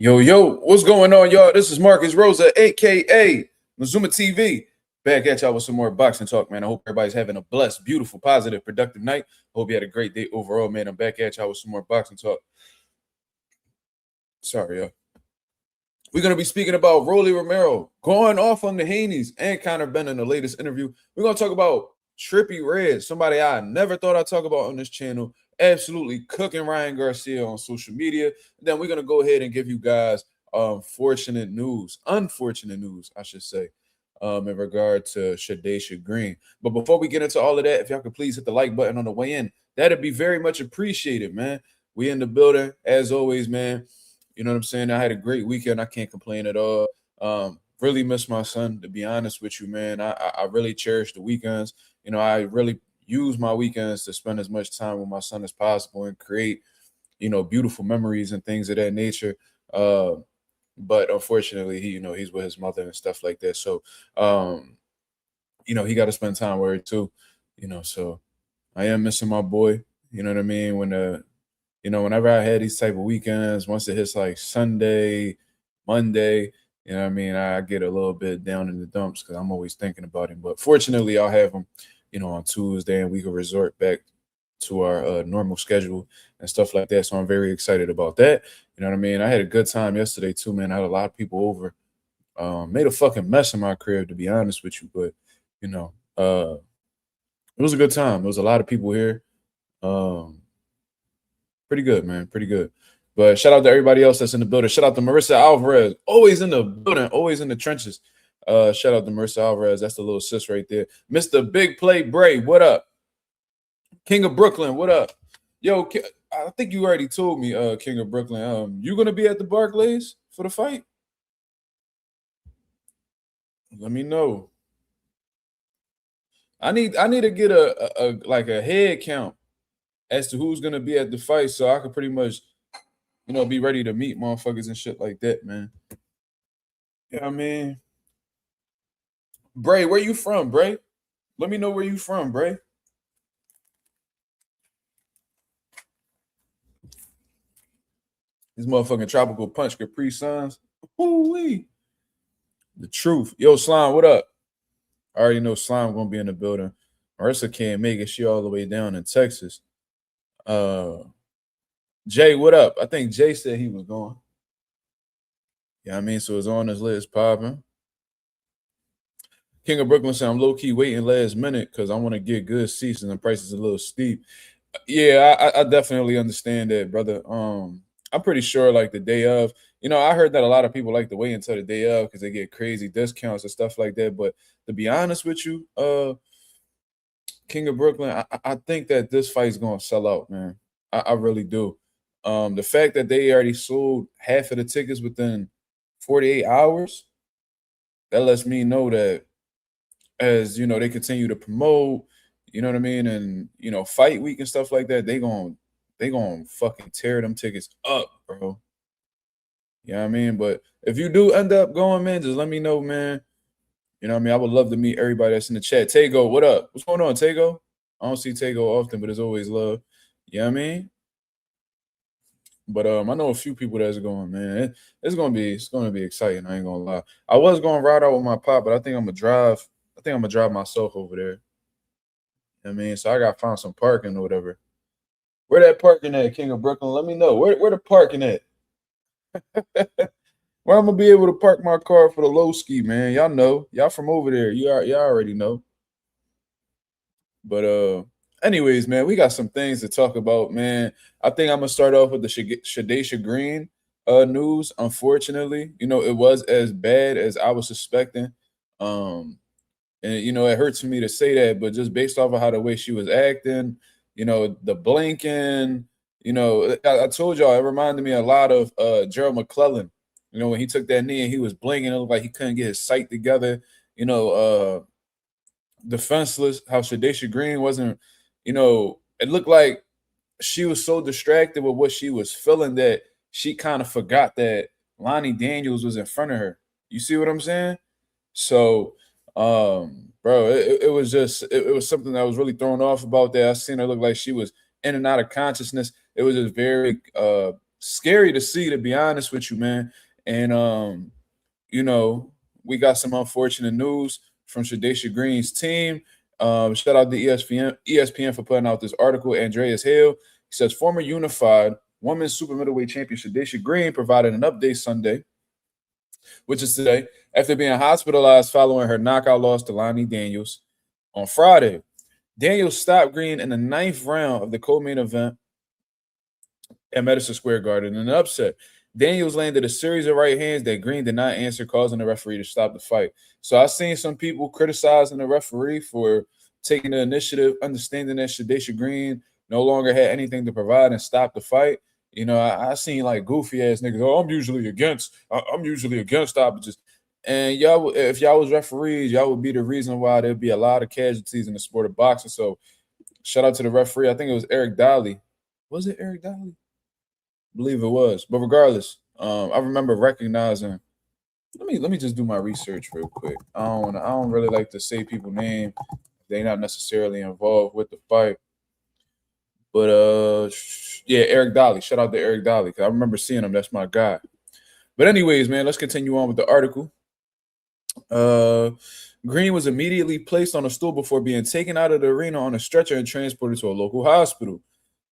Yo, what's going on, y'all? This is Marcus Rosa, aka MAZUMA TV. Back at y'all with some more boxing talk, man. I hope everybody's having a blessed, beautiful, positive, productive night. Hope you had a great day overall, man. I'm back at y'all with some more boxing talk. Sorry, y'all. We're going to be speaking about Rolando Romero going off on the Haneys and Conor Benn in the latest interview. We're going to talk about Trippie Redd, somebody I never thought I'd talk about on this channel. Absolutely cooking Ryan Garcia on social media. Then we're going to go ahead and give you guys unfortunate news, I should say, in regard to Shadasia Green. But before we get into all of that, if y'all could please hit the like button on the way in, that'd be very much appreciated, man. We in the building, as always, man. You know what I'm saying? I had a great weekend. I can't complain at all. Really miss my son, to be honest with you, man. I really cherish the weekends. You know, I really use my weekends to spend as much time with my son as possible and create, beautiful memories and things of that nature. But unfortunately, he's with his mother and stuff like that. So, he got to spend time with her too. So I am missing my boy. You know what I mean? Whenever I had these type of weekends, once it hits like Sunday, Monday, you know what I mean, I get a little bit down in the dumps because I'm always thinking about him. But fortunately, I'll have him, on Tuesday, and we can resort back to our normal schedule and stuff like that. So I'm very excited about that. You know what I mean? I had a good time yesterday too, man. I had a lot of people over. Made a fucking mess in my crib, to be honest with you. But, it was a good time. There was a lot of people here. Pretty good, man. Pretty good. But shout out to everybody else that's in the building. Shout out to Marissa Alvarez, always in the building, always in the trenches. Shout out to Marissa Alvarez. That's the little sis right there. Mr. Big Play Bray, what up? King of Brooklyn, what up? Yo, I think you already told me, King of Brooklyn. You gonna be at the Barclays for the fight? Let me know. I need to get a head count as to who's gonna be at the fight, so I could pretty much, be ready to meet motherfuckers and shit like that, man. Yeah, I mean, Bray, where you from, Bray? Let me know where you from, Bray. These motherfucking tropical punch Capri Suns. Hoo-wee. The truth. Yo, Slime, what up? I already know Slime gonna be in the building. Marissa can't make it. She all the way down in Texas. Jay, what up? I think Jay said he was going. Yeah, I mean, so it's on his list popping. King of Brooklyn said I'm low-key waiting last minute because I want to get good seats and the price is a little steep. Yeah, I definitely understand that, brother. I'm pretty sure like the day of, I heard that a lot of people like to wait until the day of because they get crazy discounts and stuff like that. But to be honest with you, King of Brooklyn, I think that this fight's gonna sell out, man. I really do. The fact that they already sold half of the tickets within 48 hours, that lets me know that as they continue to promote, you know what I mean, and fight week and stuff like that, they gonna fucking tear them tickets up, bro. You know what I mean? But if you do end up going, man, just let me know, man. You know what I mean? I would love to meet everybody that's in the chat. Tego, what up? What's going on, Tego? I don't see Tego often, but it's always love. You know what I mean? But I know a few people that's going, man. It's gonna be exciting. I ain't gonna lie. I was gonna ride out with my pop, but I think I'm gonna drive myself over there. You know what I mean? So I gotta find some parking or whatever. Where that parking at, King of Brooklyn? Let me know. Where the parking at? Where I'm gonna be able to park my car for the low ski, man. Y'all know. Y'all from over there. Y'all already know. But anyways, man, we got some things to talk about, man. I think I'm gonna start off with the Shadasia Green news. Unfortunately, it was as bad as I was suspecting. And it hurts for me to say that, but just based off of how the way she was acting, the blinking, I told y'all it reminded me a lot of Gerald McClellan. When he took that knee and he was blinking, it looked like he couldn't get his sight together. Defenseless. How Shadasia Green wasn't. It looked like she was so distracted with what she was feeling that she kind of forgot that Lonnie Daniels was in front of her. You see what I'm saying? So, bro, it was just it was something that was really thrown off about that. I seen her look like she was in and out of consciousness. It was just very scary to see, to be honest with you, man. And you know, we got some unfortunate news from Shadasia Green's team. Shout out to ESPN for putting out this article. Andreas Hale, he says former unified women's super middleweight champion Shadasia Green provided an update Sunday, which is today, after being hospitalized following her knockout loss to Lonnie Daniels on Friday. Daniels stopped Green in the 9th round of the co-main event at Madison Square Garden in an upset. Daniels landed a series of right hands that Green did not answer, causing the referee to stop the fight. So I've seen some people criticizing the referee for taking the initiative, understanding that Shadasia Green no longer had anything to provide and stopped the fight. You know, I seen like goofy ass niggas. Oh, I'm usually against stoppages. And y'all, if y'all was referees, y'all would be the reason why there'd be a lot of casualties in the sport of boxing. So shout out to the referee. I think it was Eric Dolly. Was it Eric Dolly? I believe it was. But regardless, I remember recognizing. Let me just do my research real quick. I don't really like to say people's name. They're not necessarily involved with the fight. But yeah, Eric Dolly. Shout out to Eric Dolly, because I remember seeing him. That's my guy. But anyways, man, let's continue on with the article. Green was immediately placed on a stool before being taken out of the arena on a stretcher and transported to a local hospital.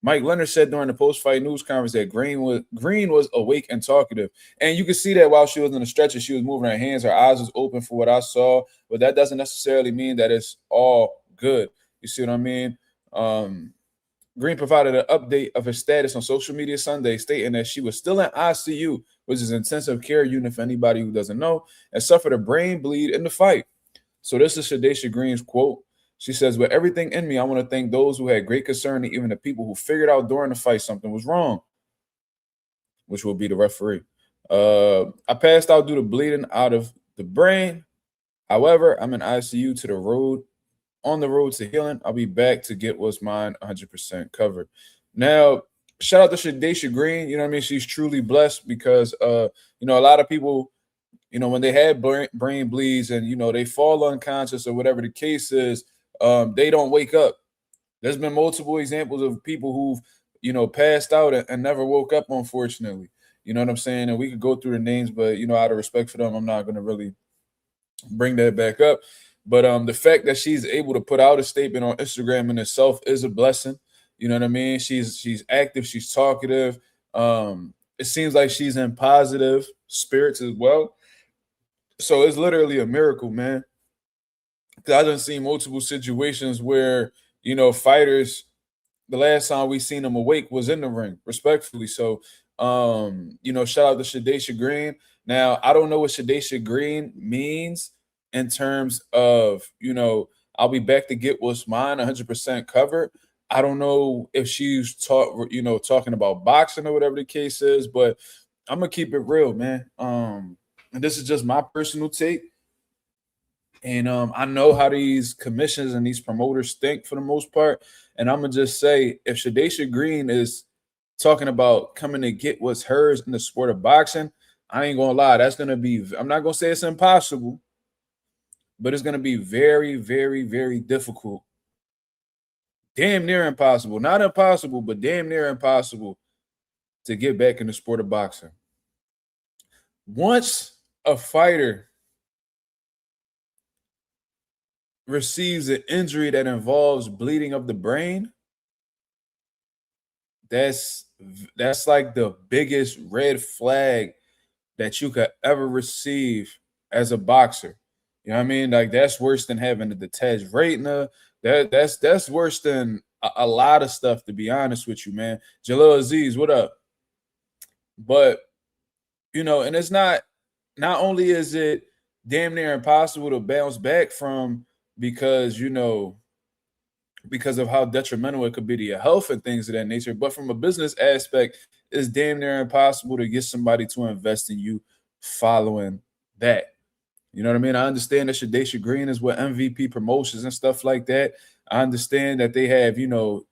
Mike Leonard said during the post-fight news conference that Green was awake and talkative. And you can see that while she was in the stretcher, she was moving her hands. Her eyes was open for what I saw. But that doesn't necessarily mean that it's all good. You see what I mean? Green provided an update of her status on social media Sunday, stating that she was still in ICU, which is intensive care unit for anybody who doesn't know, and suffered a brain bleed in the fight. So this is Shadasia Green's quote. She says, with everything in me, I want to thank those who had great concern and even the people who figured out during the fight something was wrong, which will be the referee. I passed out due to bleeding out of the brain. However, I'm in ICU on the road to healing. I'll be back to get what's mine 100% covered. Now, shout out to Shadasia Green. You know what I mean? She's truly blessed because, you know, a lot of people, you know, when they had brain bleeds and, you know, they fall unconscious or whatever the case is, they don't wake up. There's been multiple examples of people who've, you know, passed out and never woke up, unfortunately. You know what I'm saying? And we could go through the names, but, you know, out of respect for them, I'm not going to really bring that back up. But the fact that she's able to put out a statement on Instagram in itself is a blessing. You know what I mean? She's active. She's talkative. It seems like she's in positive spirits as well. So it's literally a miracle, man. I done seen multiple situations where, you know, fighters, the last time we seen them awake was in the ring, respectfully. So, you know, shout out to Shadasia Green. Now, I don't know what Shadasia Green means in terms of, you know, I'll be back to get what's mine 100% covered. I don't know if she's talking about boxing or whatever the case is, but I'm going to keep it real, man. And this is just my personal take. And I know how these commissions and these promoters think for the most part. And I'm going to just say, if Shadasia Green is talking about coming to get what's hers in the sport of boxing, I ain't going to lie. That's going to be, I'm not going to say it's impossible, but it's going to be very, very, very difficult. Damn near impossible. Not impossible, but damn near impossible to get back in the sport of boxing. Once a fighter receives an injury that involves bleeding of the brain, that's like the biggest red flag that you could ever receive as a boxer. You know what I mean? Like, that's worse than having a detached retina. That's worse than a lot of stuff, to be honest with you, man. Jalil Aziz, what up? But, you know, and it's not only is it damn near impossible to bounce back from, because, you know, because of how detrimental it could be to your health and things of that nature, but from a business aspect, it's damn near impossible to get somebody to invest in you following that. You know what I mean? I understand that Shadasia Green is with MVP Promotions and stuff like that. I understand that they have, you know,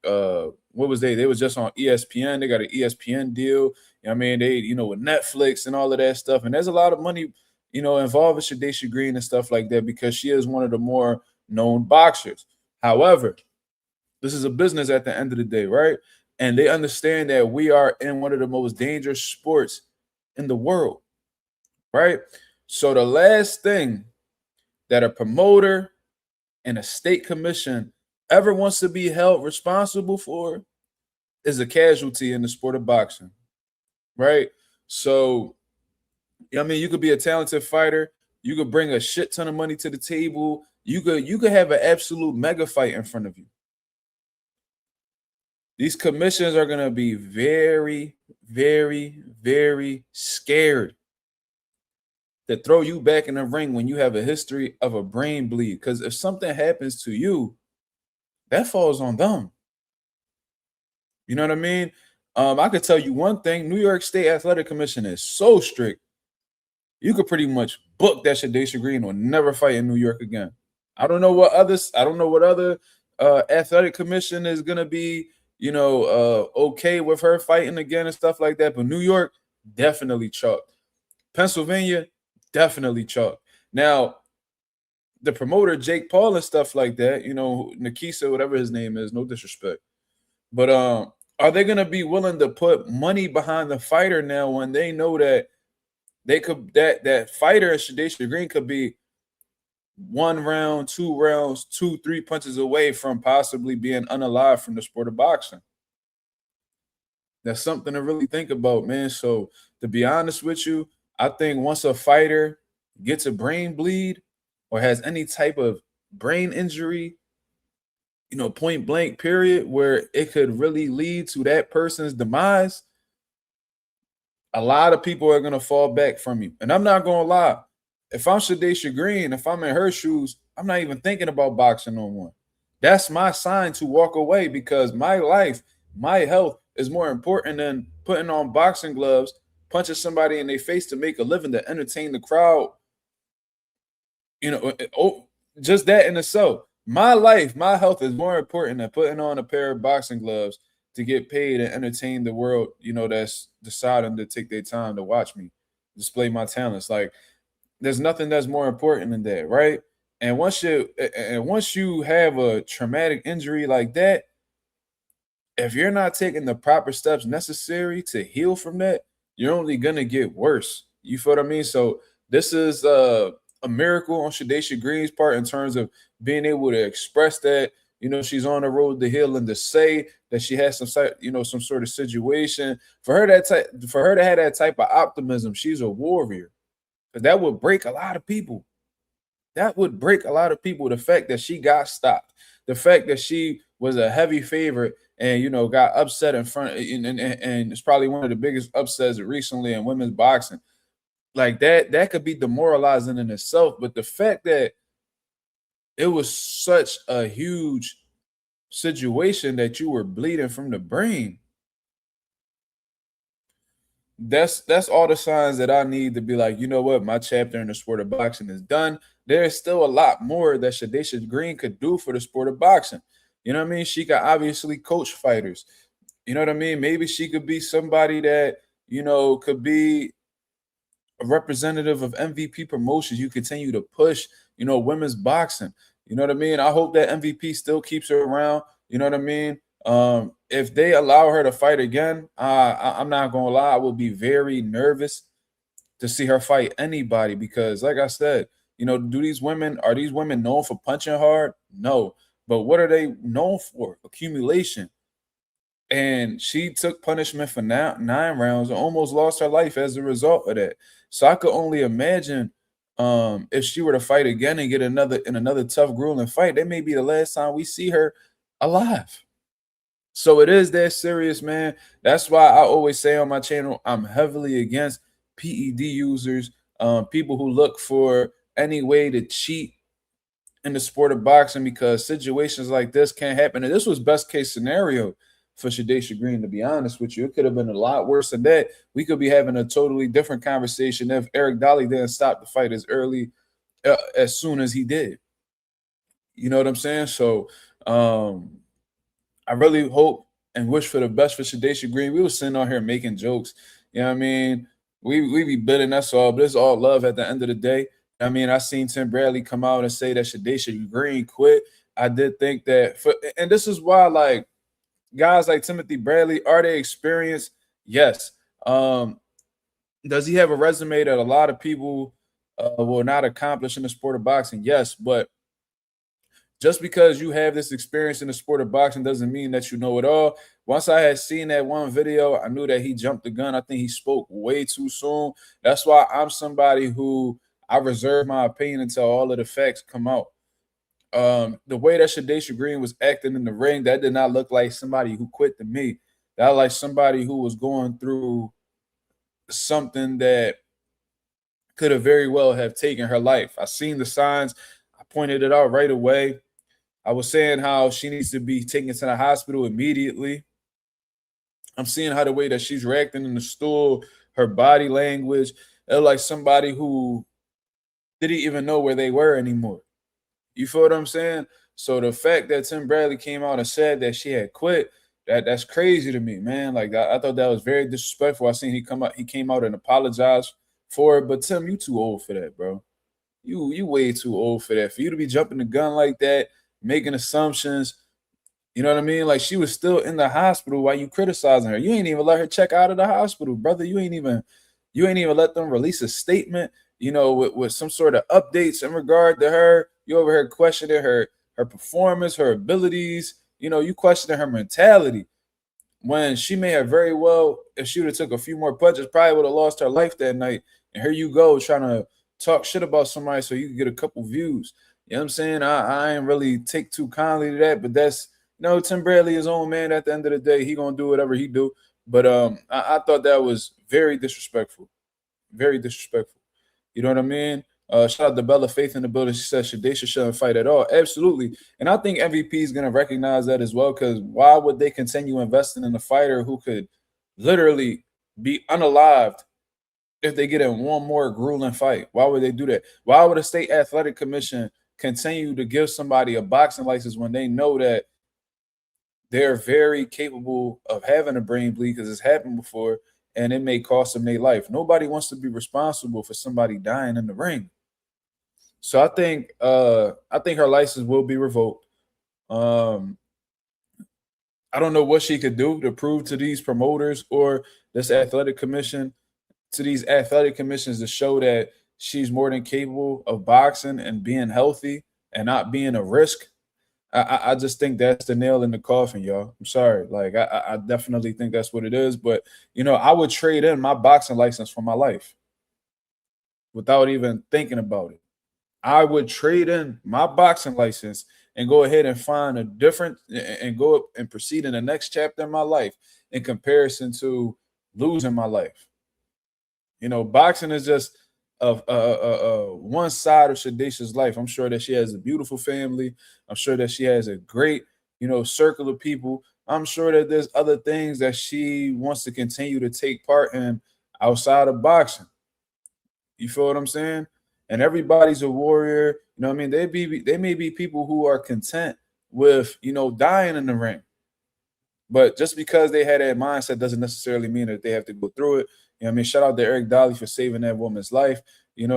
what was they? They was just on ESPN. They got an ESPN deal. You know what I mean? They, you know, with Netflix and all of that stuff. And there's a lot of money, you know, involved with Shadasia Green and stuff like that, because she is one of the more known boxers. However, this is a business at the end of the day, right? and they understand that we are in one of the most dangerous sports in the world, right? So the last thing that a promoter and a state commission ever wants to be held responsible for is a casualty in the sport of boxing, right? So, I mean, you could be a talented fighter, you could bring a shit ton of money to the table, you could have an absolute mega fight in front of you. These commissions are going to be very, very, very scared to throw you back in the ring when you have a history of a brain bleed. Because if something happens to you, that falls on them. You know what I mean? I could tell you one thing: New York State Athletic Commission is so strict. You could pretty much book that Shadasia Green will never fight in New York again. I don't know what other athletic commission is gonna be, okay with her fighting again and stuff like that. But New York, definitely chalk. Pennsylvania, definitely chalk. Now, the promoter Jake Paul and stuff like that, Nikisa, whatever his name is, no disrespect, but are they gonna be willing to put money behind the fighter now when they know that they could that fighter and Shadasia Green could be 1 round, 2 rounds, 2-3 punches away from possibly being unalive from the sport of boxing? That's something to really think about, man. So to be honest with you, I think once a fighter gets a brain bleed or has any type of brain injury, point blank period, where it could really lead to that person's demise, a lot of people are going to fall back from you. And I'm not going to lie. If I'm Shadasia Green, if I'm in her shoes, I'm not even thinking about boxing no more. That's my sign to walk away, because my life, my health is more important than putting on boxing gloves, punching somebody in their face to make a living, to entertain the crowd. Just that in itself. My life, my health is more important than putting on a pair of boxing gloves to get paid and entertain the world, that's deciding to take their time to watch me display my talents. Like, there's nothing that's more important than that, right? And once you have a traumatic injury like that, if you're not taking the proper steps necessary to heal from that, you're only gonna get worse. You feel what I mean? So this is a miracle on Shadasia Green's part in terms of being able to express that. She's on the road to healing, to say that she has some sort of situation. For her to have that type of optimism, she's a warrior. Because that would break a lot of people. That would break a lot of people. The fact that she got stopped, the fact that she was a heavy favorite and got upset in front, and it's probably one of the biggest upsets recently in women's boxing. Like that could be demoralizing in itself. But the fact that it was such a huge situation that you were bleeding from the brain, that's all the signs that I need to be like, you know what, my chapter in the sport of boxing is done. There's still a lot more that Shadasia Green could do for the sport of boxing. You know what I mean? She could obviously coach fighters. You know what I mean? Maybe she could be somebody that, could be a representative of MVP promotions. You continue to push, women's boxing. You know what I mean? I hope that MVP still keeps her around. You know what I mean? If they allow her to fight again, I'm not gonna lie, I will be very nervous to see her fight anybody, because like I said, are these women known for punching hard? No. But what are they known for? Accumulation. And she took punishment for 9 rounds and almost lost her life as a result of that. So I could only imagine if she were to fight again and get another tough, grueling fight, that may be the last time we see her alive. So it is that serious, man. That's why I always say on my channel, I'm heavily against PED users, people who look for any way to cheat in the sport of boxing, because situations like this can't happen. And this was best case scenario for Shadasia Green, to be honest with you. It could have been a lot worse than that. We could be having a totally different conversation if Eric Dolly didn't stop the fight as soon as he did. You know what I'm saying? So I really hope and wish for the best for Shadasia Green. We were sitting on here making jokes. You know what I mean? We be bidding, that's all. But it's all love at the end of the day. I mean, I seen Tim Bradley come out and say that Shadasia Green quit. I did think that, and this is why, like, Guys like Timothy Bradley, are they experienced? Yes. Um, does he have a resume that a lot of people will not accomplish in the sport of boxing? Yes, but just because you have this experience in the sport of boxing doesn't mean that you know it all. Once I had seen that one video, I knew that he jumped the gun. I think he spoke way too soon. That's why I'm somebody who I reserve my opinion until all of the facts come out. The way that Shadasia Green was acting in the ring, that did not look like somebody who quit to me. That like somebody who was going through something that could have very well have taken her life. I seen the signs. I pointed it out right away. I was saying how she needs to be taken to the hospital immediately. I'm seeing how the way that she's reacting in the stool, her body language, like somebody who didn't even know where they were anymore. You feel what I'm saying? So the fact that Tim Bradley came out and said that she had quit, that's crazy to me, man. Like I thought that was very disrespectful. I seen he came out and apologized for it. But Tim, you too old for that, bro. You way too old for that. For you to be jumping the gun like that, making assumptions. You know what I mean? Like she was still in the hospital while you criticizing her. You ain't even let her check out of the hospital, brother. You ain't even let them release a statement, with some sort of updates in regard to her. You over here questioning her performance, her abilities. You questioning her mentality when she may have very well, if she would have took a few more punches, probably would have lost her life that night. And here you go trying to talk shit about somebody so you can get a couple views. You know what I'm saying? I ain't really take too kindly to that, but that's Tim Bradley his own man. At the end of the day, he gonna do whatever he do. But I thought that was very disrespectful, very disrespectful. You know what I mean? Shout out to Bella Faith in the building. She said Shadasia shouldn't fight at all. Absolutely. And I think MVP is going to recognize that as well, because why would they continue investing in a fighter who could literally be unalived if they get in one more grueling fight? Why would they do that? Why would a state athletic commission continue to give somebody a boxing license when they know that they're very capable of having a brain bleed because it's happened before and it may cost them their life? Nobody wants to be responsible for somebody dying in the ring. So I think her license will be revoked. Um, I don't know what she could do to prove to these promoters or this athletic commission, to these athletic commissions, to show that she's more than capable of boxing and being healthy and not being a risk. I just think that's the nail in the coffin, y'all. I'm sorry. Like I definitely think that's what it is. But I would trade in my boxing license for my life without even thinking about it. I would trade in my boxing license and go ahead and find a different and go up and proceed in the next chapter in my life in comparison to losing my life. Boxing is just one side of Shadasia's life. I'm sure that she has a beautiful family. I'm sure that she has a great, circle of people. I'm sure that there's other things that she wants to continue to take part in outside of boxing. You feel what I'm saying? And everybody's a warrior. You know what I mean? They may be people who are content with, dying in the ring. But just because they had that mindset doesn't necessarily mean that they have to go through it. You know what I mean? Shout out to Eric Dolly for saving that woman's life. Shout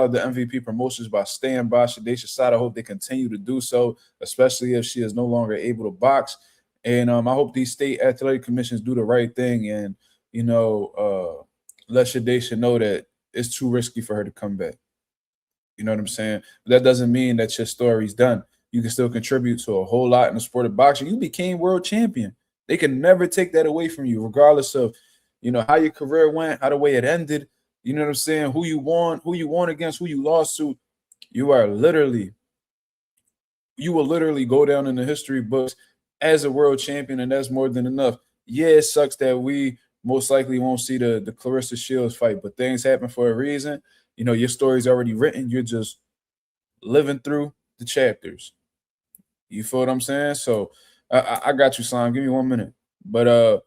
out to MVP Promotions by staying by Shadasia's side. I hope they continue to do so, especially if she is no longer able to box. And I hope these state athletic commissions do the right thing and, let Shadasia know that it's too risky for her to come back. You know what I'm saying? But that doesn't mean that your story's done. You can still contribute to a whole lot in the sport of boxing. You became world champion. They can never take that away from you, regardless of, how your career went, how the way it ended. You know what I'm saying? Who you won against, who you lost to. You will literally go down in the history books as a world champion, and that's more than enough. Yeah, it sucks that we most likely won't see the Clarissa Shields fight, but things happen for a reason. Your story's already written. You're just living through the chapters. You feel what I'm saying? So I got you, Slime. Give me 1 minute. But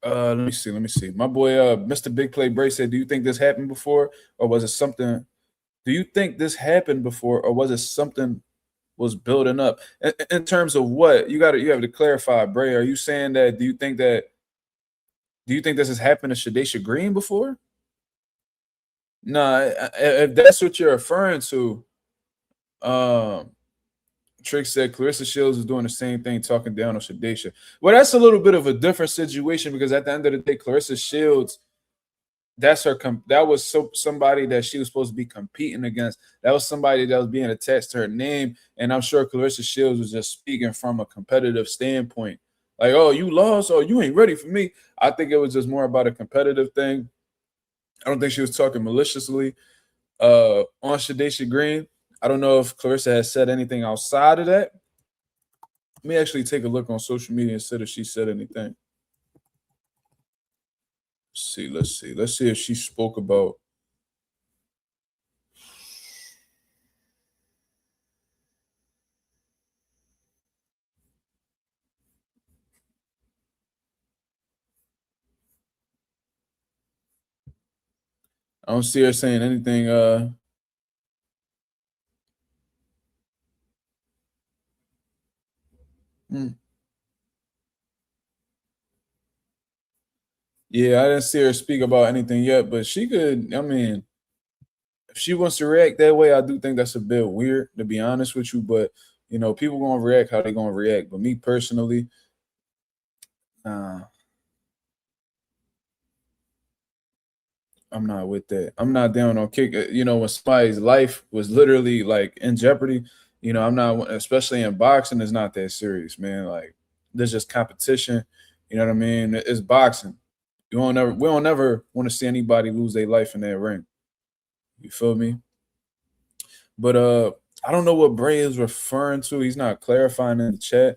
let me see. My boy Mr. Big Play Bray said, do you think this happened before? Or was it something? Do you think this happened before, or was it something was building up? In terms of what? You have to clarify, Bray. Are you saying that do you think this has happened to Shadasia Green before? No, if that's what you're referring to, Trick said Clarissa Shields is doing the same thing, talking down on Shadasia. Well, that's a little bit of a different situation because at the end of the day, Clarissa Shields, that's her. That was somebody that she was supposed to be competing against. That was somebody that was being attached to her name, and I'm sure Clarissa Shields was just speaking from a competitive standpoint. Like, oh, you lost, oh, you ain't ready for me. I think it was just more about a competitive thing. I don't think she was talking maliciously on Shadasia Green. I don't know if Clarissa has said anything outside of that. Let me actually take a look on social media and see if she said anything. Let's see. Let's see if she spoke about. I don't see her saying anything. Yeah, I didn't see her speak about anything yet, but she could. I mean, if she wants to react that way, I do think that's a bit weird, to be honest with you. But people gonna react how they gonna react. But me personally, uh, I'm not with that. I'm not down on kick. When somebody's life was literally like in jeopardy, I'm not. Especially in boxing, it's not that serious, man. Like there's just competition. You know what I mean? It's boxing. We don't ever want to see anybody lose their life in that ring. You feel me? But I don't know what Bray is referring to. He's not clarifying in the chat.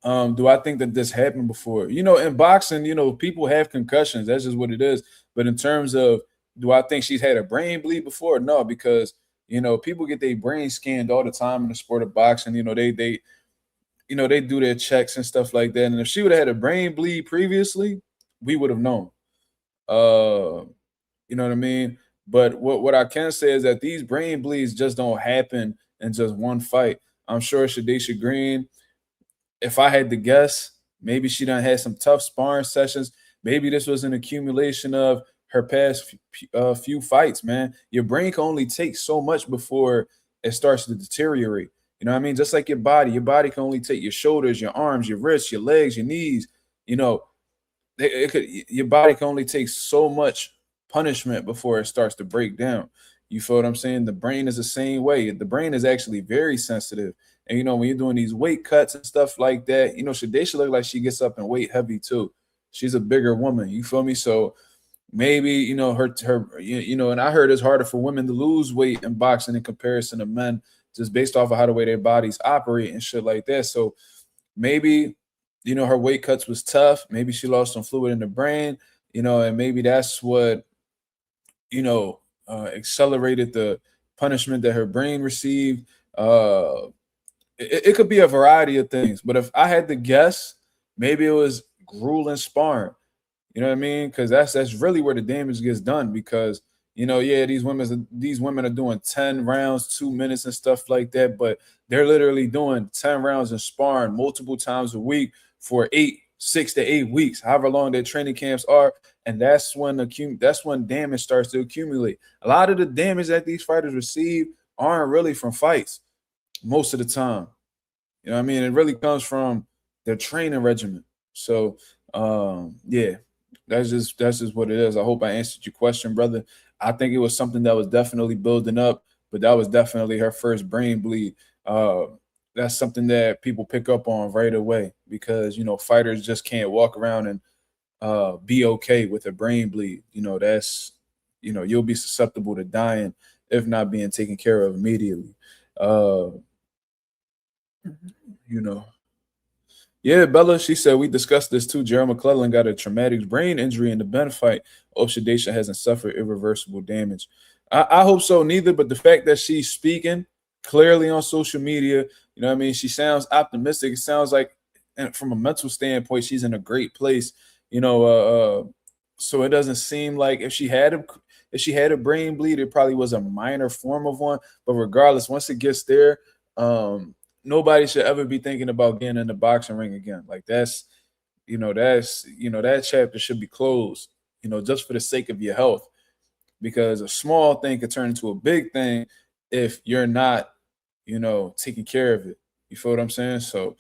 Do I think that this happened before? In boxing, people have concussions. That's just what it is. But in terms of do I think she's had a brain bleed before? No, because people get their brain scanned all the time in the sport of boxing. They do their checks and stuff like that. And if she would have had a brain bleed previously, we would have known. You know what I mean? But what I can say is that these brain bleeds just don't happen in just one fight. I'm sure Shadasia Green, if I had to guess, maybe she done had some tough sparring sessions. Maybe this was an accumulation of her past few fights, man. Your brain can only take so much before it starts to deteriorate. You know what I mean? Just like your body can only take your shoulders, your arms, your wrists, your legs, your knees. Your body can only take so much punishment before it starts to break down. You feel what I'm saying? The brain is the same way. The brain is actually very sensitive. And when you're doing these weight cuts and stuff like that, Shadasia look like she gets up and weight heavy too. She's a bigger woman. You feel me? So maybe and I heard it's harder for women to lose weight in boxing in comparison to men, just based off of how the way their bodies operate and shit like that. So maybe her weight cuts was tough. Maybe she lost some fluid in the brain, and maybe that's what, accelerated the punishment that her brain received. It could be a variety of things, but if I had to guess, maybe it was grueling sparring. You know what I mean? Because that's really where the damage gets done. Because yeah, these women are doing 10 rounds, 2 minutes and stuff like that, but they're literally doing 10 rounds and sparring multiple times a week for 6 to 8 weeks, however long their training camps are, and that's when damage starts to accumulate. A lot of the damage that these fighters receive aren't really from fights most of the time. You know what I mean? It really comes from their training regimen. So yeah, that's just what it is. I hope I answered your question, brother. I think it was something that was definitely building up, but that was definitely her first brain bleed. That's something that people pick up on right away because fighters just can't walk around and be okay with a brain bleed. That's you'll be susceptible to dying if not being taken care of immediately. You know. Yeah, Bella, she said we discussed this too. Gerald McClellan got a traumatic brain injury in the Benn fight. Hope Shadasia hasn't suffered irreversible damage. I hope so, neither. But the fact that she's speaking clearly on social media, you know what I mean? She sounds optimistic. It sounds like, and from a mental standpoint, she's in a great place. So it doesn't seem like if she had a brain bleed, it probably was a minor form of one. But regardless, once it gets there, nobody should ever be thinking about getting in the boxing ring again. Like that chapter should be closed, just for the sake of your health, because a small thing could turn into a big thing if you're not, taking care of it. You feel what I'm saying? So,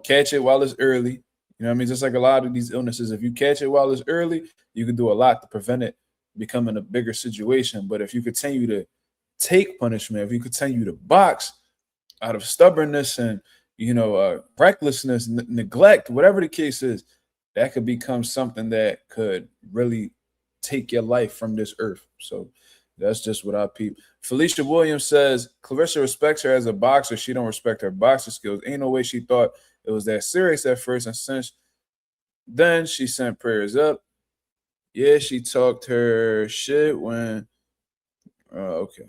catch it while it's early. You know what I mean? Just like a lot of these illnesses, if you catch it while it's early, you can do a lot to prevent it becoming a bigger situation. But if you continue to take punishment, if you continue to box out of stubbornness and recklessness, neglect, whatever the case is, that could become something that could really take your life from this earth. So that's just what I peep. Felicia Williams says Clarissa respects her as a boxer. She don't respect her boxer skills. Ain't no way she thought it was that serious at first, and since then she sent prayers up. Yeah, she talked her shit when. Okay.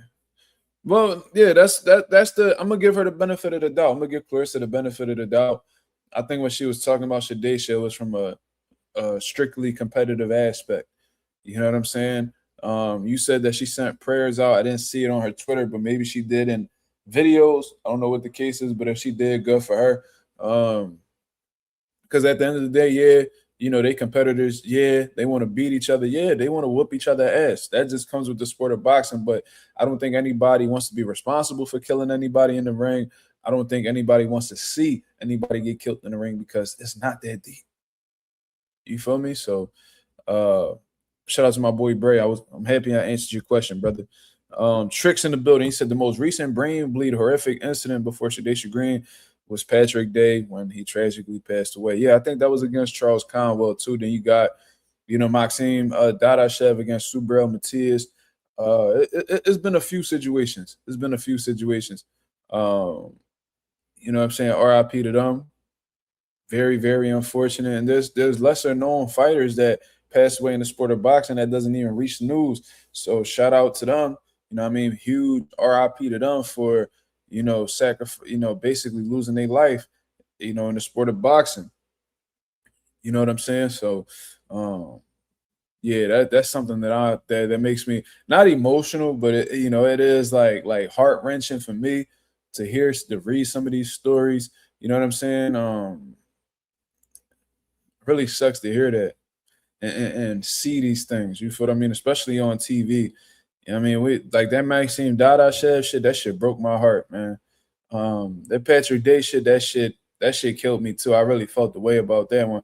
Well, yeah, that's the. I'm gonna give her the benefit of the doubt. I'm gonna give Clarissa the benefit of the doubt. I think when she was talking about Shadasia, it was from a strictly competitive aspect. You know what I'm saying? You said that she sent prayers out. I didn't see it on her Twitter, but maybe she did in videos. I don't know what the case is, but if she did, good for her. Because at the end of the day, yeah, they competitors, yeah, they want to beat each other, yeah, they want to whoop each other ass. That just comes with the sport of boxing. But I don't think anybody wants to be responsible for killing anybody in the ring. I don't think anybody wants to see anybody get killed in the ring because it's not that deep. You feel me? So shout out to my boy Bray. I'm happy I answered your question, brother. Tricks in the building. He said the most recent brain bleed horrific incident before Shadasia Green was Patrick Day when he tragically passed away. Yeah, I think that was against Charles Conwell too. Then you got, Maxime Dadashev against Subriel Matias. It's been a few situations. You know what I'm saying? RIP to them. Very, very unfortunate. And there's lesser known fighters that pass away in the sport of boxing that doesn't even reach the news. So shout out to them. You know what I mean? Huge RIP to them for, basically losing their life, in the sport of boxing. You know what I'm saying? So yeah, that's something that makes me not emotional, but it is like heart-wrenching for me to read some of these stories. You know what I'm saying? Really sucks to hear that and see these things. You feel what I mean? Especially on TV. You know what I mean? We like that Maxime Dadashev shit, that shit broke my heart, man. That Patrick Day shit, that shit killed me too. I really felt the way about that one.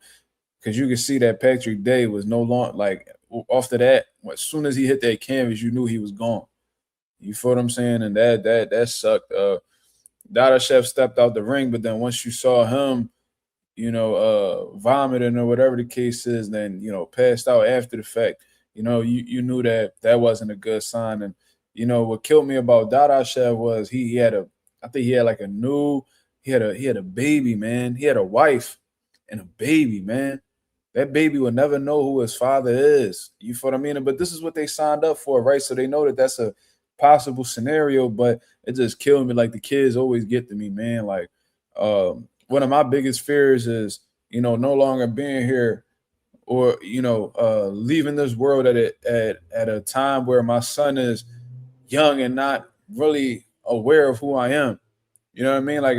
Because you could see that Patrick Day was no longer like after that, as soon as he hit that canvas, you knew he was gone. You feel what I'm saying? And that sucked. Dadashev stepped out the ring, but then once you saw him vomiting or whatever the case is, then, passed out after the fact, you knew that wasn't a good sign. And, what killed me about Dadashev was he had a baby, man. He had a wife and a baby, man. That baby will never know who his father is. You feel what I mean? But this is what they signed up for, right? So they know that that's a possible scenario, but it just killed me. Like the kids always get to me, man. Like, one of my biggest fears is, no longer being here or, leaving this world at a time where my son is young and not really aware of who I am. You know what I mean? Like,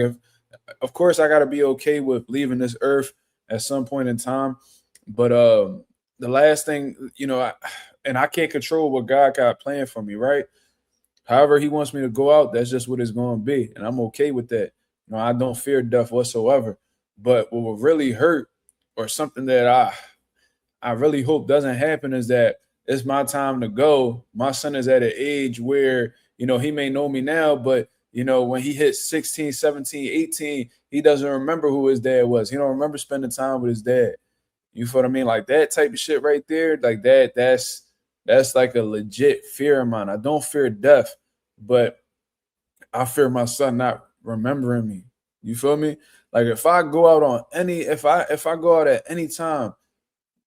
of course, I got to be okay with leaving this earth at some point in time. But the last thing, I can't control what God got planned for me, right? However he wants me to go out, that's just what it's going to be. And I'm okay with that. I don't fear death whatsoever. But what will really hurt or something that I really hope doesn't happen is that it's my time to go. My son is at an age where, he may know me now, but, when he hits 16, 17, 18, he doesn't remember who his dad was. He don't remember spending time with his dad. You feel what I mean? Like that type of shit right there, like that's like a legit fear of mine. I don't fear death, but I fear my son not remembering me. You feel me? Like if I go out if I go out at any time,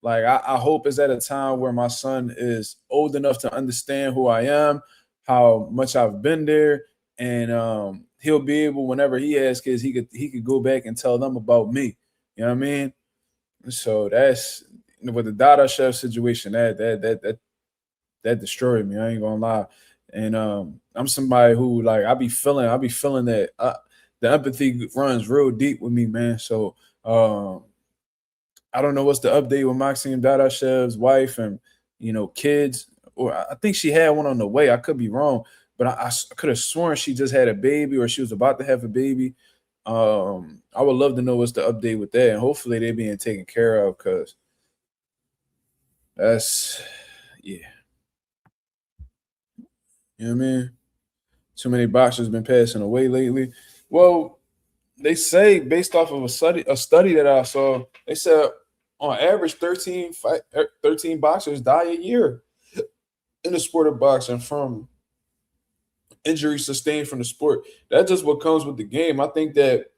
like I hope it's at a time where my son is old enough to understand who I am, how much I've been there, and he'll be able, whenever he has kids, he could go back and tell them about me. You know what I mean? So that's with the Dadashev situation, that destroyed me. I ain't gonna lie. And I'm somebody who like I be feeling that the empathy runs real deep with me, man. So I don't know what's the update with Maxime Dadashev's wife and kids, or I think she had one on the way. I could be wrong, but I could have sworn she just had a baby or she was about to have a baby. I would love to know what's the update with that, and hopefully they're being taken care of because that's yeah, you know what I mean. Too many boxers been passing away lately. Well, they say based off of a study that I saw, they said on average 13 boxers die a year in the sport of boxing from injuries sustained from the sport. That's just what comes with the game. I think that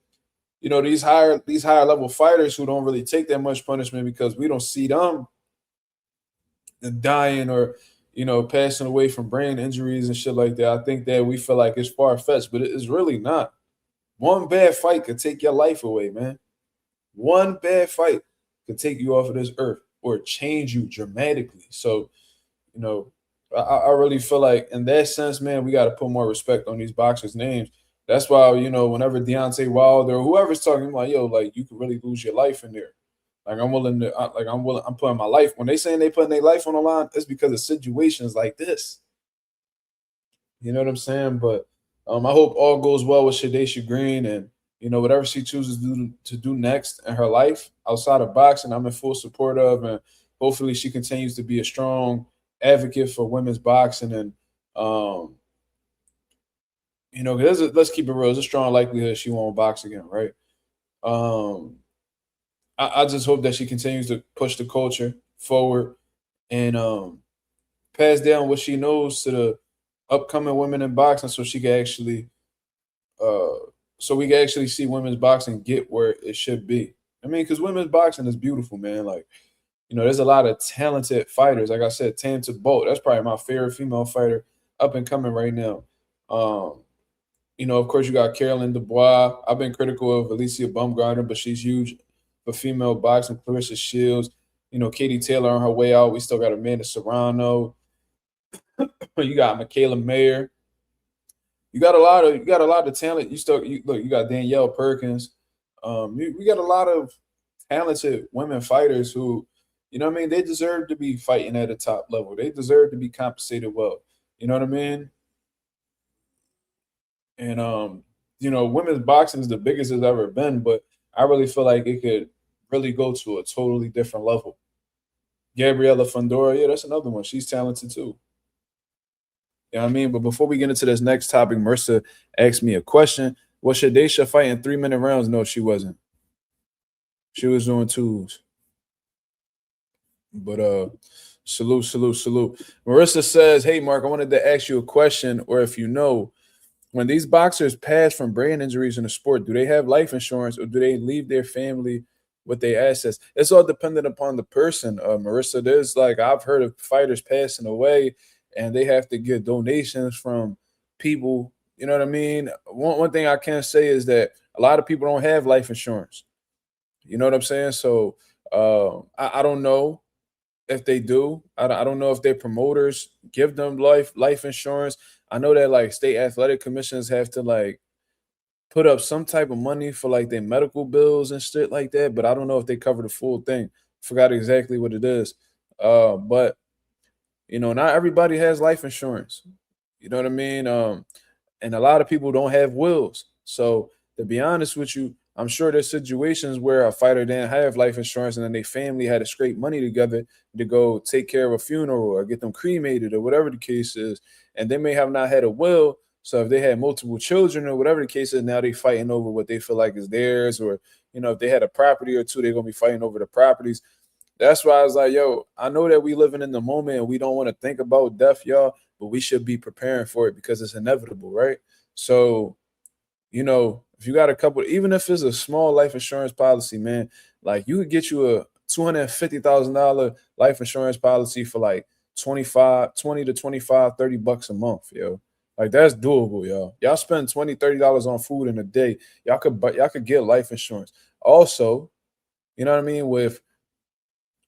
these higher level fighters who don't really take that much punishment because we don't see them dying or passing away from brain injuries and shit like that. I think that we feel like it's far fetched, but it's really not. One bad fight could take your life away, man. One bad fight could take you off of this earth or change you dramatically. So, you know, I really feel like in that sense, man, we got to put more respect on these boxers' names. That's why, whenever Deontay Wilder or whoever's talking, I'm like, yo, like you could really lose your life in there. Like I'm putting my life. When they saying they putting their life on the line, it's because of situations like this. You know what I'm saying? But I hope all goes well with Shadasia Green and whatever she chooses to do next in her life outside of boxing. I'm in full support of, and hopefully she continues to be a strong advocate for women's boxing. And um, 'cause let's keep it real. There's a strong likelihood she won't box again, right? Um, I just hope that she continues to push the culture forward and pass down what she knows to the upcoming women in boxing, so she can actually, uh, so we can actually see women's boxing get where it should be. I mean, because women's boxing is beautiful, man. Like, there's a lot of talented fighters. Like I said, Tam Bolt, that's probably my favorite female fighter up and coming right now. Um, of course, you got Carolyn Dubois. I've been critical of Alicia Baumgartner, but she's huge for female boxing. Clarissa Shields, Katie Taylor on her way out. We still got Amanda Serrano. You got Michaela Mayer. You got a lot of talent. You got Danielle Perkins. We got a lot of talented women fighters who, what I mean, they deserve to be fighting at a top level. They deserve to be compensated well. You know what I mean? And women's boxing is the biggest it's ever been, but I really feel like it could really go to a totally different level. Gabriella Fondora, yeah, that's another one. She's talented too. You know what I mean? But before we get into this next topic, Marissa asked me a question. Was Shadasia fighting 3-minute rounds? No, she wasn't. She was doing twos. But salute, salute, salute. Marissa says, "Hey Mark, I wanted to ask you a question, or if you know, when these boxers pass from brain injuries in the sport, do they have life insurance or do they leave their family with their assets?" It's all dependent upon the person, Marissa. There's like I've heard of fighters passing away and they have to get donations from people. You know what I mean? One thing I can say is that a lot of people don't have life insurance. You know what I'm saying? So I don't know if they do. I don't know if their promoters give them life insurance. I know that like state athletic commissions have to like put up some type of money for like their medical bills and shit like that, but I don't know if they cover the full thing. Forgot exactly what it is. But not everybody has life insurance. You know what I mean? And a lot of people don't have wills. So to be honest with you, I'm sure there's situations where a fighter didn't have life insurance and then their family had to scrape money together to go take care of a funeral or get them cremated or whatever the case is. And they may have not had a will. So if they had multiple children or whatever the case is, now they fighting over what they feel like is theirs. Or, if they had a property or two, they're gonna be fighting over the properties. That's why I was like, yo, I know that we living in the moment and we don't want to think about death, y'all, but we should be preparing for it because it's inevitable, right? So, if you got a couple, even if it's a small life insurance policy, man, like you could get you a $250,000 life insurance policy for like 20 to 25, $30 a month, yo. Like that's doable, y'all. Y'all spend $20, $30 on food in a day. Y'all could get life insurance. Also, you know what I mean? With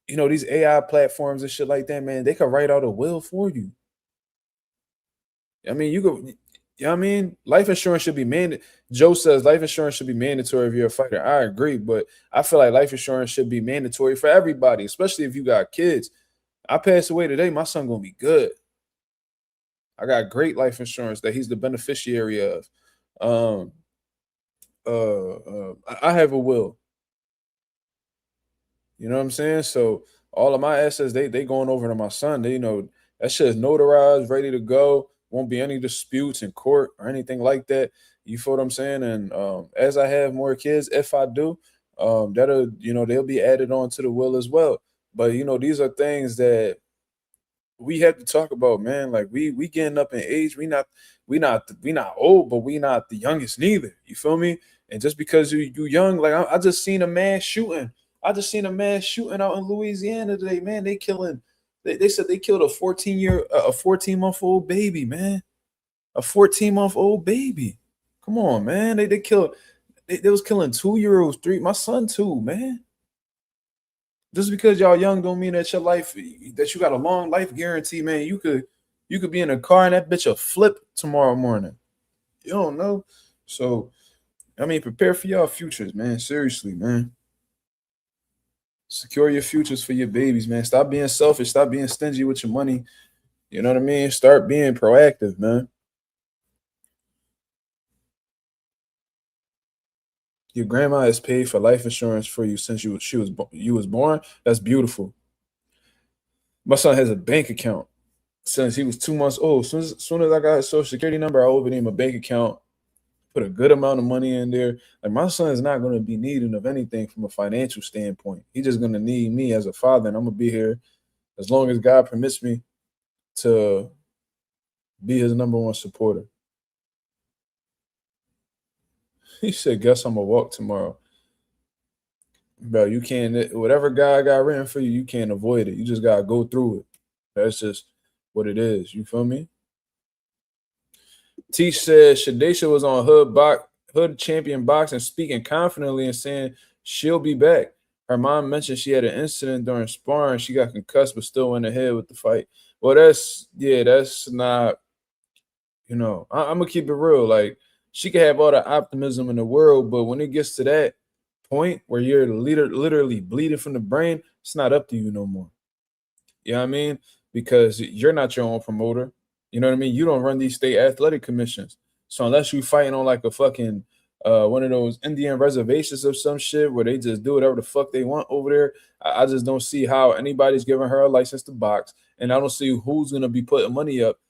these AI platforms and shit like that, man, they could write out a will for you. I mean, you could, you know what I mean? Life insurance should be mandatory. Joe says life insurance should be mandatory if you're a fighter. I agree, but I feel like life insurance should be mandatory for everybody, especially if you got kids. I pass away today, my son gonna be good. I got great life insurance that he's the beneficiary of. Um, I have a will. You know what I'm saying? So all of my assets, they going over to my son. They, that shit is notarized, ready to go. Won't be any disputes in court or anything like that. You feel what I'm saying? And as I have more kids, if I do, that'll, they'll be added on to the will as well. But these are things that we have to talk about, man. Like we getting up in age. We not old, but we not the youngest neither. You feel me? And just because you young, like I just seen a man shooting. I just seen a man shooting out in Louisiana today, man. They killing. They said they killed a 14-month-old baby, man. A 14-month-old baby. Come on, man. They killed. They was killing 2-year-olds, three. My son too, man. Just because y'all young don't mean that your life, that you got a long life guarantee, man. You could be in a car and that bitch will flip tomorrow morning. You don't know. So I mean, prepare for y'all futures, man. Seriously, man. Secure your futures for your babies, man. Stop being selfish. Stop being stingy with your money. You know what I mean? Start being proactive, man. Your grandma has paid for life insurance for you since you was born. That's beautiful. My son has a bank account since he was 2 months old. Soon as I got his social security number, I opened him a bank account, put a good amount of money in there. Like my son is not going to be needing of anything from a financial standpoint. He's just going to need me as a father, and I'm going to be here as long as God permits me to be his number one supporter. He said, "Guess I'm gonna walk tomorrow." Bro, you can't. Whatever God got written for you, you can't avoid it. You just gotta go through it. That's just what it is. You feel me? T said Shadasia was on Hood Champion Boxing, speaking confidently and saying she'll be back. Her mom mentioned she had an incident during sparring. She got concussed, but still went ahead with the fight. Well, that's not. I'm gonna keep it real. Like she can have all the optimism in the world, but when it gets to that point where you're literally bleeding from the brain, it's not up to you no more. You know what I mean? Because you're not your own promoter. You know what I mean? You don't run these state athletic commissions. So unless you fighting on like a fucking one of those Indian reservations or some shit where they just do whatever the fuck they want over there, I just don't see how anybody's giving her a license to box, and I don't see who's gonna be putting money up.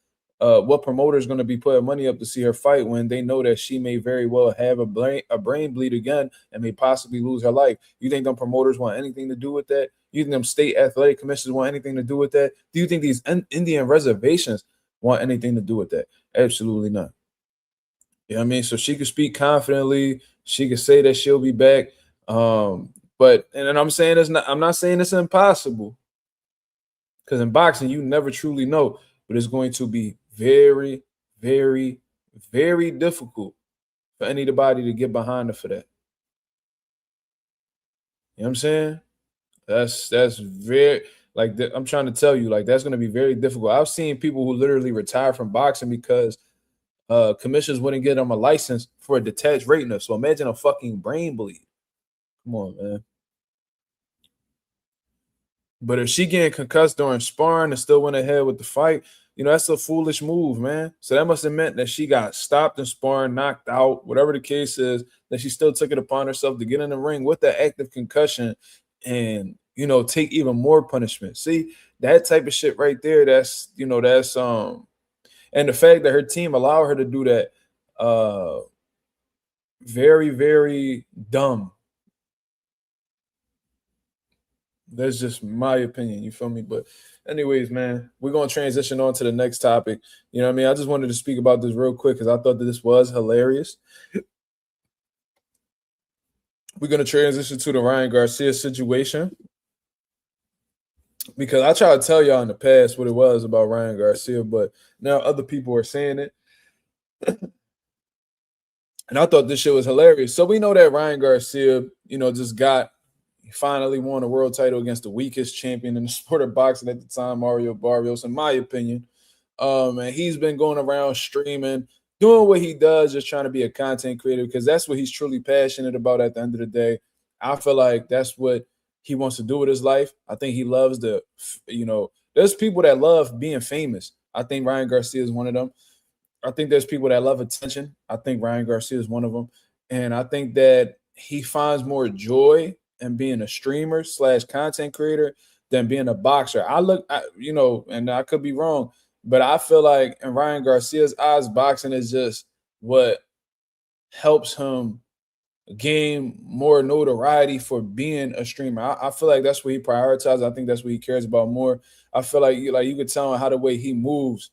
What promoter is going to be putting money up to see her fight when they know that she may very well have a brain bleed again and may possibly lose her life? You think them promoters want anything to do with that? You think them state athletic commissions want anything to do with that? Do you think these Indian reservations want anything to do with that? Absolutely not. You know what I mean? So she could speak confidently. She could say that she'll be back. But I'm saying I'm not saying it's impossible. Because in boxing, you never truly know. But it's going to be very, very, very difficult for anybody to get behind her for that. You know what I'm saying? That's very I'm trying to tell you, like that's going to be very difficult. I've seen people who literally retire from boxing because commissions wouldn't get them a license for a detached retina. So imagine a fucking brain bleed. Come on, man. But if she getting concussed during sparring and still went ahead with the fight, that's a foolish move, man. So that must have meant that she got stopped in sparring, knocked out, whatever the case is, that she still took it upon herself to get in the ring with the active concussion and, take even more punishment. See, that type of shit right there, that's and the fact that her team allowed her to do that, very, very dumb. That's just my opinion. You feel me? But anyways, man, we're gonna transition on to the next topic. You know what I mean? I just wanted to speak about this real quick because I thought that this was hilarious. We're gonna transition to the Ryan Garcia situation because I tried to tell y'all in the past what it was about Ryan Garcia, but now other people are saying it. And I thought this shit was hilarious. So we know that Ryan Garcia, just he finally won a world title against the weakest champion in the sport of boxing at the time, Mario Barrios, in my opinion. And he's been going around streaming, doing what he does, just trying to be a content creator because that's what he's truly passionate about at the end of the day. I feel like that's what he wants to do with his life. I think he loves there's people that love being famous. I think Ryan Garcia is one of them. I think there's people that love attention. I think Ryan Garcia is one of them. And I think that he finds more joy in being a streamer slash content creator than being a boxer. And I could be wrong, but I feel like in Ryan Garcia's eyes, boxing is just what helps him gain more notoriety for being a streamer. I feel like that's what he prioritizes. I think that's what he cares about more. I feel like you could tell him how the way he moves,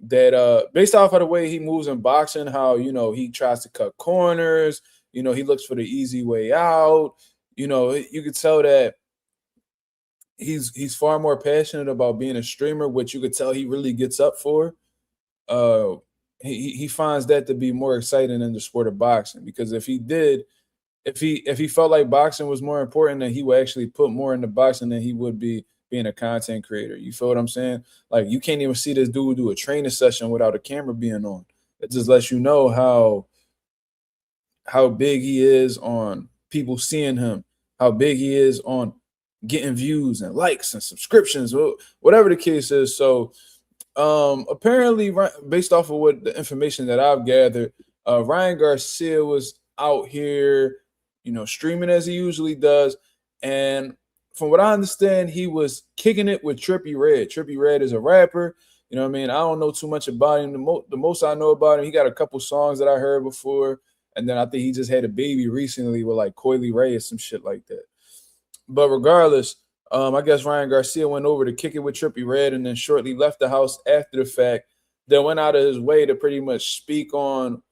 that based off of the way he moves in boxing, how he tries to cut corners, he looks for the easy way out. You could tell that he's far more passionate about being a streamer, which you could tell he really gets up for. He finds that to be more exciting in the sport of boxing, because if he felt like boxing was more important, then he would actually put more into boxing than he would be being a content creator. You feel what I'm saying? Like, you can't even see this dude do a training session without a camera being on. It just lets you know how big he is on people seeing him, how big he is on getting views and likes and subscriptions, whatever the case is. So apparently, based off of what the information that I've gathered, Ryan Garcia was out here, streaming as he usually does. And from what I understand, he was kicking it with Trippie Redd. Trippie Redd is a rapper. You know what I mean? I don't know too much about him. The most I know about him, he got a couple songs that I heard before. And then I think he just had a baby recently with like Coily Ray or some shit like that. But regardless, I guess Ryan Garcia went over to kick it with Trippie Redd and then shortly left the house after the fact. Then went out of his way to pretty much speak on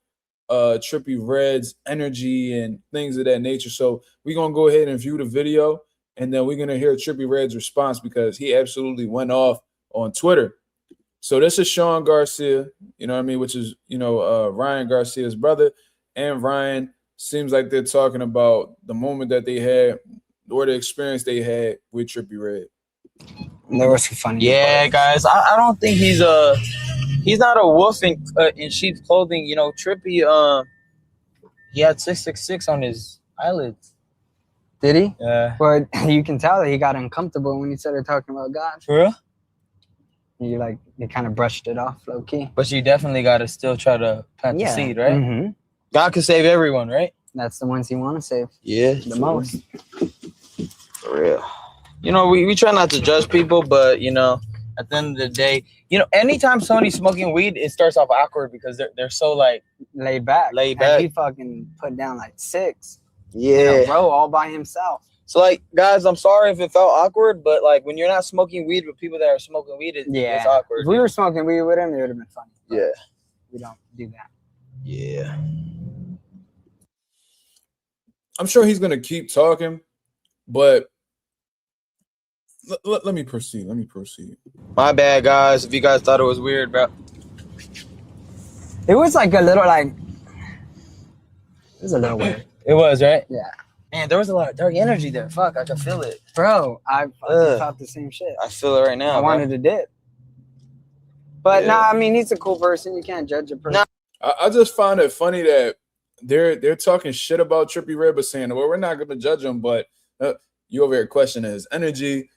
Trippie Redd's energy and things of that nature. So we're going to go ahead and view the video, and then we're going to hear Trippie Redd's response, because he absolutely went off on Twitter. So this is Sean Garcia, which is, Ryan Garcia's brother. And Ryan, seems like they're talking about the moment that they had, or the experience they had with Trippie Redd. There was some funny. Yeah, guys, I don't think he's not a wolf in sheep's clothing. Trippie, he had 666 on his eyelids. Did he? Yeah. But you can tell that he got uncomfortable when he started talking about God. For real? You kind of brushed it off low key. But you definitely got to still try to plant the seed, right? Mm-hmm. God can save everyone, right? That's the ones he want to save. Yeah. The most. For real. We try not to judge people, but, at the end of the day, anytime somebody's smoking weed, it starts off awkward because they're so, like, laid back. And he fucking put down like 6. Yeah. Bro, all by himself. So, like, guys, I'm sorry if it felt awkward, but, like, when you're not smoking weed with people that are smoking weed, it's awkward. If we were smoking weed with him, it would have been funny. Yeah. We don't do that. Yeah. I'm sure he's going to keep talking, but let me proceed. My bad, guys, if you guys thought it was weird, bro. It was like a little, it was a little weird. It was, right? Yeah. Man, there was a lot of dark energy there. Fuck, I can feel it. Bro, I thought the same shit. I feel it right now. I wanted to dip. But he's a cool person. You can't judge a person. I just find it funny that they're talking shit about Trippie Redd, but saying, well, we're not going to judge him, but you over here questioning his energy.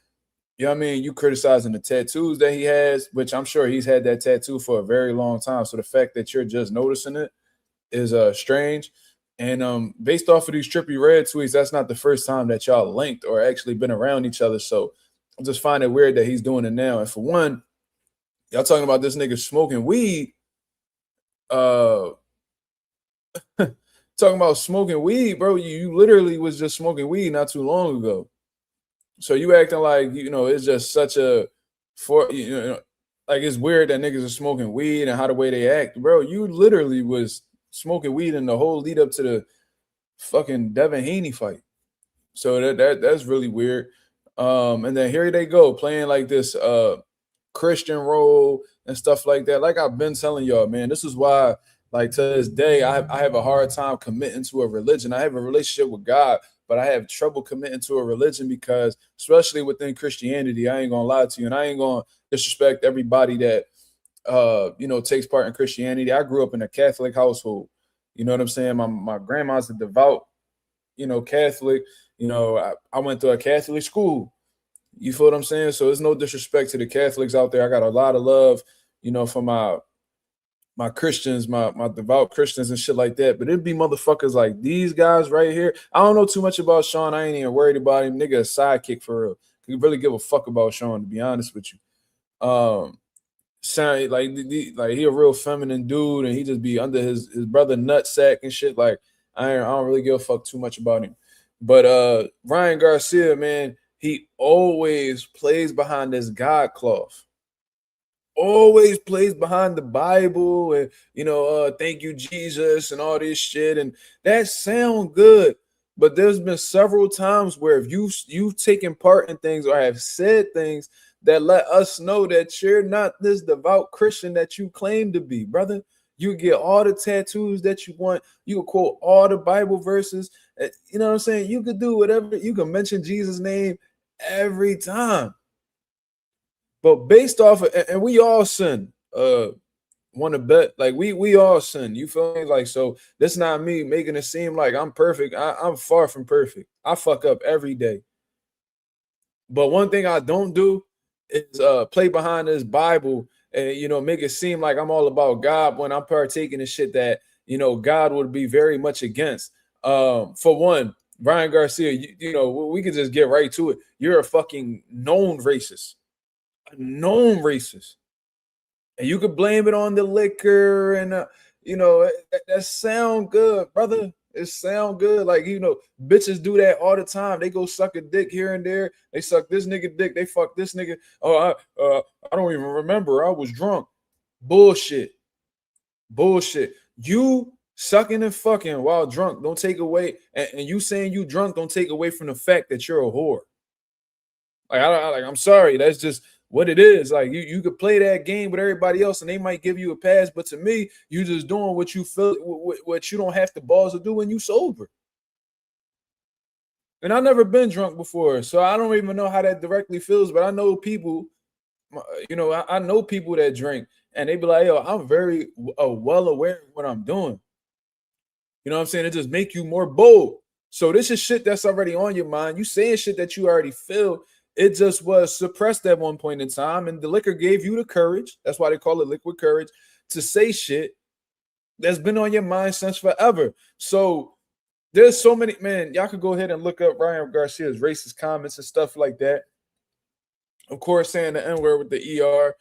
You know what I mean? You criticizing the tattoos that he has, which I'm sure he's had that tattoo for a very long time. So the fact that you're just noticing it is strange. And based off of these Trippie Redd tweets, that's not the first time that y'all linked or actually been around each other. So I just find it weird that he's doing it now. And for one, y'all talking about this nigga smoking weed. Talking about smoking weed, bro. You literally was just smoking weed not too long ago. So you acting like, it's just such like it's weird that niggas are smoking weed and how the way they act. Bro, you literally was smoking weed in the whole lead up to the fucking Devin Haney fight. So that's really weird. And then here they go playing like this Christian role and stuff like that. Like I've been telling y'all, man, this is why, like, to this day, I have a hard time committing to a religion. I have a relationship with God, but I have trouble committing to a religion because, especially within Christianity, I ain't gonna lie to you, and I ain't gonna disrespect everybody that takes part in Christianity. I grew up in a Catholic household. You know what I'm saying? My grandma's a devout, Catholic. I went to a Catholic school. You feel what I'm saying? So there's no disrespect to the Catholics out there. I got a lot of love, for my Christians, my devout Christians and shit like that. But it'd be motherfuckers like these guys right here. I don't know too much about Sean. I ain't even worried about him. Nigga, a sidekick for real. You really give a fuck about Sean, to be honest with you. Sound like he a real feminine dude, and he just be under his brother nutsack and shit. Like I don't really give a fuck too much about him. But Ryan Garcia, man, he always plays behind this God cloth. Always plays behind the Bible and thank you Jesus and all this shit, and that sound good. But there's been several times where if you've taken part in things or have said things that let us know that you're not this devout Christian that you claim to be, brother. You get all the tattoos that you want. You can quote all the Bible verses. You know what I'm saying? You could do whatever. You can mention Jesus' name every time. But based off of, and we all sin, want to bet, like we all sin. You feel me? Like, so that's not me making it seem like I'm perfect. I'm far from perfect. I fuck up every day. But one thing I don't do is play behind this Bible and make it seem like I'm all about God when I'm partaking in shit that God would be very much against. For one, Ryan Garcia, we could just get right to it. You're a fucking known racist. A known racist, and you could blame it on the liquor and that sound good, brother. It sound good. Like bitches do that all the time. They go suck a dick here and there. They suck this nigga dick. They fuck this nigga. Oh, I don't even remember. I was drunk. Bullshit. You sucking and fucking while drunk don't take away, and you saying you drunk don't take away from the fact that you're a whore. Like I'm sorry. That's just what it is. Like you could play that game with everybody else and they might give you a pass, but to me, you just doing what you feel, what you don't have the balls to do when you sober. And I've never been drunk before, so I don't even know how that directly feels, but I know people, I know people that drink and they be like, yo, I'm very well aware of what I'm doing. You know what I'm saying? It just make you more bold. So this is shit that's already on your mind. You saying shit that you already feel. It just was suppressed at one point in time, and the liquor gave you the courage. That's why they call it liquid courage, to say shit that's been on your mind since forever. So there's so many, man, y'all could go ahead and look up Ryan Garcia's racist comments and stuff like that. Of course, saying the N-word with the ER,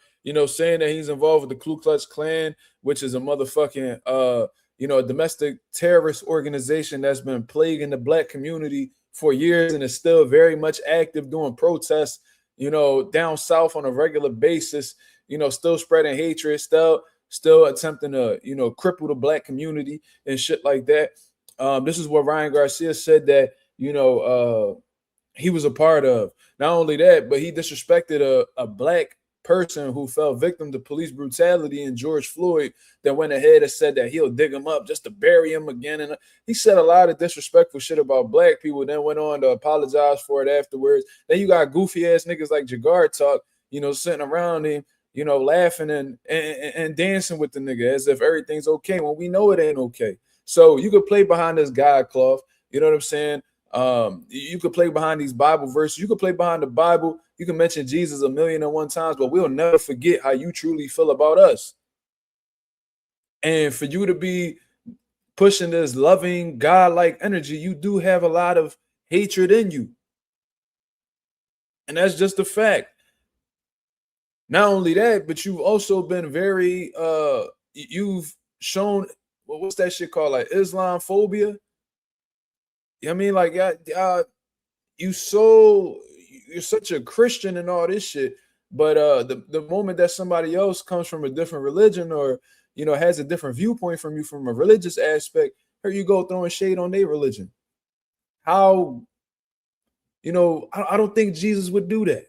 saying that he's involved with the Ku Klux Klan, which is a motherfucking, a domestic terrorist organization that's been plaguing the black community for years and is still very much active doing protests, down south on a regular basis, still spreading hatred, still attempting to, cripple the black community and shit like that. This is what Ryan Garcia said that, he was a part of. Not only that, but he disrespected a black person who fell victim to police brutality in George Floyd, that went ahead and said that he'll dig him up just to bury him again. And he said a lot of disrespectful shit about black people, then went on to apologize for it afterwards. Then you got goofy ass niggas like Jagar Talk, sitting around him, laughing and dancing with the nigga as if everything's okay when we know it ain't okay. So you could play behind this God cloth, you know what I'm saying? You could play behind these Bible verses. You could play behind the Bible. You can mention Jesus 1,000,001 times, but we'll never forget how you truly feel about us. And for you to be pushing this loving, God-like energy, you do have a lot of hatred in you. And that's just a fact. Not only that, but you've also been very, you've shown, what's that shit called? Like Islamophobia? I mean, like, you're such a Christian and all this shit, but the moment that somebody else comes from a different religion or has a different viewpoint from you from a religious aspect, here you go throwing shade on their religion. How, I don't think Jesus would do that.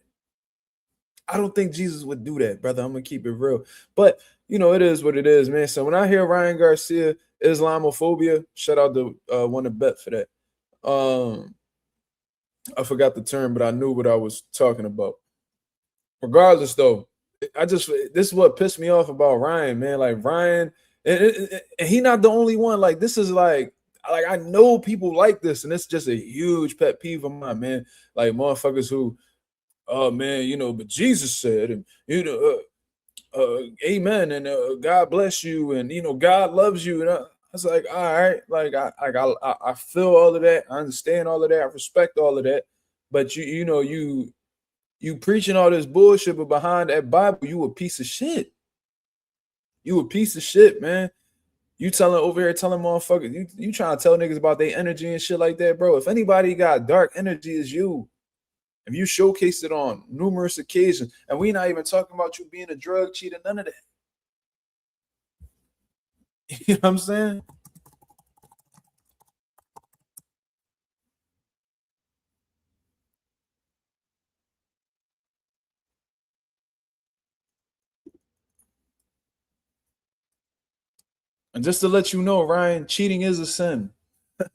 I don't think Jesus would do that, brother. I'm gonna keep it real, but it is what it is, man. So when I hear Ryan Garcia, Islamophobia, shout out to one to bet for that. I forgot the term, but I knew what I was talking about. Regardless, though, this is what pissed me off about Ryan, man. Like Ryan, and he not the only one. Like this is like I know people like this, and it's just a huge pet peeve of mine, man. Like motherfuckers who, oh man, but Jesus said, and amen, and God bless you, and God loves you. And I was like, all right, like I feel all of that, I understand all of that, I respect all of that, but you preaching all this bullshit, but behind that Bible, you a piece of shit. You a piece of shit, man. You telling motherfuckers, you trying to tell niggas about their energy and shit like that, bro. If anybody got dark energy, is you. If you showcased it on numerous occasions, and we not even talking about you being a drug cheater, none of that. You know what I'm saying? And just to let you know, Ryan, cheating is a sin. You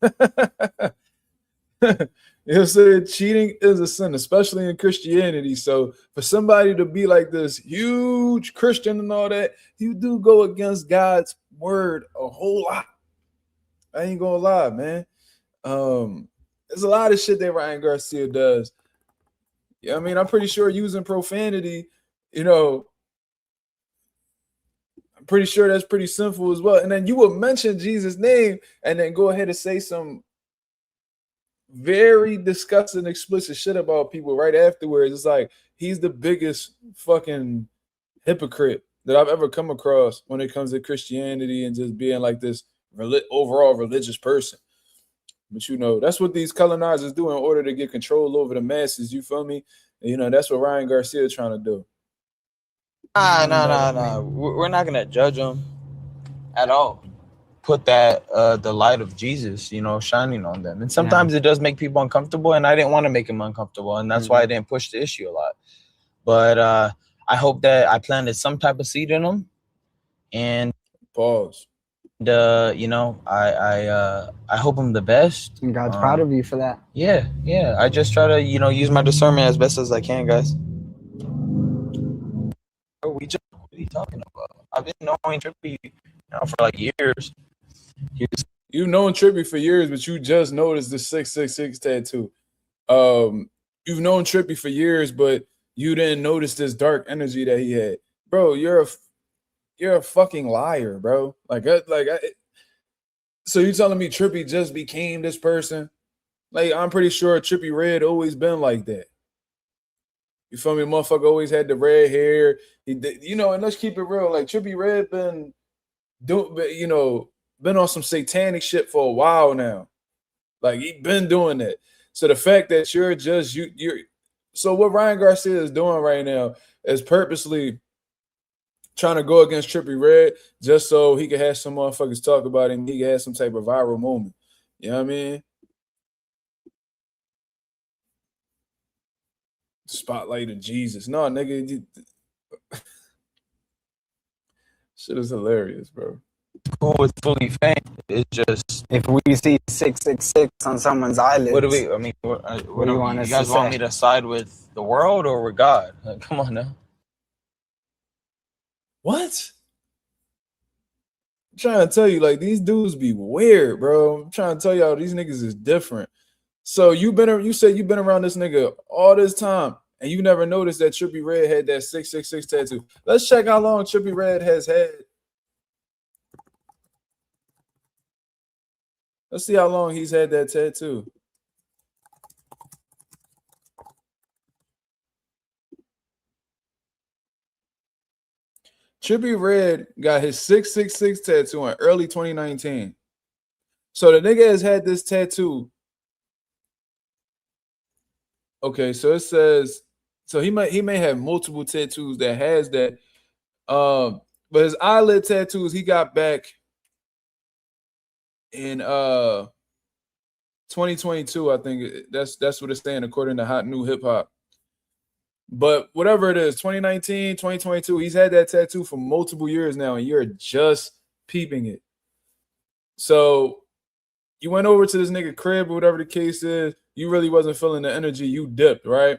know what I'm saying? Cheating is a sin, especially in Christianity. So for somebody to be like this huge Christian and all that, you do go against God's word a whole lot. I ain't gonna lie, man. There's a lot of shit that Ryan Garcia does. Yeah, I mean, I'm pretty sure using profanity, I'm pretty sure that's pretty sinful as well. And then you will mention Jesus' name and then go ahead and say some very disgusting, explicit shit about people right afterwards. It's like he's the biggest fucking hypocrite that I've ever come across when it comes to Christianity and just being like this overall religious person. But that's what these colonizers do in order to get control over the masses. You feel me? And that's what Ryan Garcia is trying to do. Nah. We're not gonna judge them at all. Put that the light of Jesus, shining on them. And sometimes it does make people uncomfortable, and I didn't want to make them uncomfortable, and that's why I didn't push the issue a lot. But I hope that I planted some type of seed in them. And pause. I hope I'm the best. And God's proud of you for that. Yeah. I just try to use my discernment as best as I can, guys. What are you talking about? I've been knowing Trippie for like years. You've known Trippie for years, but you just noticed the 666 tattoo. You've known Trippie for years, but you didn't notice this dark energy that he had. Bro, you're a fucking liar, bro. So you telling me Trippie just became this person? Like, I'm pretty sure Trippie Redd always been like that. You feel me? Motherfucker always had the red hair. He did, and let's keep it real. Like, Trippie Redd been on some satanic shit for a while now. Like, he been doing that. So the fact that you're so what Ryan Garcia is doing right now is purposely trying to go against Trippie Redd just so he can have some motherfuckers talk about him. He can have some type of viral moment. You know what I mean? Spotlight of Jesus. No, nigga. Shit is hilarious, bro. Cool with fully fame. It's just if we see 666 on someone's eyelids. What do you want us to say? You guys want me to side with the world or with God? Come on now. What? I'm trying to tell you, like, these dudes be weird, bro. I'm trying to tell y'all these niggas is different. So you said you've been around this nigga all this time, and you never noticed that Trippie Redd had that 666 tattoo. Let's check how long Trippie Redd has had. Let's see how long he's had that tattoo. Trippie Redd got his 666 tattoo in early 2019. So the nigga has had this tattoo. Okay, so it says, so he may have multiple tattoos that has that. But his eyelid tattoos he got back in 2022. I think that's what it's saying according to Hot New Hip Hop. But whatever it is, 2019, 2022, he's had that tattoo for multiple years now, and you're just peeping it. So you went over to this nigga crib or whatever the case is. You really wasn't feeling the energy. You dipped, right?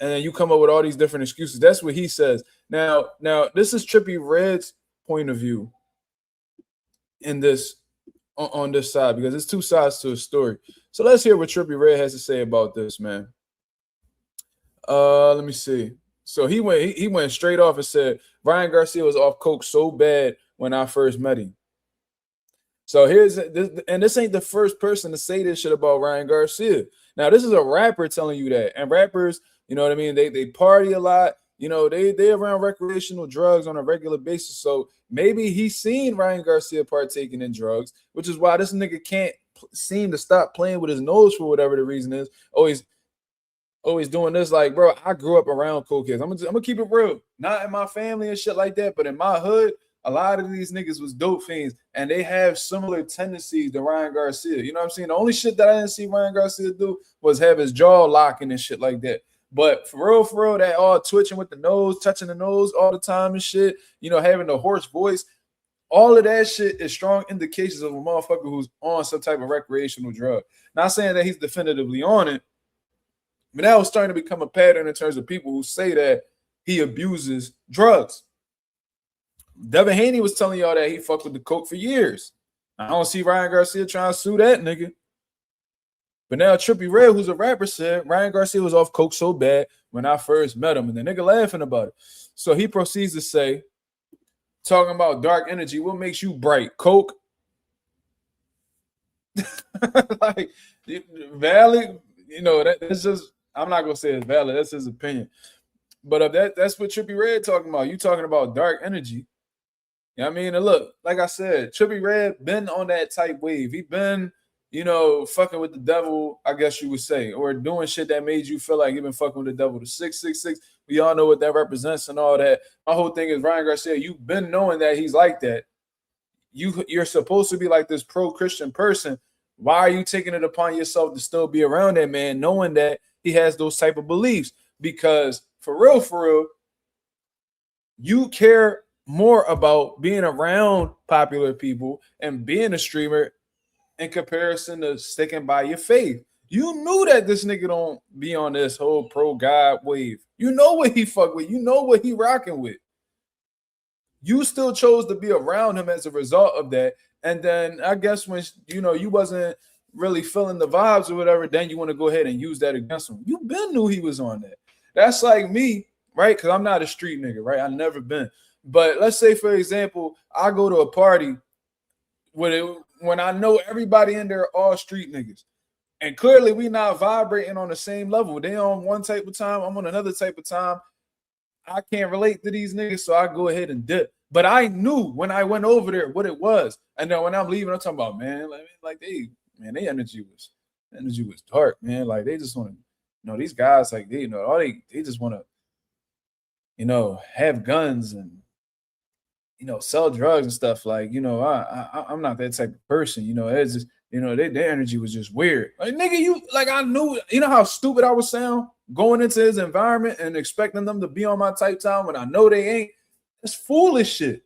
And then you come up with all these different excuses. That's what he says. Now, this is Trippie Redd's point of view in this on this side, because there's two sides to a story. So let's hear what Trippie Redd has to say about this, man. Let me see. So he went straight off and said Ryan Garcia was off coke so bad when I first met him. So this ain't the first person to say this shit about Ryan Garcia. Now this is a rapper telling you that, and rappers, you know what I mean? They party a lot. You know, they around recreational drugs on a regular basis. So maybe he's seen Ryan Garcia partaking in drugs, which is why this nigga can't seem to stop playing with his nose for whatever the reason is. Always doing this. Like, bro, I grew up around cokeheads. I'm gonna keep it real. Not in my family and shit like that, but in my hood, a lot of these niggas was dope fiends, and they have similar tendencies to Ryan Garcia. You know what I'm saying? The only shit that I didn't see Ryan Garcia do was have his jaw locking and shit like that. But for real, that all twitching with the nose, touching the nose all the time and shit, you know, having the hoarse voice, all of that shit is strong indications of a motherfucker who's on some type of recreational drug. Not saying that he's definitively on it, but that was starting to become a pattern in terms of people who say that he abuses drugs. Devin Haney was telling y'all that he fucked with the coke for years. I don't see Ryan Garcia trying to sue that nigga. But now Trippie Redd, who's a rapper, said Ryan Garcia was off coke so bad when I first met him, and the nigga laughing about it. So he proceeds to say, talking about dark energy, what makes you bright? Coke? Like, valid, you know, that's just, I'm not gonna say it's valid, that's his opinion. But that's what Trippie Redd talking about. You talking about dark energy. You know what I mean? And look, like I said, Trippie Redd been on that type wave. He been, you know, fucking with the devil, I guess you would say, or doing shit that made you feel like you've been fucking with the devil. The 666, we all know what that represents and all that. My whole thing is Ryan Garcia, you've been knowing that he's like that. You're supposed to be like this pro-Christian person. Why are you taking it upon yourself to still be around that man, knowing that he has those type of beliefs? Because for real, you care more about being around popular people and being a streamer in comparison to sticking by your faith. You knew that this nigga don't be on this whole pro-God wave. You know what he fuck with. You know what he rocking with. You still chose to be around him as a result of that. And then I guess when, you know, you wasn't really feeling the vibes or whatever, then you want to go ahead and use that against him. You been knew he was on that. That's like me, right? Because I'm not a street nigga, right? I've never been. But let's say, for example, I go to a party when I know everybody in there are all street niggas. And clearly we not vibrating on the same level. They on one type of time, I'm on another type of time. I can't relate to these niggas, so I go ahead and dip. But I knew when I went over there what it was. And then when I'm leaving, I'm talking about, man, like their energy was dark, man. Like they just want to, you know, these guys, like they, you know, all they just want to, you know, have guns and, you know, sell drugs and stuff. Like, you know, I'm not that type of person. You know, it's just, you know, their energy was just weird. Like, nigga, you, like, I knew, you know how stupid I would sound going into his environment and expecting them to be on my type time when I know they ain't. It's foolish shit.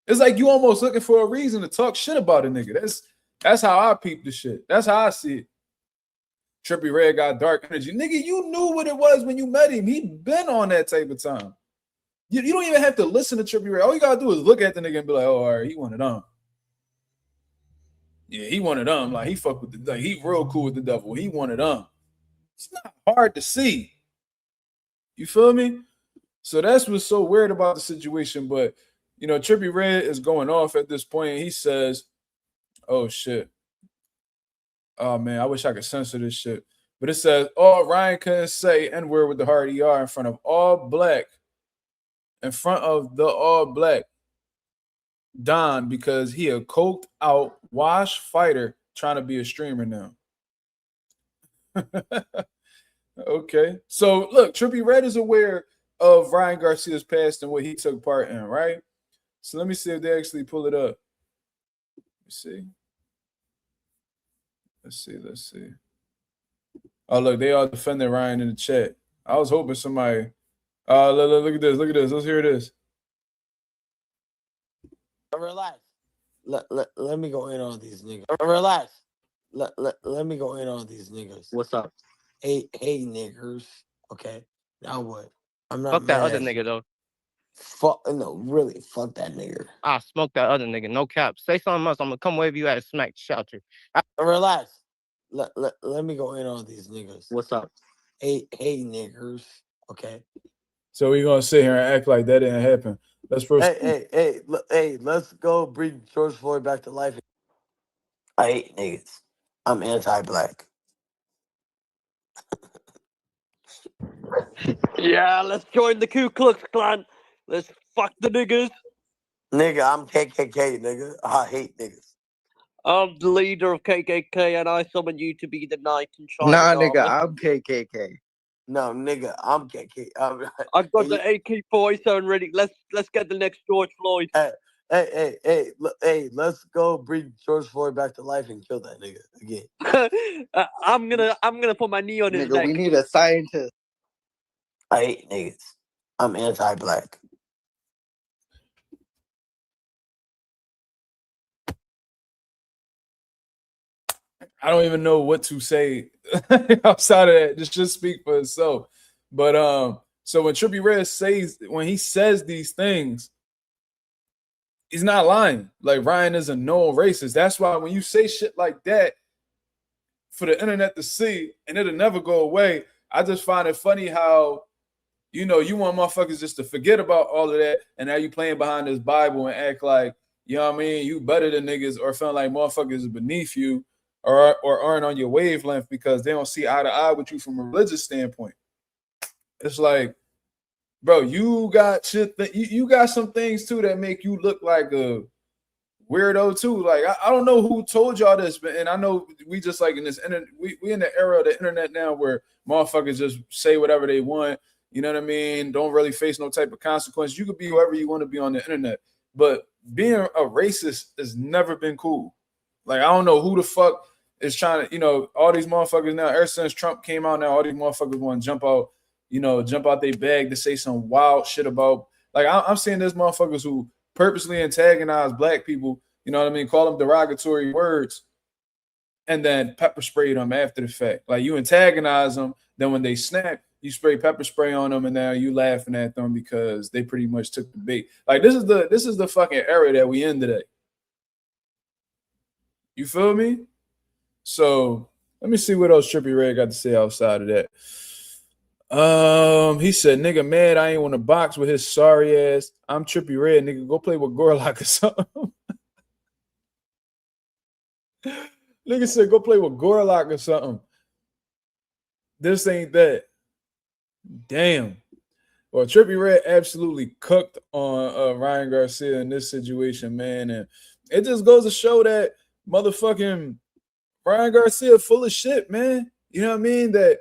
It's like you almost looking for a reason to talk shit about a nigga. That's how I peep the shit. That's how I see it. Trippie Redd got dark energy. Nigga, you knew what it was when you met him. He been on that type of time. You don't even have to listen to Trippie Redd. All you gotta do is look at the nigga and be like, oh, all right, he one of them. Yeah, he one of them. Like, he fuck with the, like, he real cool with the devil. He one of them. It's not hard to see. You feel me? So that's what's so weird about the situation. But, you know, Trippie Redd is going off at this point. He says, oh, shit. Oh, man, I wish I could censor this shit. But it says, oh, Ryan couldn't say N-word with the hard ER in front of all black Don because he a coked out wash fighter trying to be a streamer now. Okay. So look, Trippie Redd is aware of Ryan Garcia's past and what he took part in, right? So let me see if they actually pull it up. Let's see. Oh, look, they all defended Ryan in the chat. I was hoping somebody. Look at this. Let's hear this. Relax. Let me go in on these niggas. Relax. Let me go in on these niggas. What's up? Hey, niggers. Okay. Now what? I'm not Fuck that mad. other nigga though. Fuck really. Fuck that nigga. I smoke that other nigga. No cap. Say something else. I'm gonna come wave you at a smack shelter. Relax. Let me go in on these niggas. What's up? Hey, niggers. Okay. So we're gonna sit here and act like that didn't happen. Let's proceed. Hey, let's go bring George Floyd back to life. I hate niggas. I'm anti-black. Yeah, let's join the Ku Klux Klan. Let's fuck the niggas. Nigga, I'm KKK, nigga. I hate niggas. I'm the leader of KKK, and I summon you to be the knight in shining Nah, armor. nigga, I'm KKK. No, nigga, I'm KKK. I've got the AK-47 ready. Let's get the next George Floyd. Hey, let's go bring George Floyd back to life and kill that nigga again. I'm gonna put my knee on his Nigga, neck. we need a scientist. I hate niggas. I'm anti-black. I don't even know what to say outside of that. This just speak for itself. But so when Trippie Redd says these things, he's not lying. Like, Ryan is a known racist. That's why when you say shit like that for the internet to see and it'll never go away, I just find it funny how, you know, you want motherfuckers just to forget about all of that, and now you playing behind this Bible and act like, you know what I mean, you better than niggas, or feeling like motherfuckers is beneath you or aren't on your wavelength because they don't see eye to eye with you from a religious standpoint. It's like, bro, you got shit that you got some things too that make you look like a weirdo too. Like, I don't know who told y'all this, but and I know we just like in this we in the era of the internet now where motherfuckers just say whatever they want. You know what I mean? Don't really face no type of consequence. You could be whoever you want to be on the internet, but being a racist has never been cool. Like, I don't know who the fuck is trying to, you know, all these motherfuckers now, ever since Trump came out now, all these motherfuckers want to jump out their bag to say some wild shit about, like, I'm seeing this motherfuckers who purposely antagonize black people, you know what I mean, call them derogatory words, and then pepper spray them after the fact. Like, you antagonize them, then when they snap, you spray pepper spray on them, and now you laughing at them because they pretty much took the bait. Like, this is the fucking era that we in today. You feel me? So let me see what else Trippie Redd got to say outside of that. He said, nigga mad I ain't want to box with his sorry ass. I'm Trippie Redd, nigga. Go play with Gorlock or something. Nigga said, go play with Gorlock or something. This ain't that. Damn. Well, Trippie Redd absolutely cooked on Ryan Garcia in this situation, man. And it just goes to show that motherfucking Ryan Garcia full of shit, man. You know what I mean? That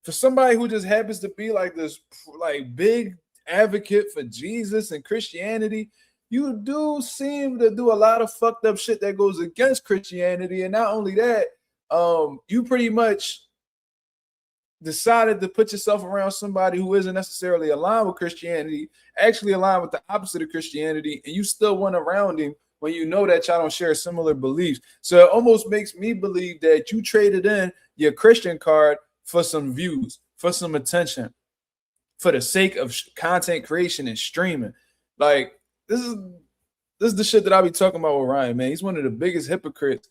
for somebody who just happens to be like this, like, big advocate for Jesus and Christianity, you do seem to do a lot of fucked up shit that goes against Christianity. And not only that, you pretty much decided to put yourself around somebody who isn't necessarily aligned with Christianity, actually aligned with the opposite of Christianity, and you still went around him when you know that y'all don't share similar beliefs. So it almost makes me believe that you traded in your Christian card for some views, for some attention, for the sake of content creation and streaming. Like, this is the shit that I be talking about with Ryan, man. He's one of the biggest hypocrites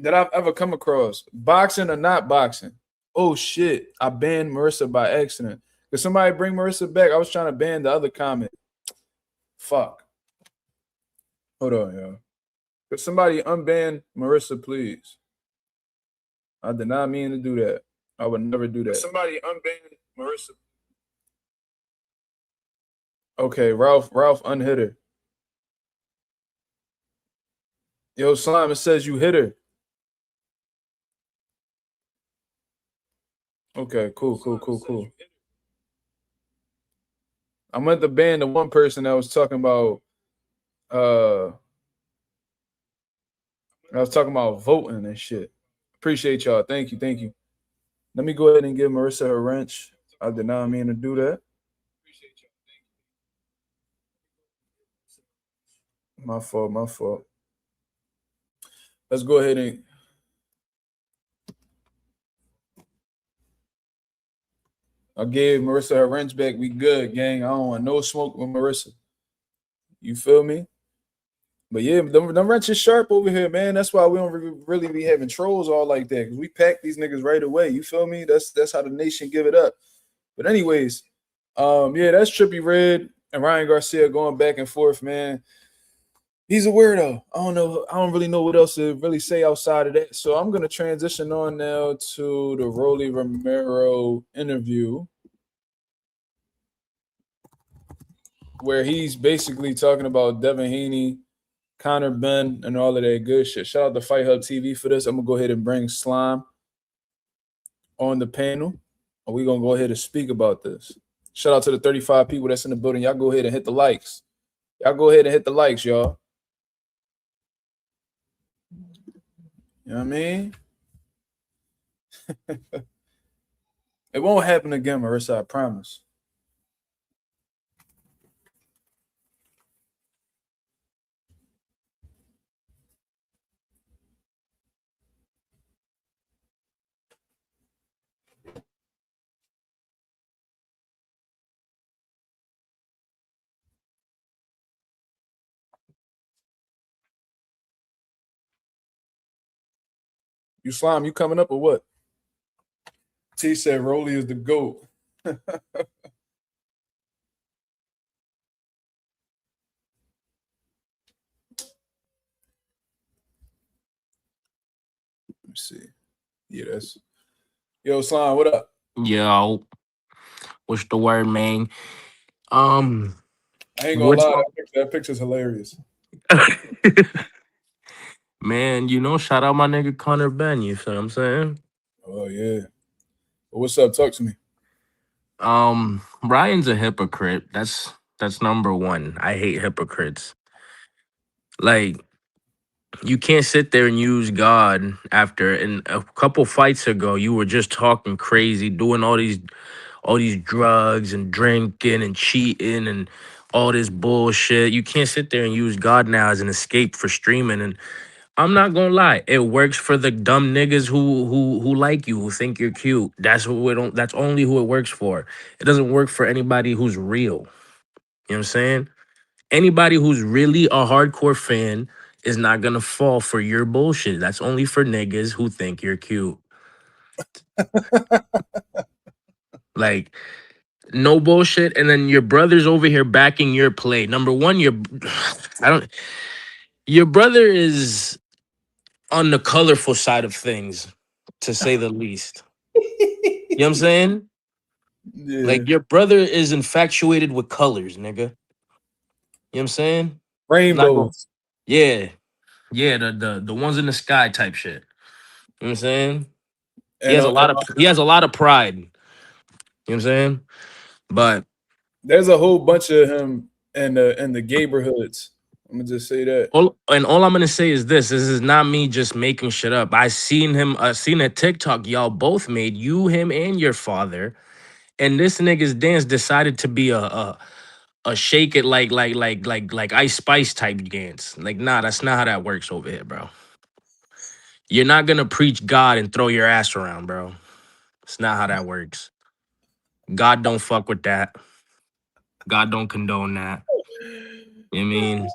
that I've ever come across. Boxing or not boxing. Oh shit, I banned Marissa by accident. Could somebody bring Marissa back? I was trying to ban the other comment. Fuck. Hold on, y'all. Could somebody unban Marissa, please? I did not mean to do that. I would never do that. Could somebody unban Marissa? Okay, Ralph unhit her. Yo, Slime, it says you hit her. Okay, cool. I meant to ban the one person that was talking about I was talking about voting and shit. Appreciate y'all. Thank you. Let me go ahead and give Marissa her wrench. I did not mean to do that. My fault. Let's go ahead and I gave Marissa her wrench back. We good, gang. I don't want no smoke with Marissa. You feel me? But yeah, them wrenches sharp over here, man. That's why we don't really be having trolls all like that, because we pack these niggas right away. You feel me? That's how the nation give it up. But anyways, Yeah, that's Trippie Redd and Ryan Garcia going back and forth, man. He's a weirdo. I don't know. I don't really know what else to really say outside of that. So I'm gonna transition on now to the Rolando Romero interview, where he's basically talking about Devin Haney, Conor Benn, and all of that good shit. Shout out to Fight Hub TV for this. I'm gonna go ahead and bring Slime on the panel, and we're gonna go ahead and speak about this. Shout out to the 35 people that's in the building. Y'all go ahead and hit the likes. Y'all go ahead and hit the likes, y'all. You know what I mean? It won't happen again, Marissa, I promise. You Slime, you coming up or what? T said Rolly is the GOAT. Let me see. Yeah, that's Yo, Slime, what up? Yo, what's the word, man? I ain't gonna What's lie, that picture's hilarious. man? Shout out my nigga Conor Benn. You feel what I'm saying? Oh yeah. Well, what's up? Talk to me. Ryan's a hypocrite. That's number one. I hate hypocrites. Like, you can't sit there and use God after. And a couple fights ago, you were just talking crazy, doing all these drugs and drinking and cheating and all this bullshit. You can't sit there and use God now as an escape for streaming. And I'm not gonna lie, it works for the dumb niggas who like you, who think you're cute. That's only who it works for. It doesn't work for anybody who's real. You know what I'm saying? Anybody who's really a hardcore fan is not gonna fall for your bullshit. That's only for niggas who think you're cute. Like, no bullshit. And then your brother's over here backing your play. Number one, your brother is on the colorful side of things, to say the least. You know what I'm saying? Yeah. Like, your brother is infatuated with colors, nigga. You know what I'm saying? Rainbows. Yeah. Yeah, the ones in the sky type shit. You know what I'm saying? He And, has a lot of pride. You know what I'm saying? But there's a whole bunch of him in the neighborhoods. I'm gonna just say that. all I'm gonna say is this: this is not me just making shit up. I seen a TikTok y'all both made, you, him, and your father, and this nigga's dance decided to be a shake it like Ice Spice type dance. Like, nah, that's not how that works over here, bro. You're not gonna preach God and throw your ass around, bro. It's not how that works. God don't fuck with that. God don't condone that. You know what I mean?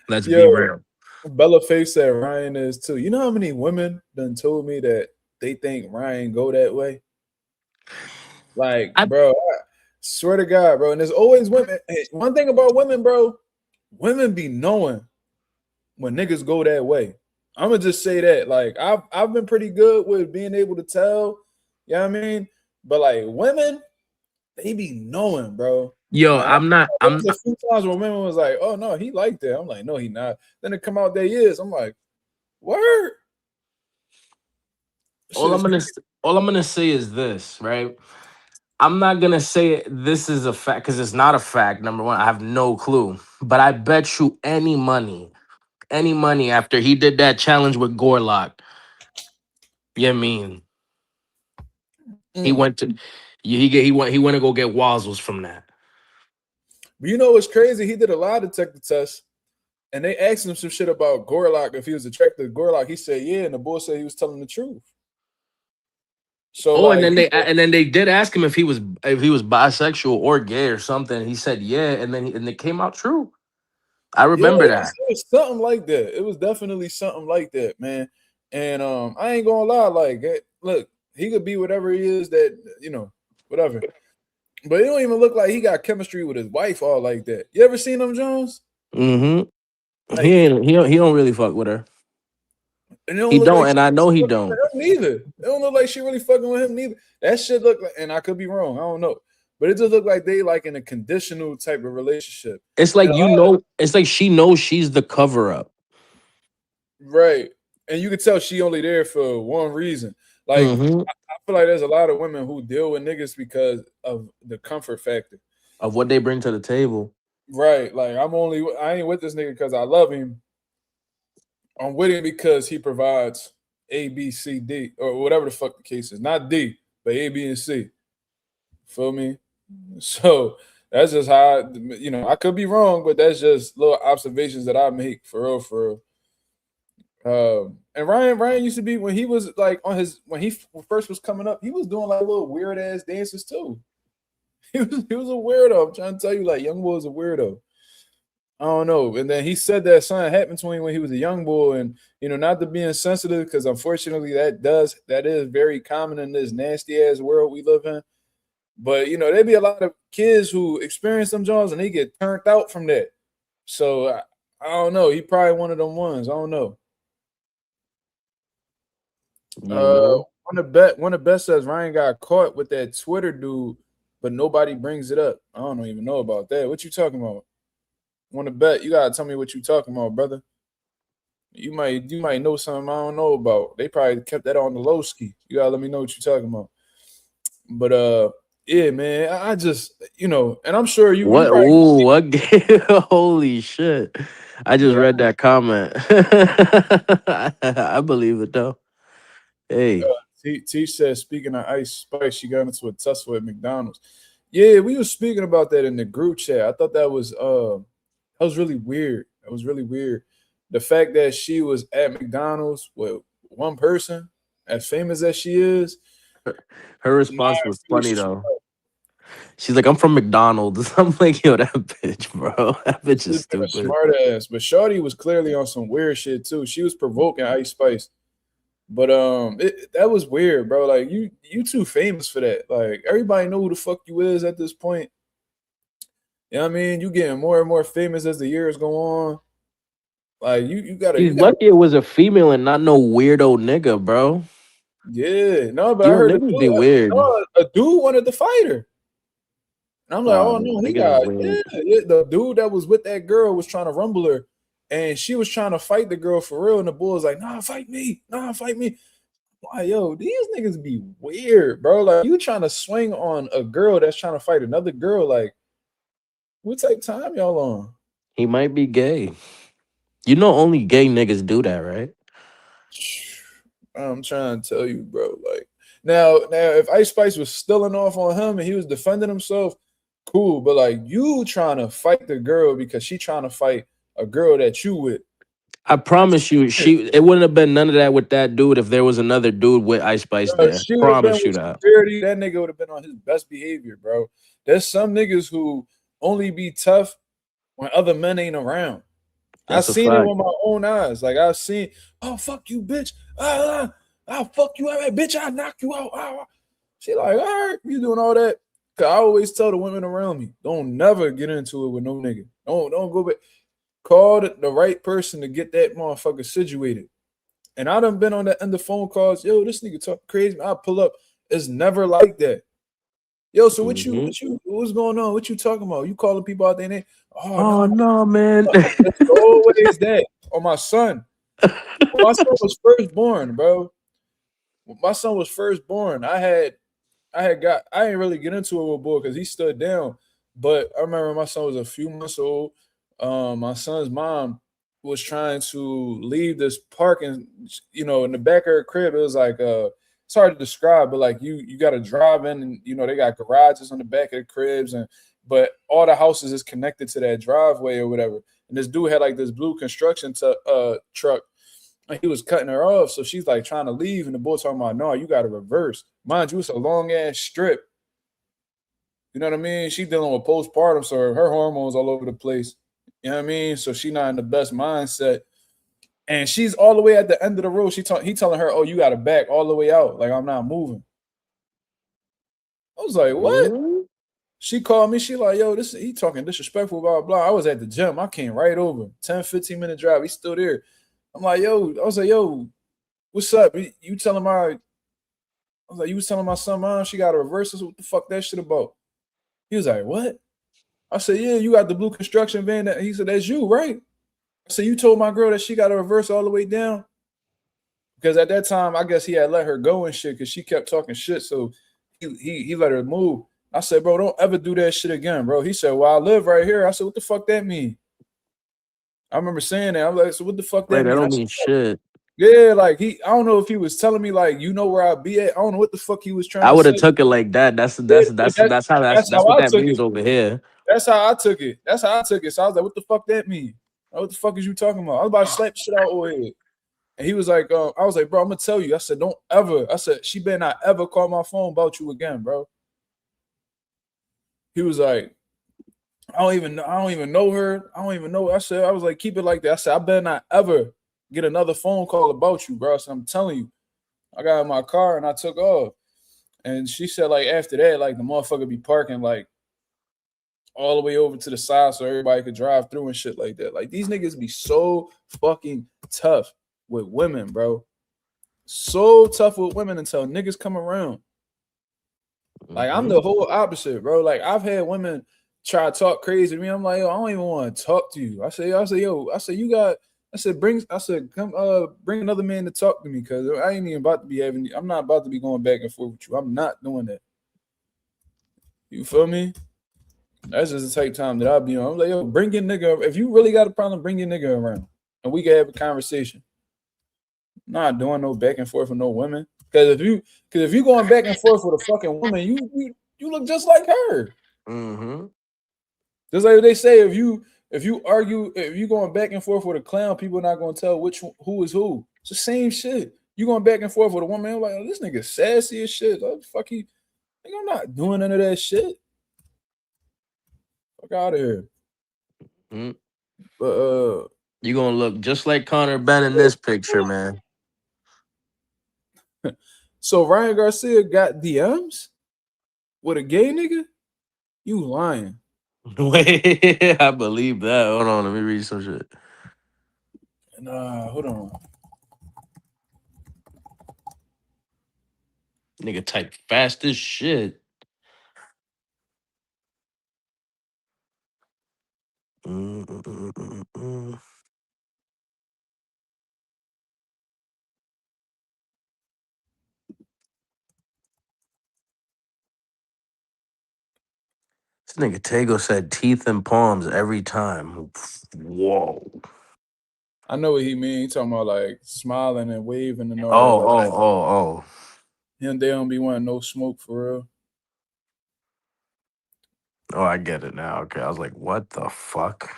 Let's be Yo, real. Bella Faith said Ryan is too. You know how many women done told me that they think Ryan go that way? Like, I bro, I swear to God, bro. And there's always women. Hey, one thing about women, bro, women be knowing when niggas go that way. I'm gonna just say that. Like, I've been pretty good with being able to tell. You know what I mean? But like women, they be knowing, bro. Yo, And I'm not. there I'm was a few times when women was like, "Oh no, he liked that." I'm like, "No, he not." Then it come out there he is. I'm like, "Word." all Shit I'm is gonna all I'm gonna say is this, right? I'm not gonna say this is a fact because it's not a fact. Number one, I have no clue. But I bet you any money after he did that challenge with Gorlock, you know what I mean? He Mm. went to he went to go get Wazzles from that. But you know what's crazy? He did a lie detector test, and they asked him some shit about Gorlock if he was attracted to Gorlock. He said yeah, and the boy said he was telling the truth. So Oh, and like, then they did ask him if he was bisexual or gay or something. He said yeah, and it came out true. I yeah, remember that. it was something like that. It was definitely something like that, man. And I ain't gonna lie, like, look, he could be whatever he is that whatever. But it don't even look like he got chemistry with his wife all like that. You ever seen him, Jones? Mm-hmm. Like, He don't really fuck with her. and it don't He look like don't, she and I know he fucking don't. with him neither. It don't look like she really fucking with him neither. That shit look like, and I could be wrong. I don't know. But it just look like they like in a conditional type of relationship. It's like And a lot of it's like she knows she's the cover up. right. And you can tell she only there for one reason. Like Mm-hmm. I feel like there's a lot of women who deal with niggas because of the comfort factor. Of what they bring to the table. Right. Like I ain't with this nigga because I love him. I'm with him because he provides A, B, C, D, or whatever the fuck the case is. Not D, but A, B, and C. Feel me? So that's just how I could be wrong, but that's just little observations that I make for real, for real. And Ryan used to be when he was like when he first was coming up, he was doing like little weird ass dances too. He was a weirdo. I'm trying to tell you, like, young boy was a weirdo. I don't know. And then he said that something happened to him when he was a young boy, and not to be insensitive, because unfortunately that is very common in this nasty ass world we live in. But there be a lot of kids who experience them jobs and they get turned out from that. So I don't know. He probably one of them ones. I don't know. One of the best says Ryan got caught with that Twitter dude, but nobody brings it up. I don't even know about that. What you talking about? Want to bet? You gotta tell me what you talking about, brother. You might know something I don't know about. They probably kept that on the low ski. You gotta let me know what you talking about. But yeah, man, I just and I'm sure you What? probably Ooh, what game? Holy shit! I just yeah. read that comment. I believe it though. Hey, T said, speaking of Ice Spice, she got into a tussle at McDonald's. Yeah, we were speaking about that in the group chat. I thought that was really weird. That was really weird. The fact that she was at McDonald's with one person, as famous as she is, her response was funny though. She's like, "I'm from McDonald's." I'm like, "Yo, that bitch, bro. That bitch is she's been a stupid." smart ass. But Shorty was clearly on some weird shit too. She was provoking Ice Spice. But that was weird, bro. Like you too famous for that. Like everybody know who the fuck you is at this point. You know what I mean? You getting more and more famous as the years go on. Like you gotta He's lucky it was a female and not no weirdo nigga, bro. yeah, no, but I Yo, heard niggas be weird. a dude wanted to fight her. And I'm like, Nah, oh no, he niggas is got weird. the dude that was with that girl was trying to rumble her, and she was trying to fight the girl for real. And the bull was like, nah, fight me, nah, fight me. Why, yo, these niggas be weird, bro. Like you trying to swing on a girl that's trying to fight another girl. Like, what type of time y'all on? He might be gay. You know, only gay niggas do that, right? I'm trying to tell you, bro. Like now, if Ice Spice was stealing off on him and he was defending himself, cool. But like you trying to fight the girl because she trying to fight a girl that you with. I promise you, it wouldn't have been none of that with that dude if there was another dude with Ice Spice there. She would have been Promise you with that. security. That nigga would have been on his best behavior, bro. There's some niggas who only be tough when other men ain't around. I That's a seen it fact. with my own eyes. Like I've seen, oh fuck you, bitch. I'll fuck you out, bitch. I'll knock you out. She like, all right, you doing all that. Cause I always tell the women around me, don't never get into it with no nigga. Don't go back. Call the right person to get that motherfucker situated. And I done been on the end of phone calls. Yo, this nigga talk crazy. I pull up. It's never like that. Yo, so what's going on? What you talking about? You calling people out their name? Oh no, man. It's always that. Or my son. My son was first born, bro. When my son was first born, I didn't really get into it with boy because he stood down. But I remember my son was a few months old. My son's mom was trying to leave this parking, in the back of her crib. It was like it's hard to describe, but like you got to drive in, and they got garages on the back of the cribs, but all the houses is connected to that driveway or whatever. And this dude had like this blue construction truck, and he was cutting her off. So she's like trying to leave, and the boy talking about, no, you got to reverse. Mind you, it's a long ass strip. You know what I mean? She dealing with postpartum, so her hormones all over the place. You know what I mean? So she not in the best mindset. And she's all the way at the end of the road. He telling her, oh, you got to back all the way out. Like, I'm not moving. I was like, what? She called me. She like, yo, he talking disrespectful, blah, blah. I was at the gym. I came right over. 10, 15-minute drive. He's still there. I'm like, yo, I was like, yo, what's up? You telling my I was like, you was telling my son, mom, she got a reverse. What the fuck that shit about? He was like, what? I said, yeah, you got the blue construction van. He said, that's you, right? I said, you told my girl that she got a reverse all the way down? Because at that time, I guess he had let her go and shit because she kept talking shit. So he let her move. I said, bro, don't ever do that shit again, bro. He said, well, I live right here. I said, what the fuck that mean? I remember saying that. I was like, so what the fuck that Wait, that mean? don't mean shit. Yeah, like I don't know if he was telling me like, you know where I be at. I don't know what the fuck he was trying I to would have say. took it like that. That's That's how what I that took means it. over here. That's how I took it. That's how I took it. So I was like, what the fuck that mean? What the fuck is you talking about? I was about to slap the shit out over here. And he was like, I was like, bro, I'm gonna tell you. I said, don't ever. I said, she better not ever call my phone about you again, bro. He was like, I don't even know her. I don't even know. I was like, keep it like that. I said, I better not ever get another phone call about you, bro. I said, I'm telling you. I got in my car and I took off. And she said, like, after that, like the motherfucker be parking like all the way over to the side so everybody could drive through and shit like that. Like these niggas be so fucking tough with women, bro. So tough with women until niggas come around. Like I'm the whole opposite, bro. Like I've had women try to talk crazy to me. I'm like, yo, I don't even want to talk to you. I say, come bring another man to talk to me because I ain't even about to be I'm not about to be going back and forth with you. I'm not doing that. You feel me? That's just the type of time that I'll be on. I'm like, yo, bring your nigga. If you really got a problem, bring your nigga around. And we can have a conversation. I'm not doing no back and forth with no women. Because if you going back and forth with a fucking woman, you look just like her. Mm-hmm. Just like they say, if you going back and forth with a clown, people are not gonna tell who is who. It's the same shit. You going back and forth with a woman, I'm like, oh, this nigga sassy as shit. What the fuck I'm not doing none of that shit. Fuck out of here. Mm-hmm. But you gonna look just like Conor Benn in this picture, man. So Ryan Garcia got DMs with a gay nigga? You lying. Wait, I believe that. Hold on, let me read some shit. Nah, hold on. Nigga type fast as shit. This nigga Tego said teeth and palms every time. Whoa. I know what he mean. He talking about like smiling and waving and all that. Like, Oh. him, they don't be wanting no smoke for real. Oh, I get it now. Okay, I was like, what the fuck?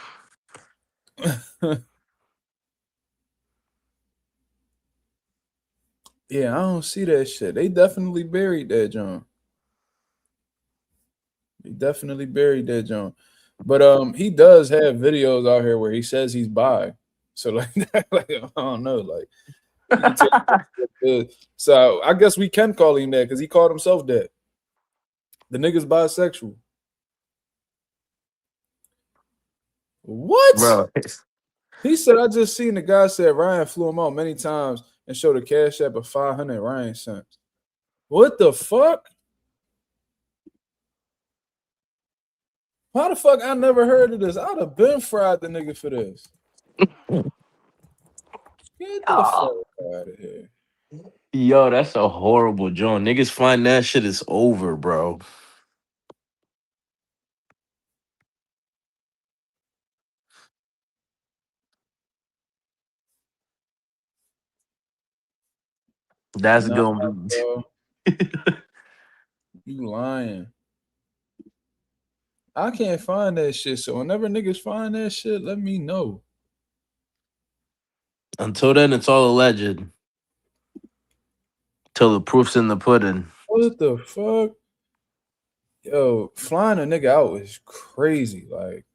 Yeah, I don't see that shit. They definitely buried that John. They definitely buried that John. But he does have videos out here where he says he's bi. So like, like I don't know, like you can take it. So I guess we can call him that because he called himself that. The nigga's bisexual. What? Bro. He said, I just seen the guy said Ryan flew him out many times and showed a cash app of 500 Ryan sent. What the fuck? How the fuck I never heard of this? I'd have been fried the nigga for this. Get the fuck out of here. Yo, that's a horrible joint. Niggas find that shit is over, bro. That's Nah, gonna bro. be. You lying. I can't find that shit. So whenever niggas find that shit, let me know. Until then, it's all alleged. Till the proof's in the pudding. What the fuck? Yo, flying a nigga out is crazy. Like,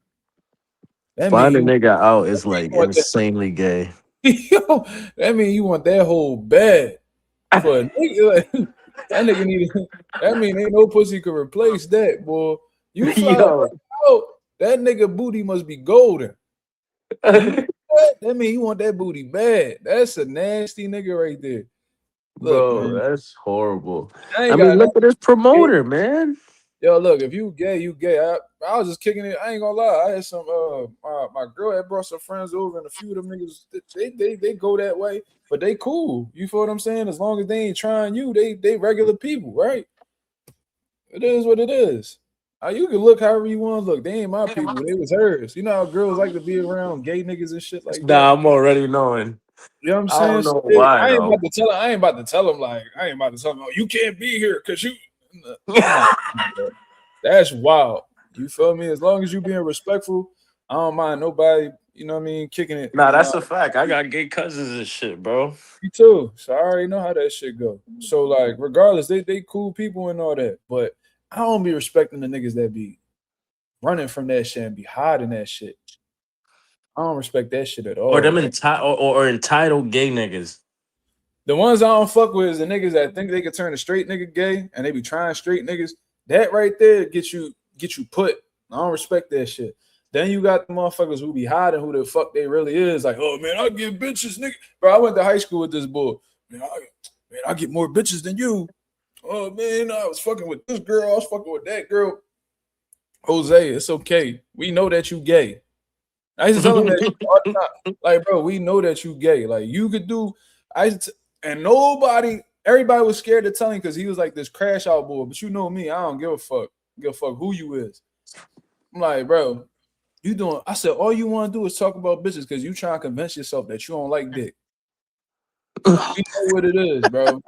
that Find a mean nigga out is like you want that. insanely gay. Yo, that mean you want that whole bed for a nigga. Like, that nigga need. That mean ain't no pussy could replace that, boy. You fly Yo. out, that nigga booty must be golden. That mean you want that booty bad. That's a nasty nigga right there. Look, Bro, man, that's horrible. I I ain't mean, got look at this nothing. promoter, man. Yo, look, if you gay, you gay. I was just kicking it. I ain't gonna lie. I had some my girl had brought some friends over, and a few of them niggas they go that way, but they cool. You feel what I'm saying? As long as they ain't trying you, they regular people, right? It is what it is. You can look however you want to look. They ain't my people. They was hers. You know how girls like to be around gay niggas and shit like that. Nah, I'm already knowing. You know what I'm I saying? don't So, know why I ain't though. about to tell him. I ain't about to tell him like I ain't about to tell him. Oh, you can't be here because you. I'm not. That's wild. You feel me? As long as you being respectful, I don't mind nobody. You know what I mean? Kicking it. Nah, You that's know, a fact. I got gay cousins and shit, bro. me too. So I already know how that shit go. So like, regardless, they cool people and all that. But I don't be respecting the niggas that be running from that shit and be hiding that shit. I don't respect that shit at Or them all. or entitled gay niggas. The ones I don't fuck with is the niggas that think they can turn a straight nigga gay and they be trying straight niggas. That right there get you put. I don't respect that shit. Then you got the motherfuckers who be hiding who the fuck they really is. Like, oh man, I get bitches, nigga. Bro, I went to high school with this boy. Man, I get more bitches than you. Oh man, I was fucking with this girl. I was fucking with that girl. Jose, it's okay. We know that you gay. I used to tell him that shit all the time. Like, bro, we know that you gay. Like, you could do. And everybody was scared to tell him because he was like this crash out boy. But you know me, I don't give a fuck. Give a fuck who you is. I'm like, bro, you doing? I said, all you want to do is talk about bitches because you trying to convince yourself that you don't like dick. You know what it is, bro.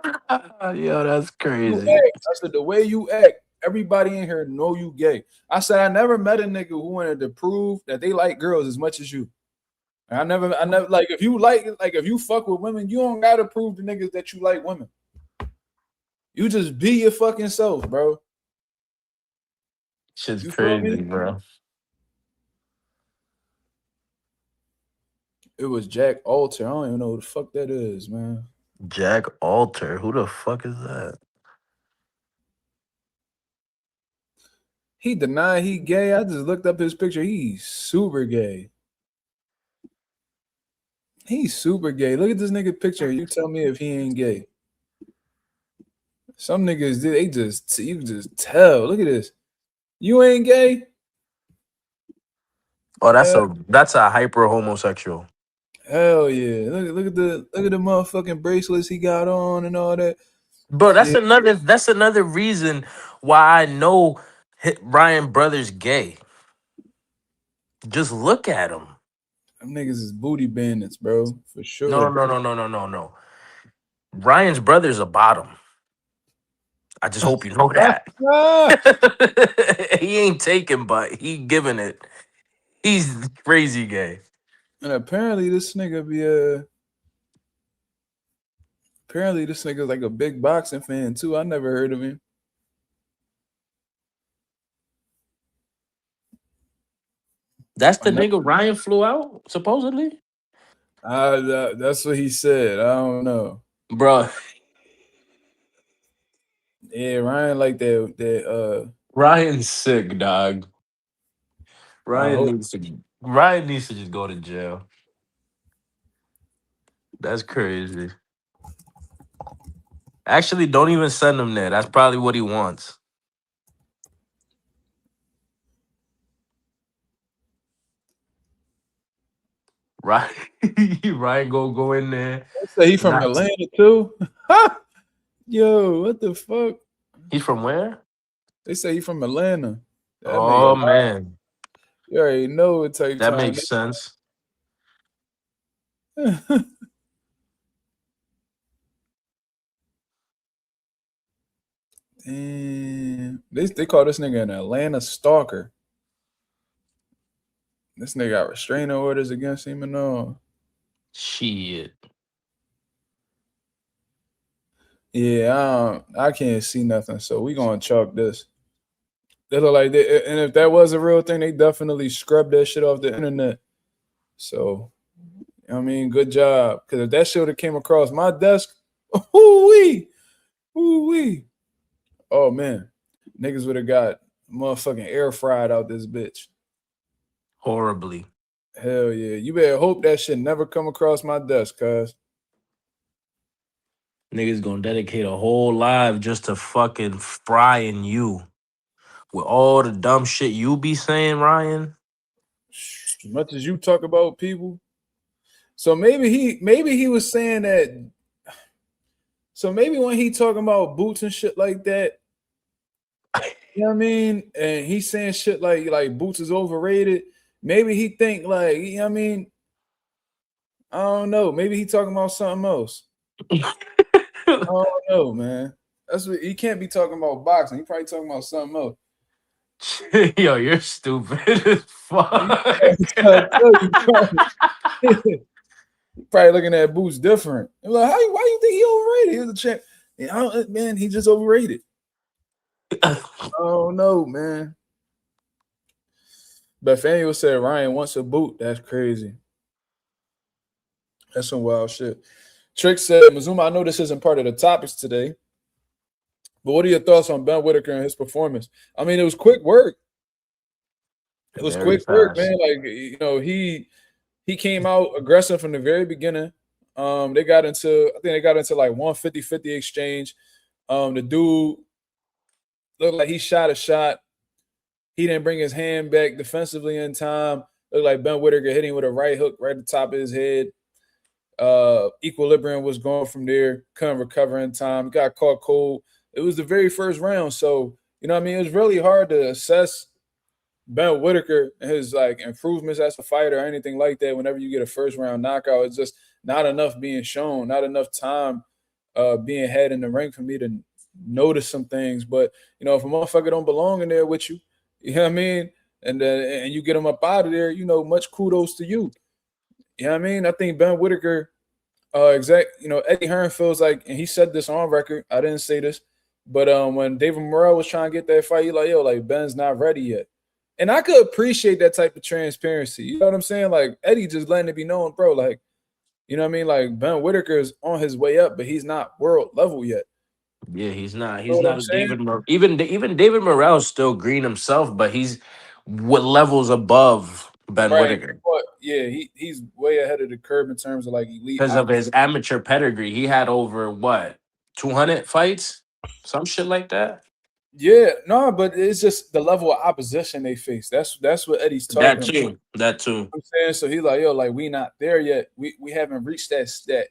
Yo, that's You crazy. act. I said, the way you act, everybody in here know you gay. I said, I never met a nigga who wanted to prove that they like girls as much as you. I never like if you fuck with women, you don't gotta prove to niggas that you like women. You just be your fucking self, bro. Shit's You feel crazy, me? bro. It was Jack Alter. I don't even know who the fuck that is, man. Jack Alter. Who the fuck is that? He denied he gay. I just looked up his picture. He's super gay. He's super gay. Look at this nigga picture. You tell me if he ain't gay. Some niggas, you can just tell. Look at this. You ain't gay? Oh, that's a hyper homosexual. Hell yeah. Look at the motherfucking bracelets he got on and all that. Bro, Yeah, that's another reason why I know Ryan Brothers gay. Just look at him. them niggas is booty bandits, bro. For No, sure. no, no, no, no, no, no. Ryan's brother's a bottom. I just hope you know that. He ain't taking, but he giving it. He's crazy gay. And apparently this nigga's like a big boxing fan too. I never heard of him. That's the nigga Ryan flew out, supposedly? That's what he said. I don't know. Bro. Yeah, Ryan like that Ryan's sick, dog. Ryan hope needs to just go to jail. That's crazy. Actually, don't even send him there. That's probably what he wants. Right? Ryan go in there. say he from Atlanta too. Yo, what the fuck? He's from where? They say he from Atlanta. Oh man, you already know what type that time. makes sense. Damn. They call this nigga an Atlanta stalker. This nigga got restraining orders against him and all. Shit. Yeah, I can't see nothing. So we gonna chalk this. They look like and if that was a real thing, they definitely scrubbed that shit off the internet. So, I mean, good job. Because if that shit would have came across my desk, ooh-wee. Oh man, niggas would have got Motherfucking air fried out this bitch. Horribly. Hell yeah. You better hope that shit never come across my desk, cuz. Niggas gonna dedicate a whole life just to fucking frying you. With all the dumb shit you be saying, Ryan. As much as you talk about people. So maybe he was saying that. So maybe when he talking about boots and shit like that, you know what I mean? And he's saying shit like boots is overrated. Maybe he think like, you know what I mean? I don't know. Maybe he talking about something else. I don't know, man. That's what he can't be talking about boxing. He probably talking about something else. Yo, you're stupid as fuck. Probably looking at Boots different. I'm like, why you think he overrated? He was a champ. Man, he just overrated. Oh no, man. But Faneuil said Ryan wants a boot. That's crazy. That's some wild shit. Trick said, Mazuma, I know this isn't part of the topics today, but what are your thoughts on Ben Whitaker and his performance? I mean, it was quick work. It was Very quick work, fast. man. Like, you know, he came out aggressive from the very beginning. I think they got into like 150-50 exchange. The dude looked like he shot a shot. He didn't bring his hand back defensively in time. Looked like Ben Whitaker hit him with a right hook right at the top of his head. Equilibrium was gone from there. Couldn't recover in time. Got caught cold. It was the very first round. So, you know what I mean? It was really hard to assess Ben Whitaker and his like improvements as a fighter or anything like that. Whenever you get a first round knockout, it's just not enough being shown, not enough time being had in the ring for me to notice some things. But you know, if a motherfucker don't belong in there with you, you know what I mean, and you get him up out of there, you know, much kudos to you. You know what I mean? I think Ben Whitaker, Eddie Hearn feels like, and he said this on record. I didn't say this, but when David Morrell was trying to get that fight, he like, yo, like Ben's not ready yet. And I could appreciate that type of transparency. You know what I'm saying? Like Eddie just letting it be known, bro. Like, you know what I mean? Like Ben Whitaker is on his way up, but he's not world level yet. Yeah, he's not. You know He's what I'm not a saying? David. Even David Morrell's still green himself, but he's what levels above Ben Right. Whitaker But yeah, he's way ahead of the curve in terms of like elite. because of his amateur pedigree. He had over what 200 fights, some shit like that. Yeah, no, but it's just the level of opposition they face. That's what Eddie's talking That about. too. That too. I'm saying, so he's like, yo, like we not there yet. We haven't reached that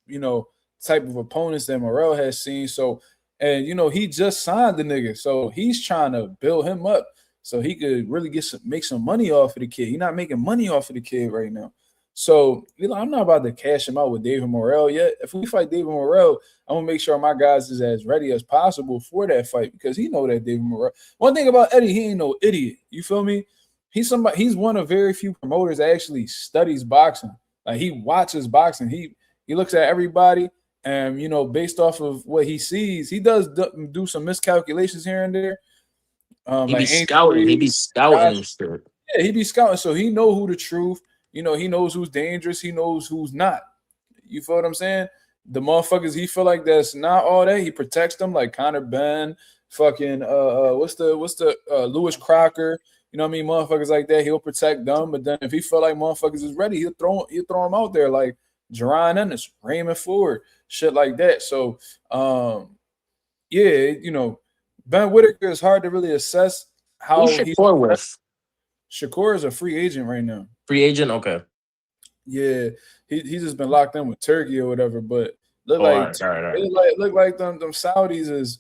you know type of opponents that Morrell has seen. So, and you know, he just signed the nigga, so he's trying to build him up so he could really make some money off of the kid. He's not making money off of the kid right now. So, you know, I'm not about to cash him out with David Morrell yet. If we fight David Morrell, I'm gonna make sure my guys is as ready as possible for that fight because he know that David Morrell. One thing about Eddie, he ain't no idiot. You feel me? He's one of very few promoters that actually studies boxing. Like he watches boxing. He looks at everybody, and you know, based off of what he sees, he does do some miscalculations here and there. He be Like scouting. He be scouting and shit. yeah, he be scouting, so he know who the truth. You know, he knows who's dangerous. He knows who's not. You feel what I'm saying? The motherfuckers he feel like that's not all that. He protects them, like Conor Benn, fucking what's the Lewis Crocker. You know what I mean? Motherfuckers like that, he'll protect them. But then if he feel like motherfuckers is ready, he'll throw them out there like Jerron Ennis, Raymond Ford, shit like that. So yeah, you know, Ben Whitaker is hard to really assess how Who's he's. Shakur with? Shakur is a free agent right now. Free agent? Okay. Yeah, he's just been locked in with Turkey or whatever. But look All like right, all right. look like them Saudis is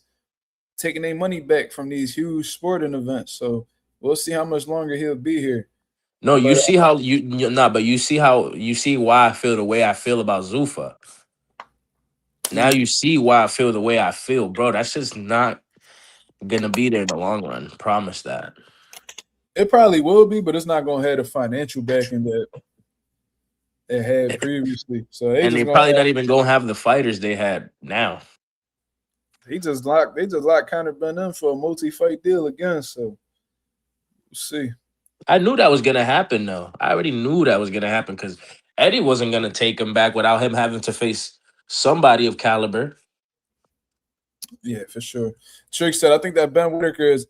taking their money back from these huge sporting events. So we'll see how much longer he'll be here. No, you But see how but you see why I feel the way I feel about Zuffa. Now you see why I feel the way I feel, bro. That's just not gonna be there in the long run. Promise that. it probably will be, but it's not gonna have the financial backing that it had previously. So And they probably not even gonna have the fighters they had now. they just locked Conor Benn in for a multi-fight deal again. So we'll see. I knew that was gonna happen, though. I already knew that was gonna happen because Eddie wasn't gonna take him back without him having to face somebody of caliber. Yeah, for sure. Trick said, I think that Ben Whitaker is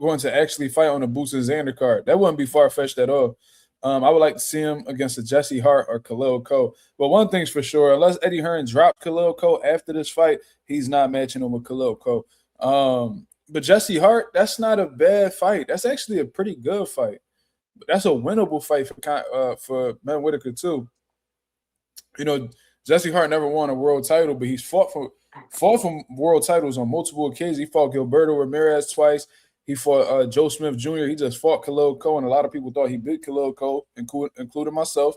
going to actually fight on the Boots and Xander card. That wouldn't be far-fetched at all. I would like to see him against a Jesse Hart or Khalil Cole. But one thing's for sure, unless Eddie Hearn dropped Khalil Cole after this fight, he's not matching him with Khalil Cole. But Jesse Hart, that's not a bad fight. That's actually a pretty good fight. That's a winnable fight for Ben Whitaker too. You know, Jesse Hart never won a world title, but he's fought for world titles on multiple occasions. He fought Gilberto Ramirez twice. He fought Joe Smith Jr. He just fought Khalil Cole, and a lot of people thought he beat Khalil Cole, including myself.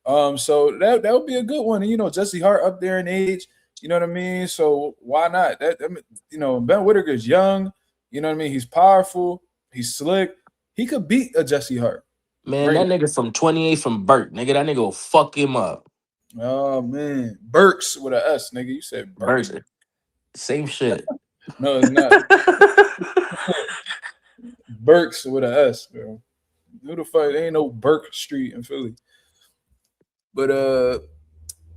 So that would be a good one. And, you know, Jesse Hart up there in age, you know what I mean? So why not? You know, Ben Whitaker's young, you know what I mean? He's powerful. He's slick. He could beat a Jesse Hart. Man, that nigga from 28 from Burke, nigga. That nigga will fuck him up. Oh, man. Burks with an S, nigga. You said Burks. Burke. Same shit. No, it's not. Burks with an S, bro. Who the fuck? There ain't no Burke Street in Philly. But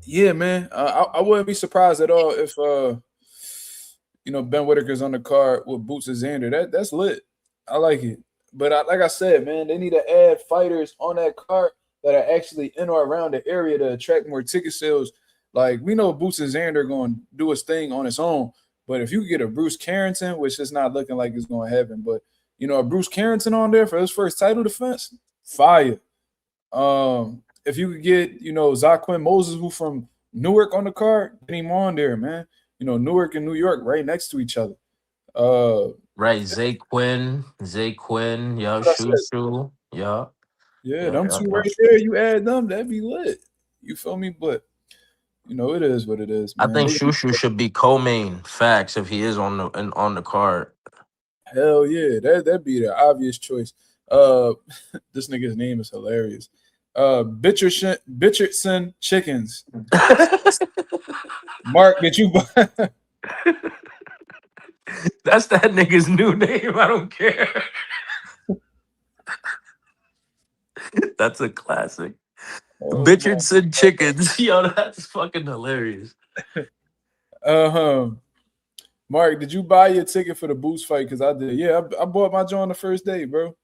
yeah, man, I wouldn't be surprised at all if you know, Ben Whitaker's on the card with Boots and Xander. That's lit. I like it. But like I said, man, they need to add fighters on that card that are actually in or around the area to attract more ticket sales. Like, we know Boots and Xander are going to do his thing on its own. But if you could get a Bruce Carrington, which is not looking like it's going to happen, but, you know, a Bruce Carrington on there for his first title defense, fire. If you could get, you know, Zaquin Moses, who from Newark on the card, get him on there, man. You know, Newark and New York right next to each other. Right, Zay Quinn, yeah, Shoo, yeah. Yeah, them two right there, you add them, that'd be lit. You feel me? But, you know, it is what it is, man. I think Shushu should be co-main facts if he is on the card. Hell yeah, that'd be the obvious choice. This nigga's name is hilarious. Bitcherson Chickens. Mark, did you buy? That's that nigga's new name. I don't care. That's a classic. Bitcherson Chickens. Yo, that's fucking hilarious. Mark, did you buy your ticket for the Boots fight? Because I did. Yeah, I bought my joint on the first day, bro.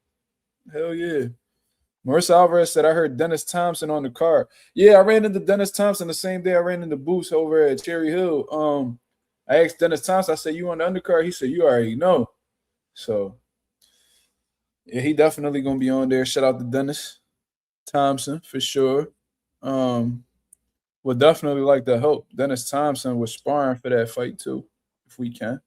Hell yeah. Marissa Alvarez said, I heard Dennis Thompson on the card. Yeah, I ran into Dennis Thompson the same day I ran into Boots over at Cherry Hill. I asked Dennis Thompson, I said, you on the undercard? He said, you already know. So, yeah, he definitely going to be on there. Shout out to Dennis Thompson for sure. Would definitely like to help. Dennis Thompson was sparring for that fight too, if we can.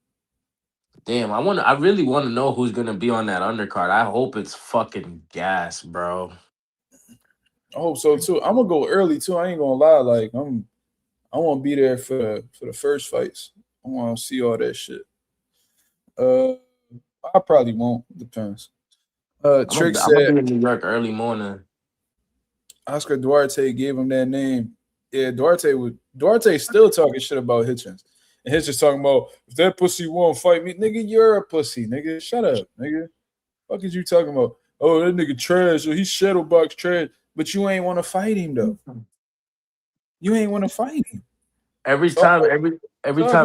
Damn, I really want to know who's gonna be on that undercard. I hope it's fucking gas, bro. I hope so too. I'm gonna go early too. I ain't gonna lie. Like I want to be there for the first fights. I want to see all that shit. I probably won't. Depends. Trick said, I'm in New York early morning. Oscar Duarte gave him that name. Yeah, Duarte's still talking shit about Hitchens. And Hitchens talking about, if that pussy won't fight me, nigga, you're a pussy, nigga. Shut up, nigga. Fuck is you talking about? Oh, that nigga trash, or he's shadowbox trash. But you ain't want to fight him though. You ain't want to fight him. Every time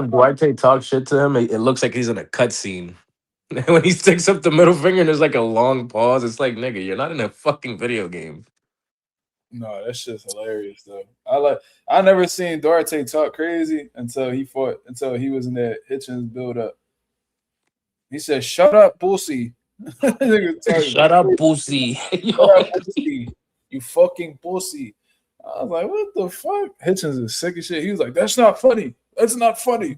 Duarte talks shit to him, it looks like he's in a cutscene. When he sticks up the middle finger and there's like a long pause, it's like, nigga, you're not in a fucking video game. No, that shit's hilarious though. I never seen Duarte talk crazy until he was in that Hitchens build up. He said, "Shut up, pussy." Shut up, pussy. Shut up, pussy. You fucking pussy. I was like, what the fuck? Hitchens is sick as shit. He was like, that's not funny. That's not funny.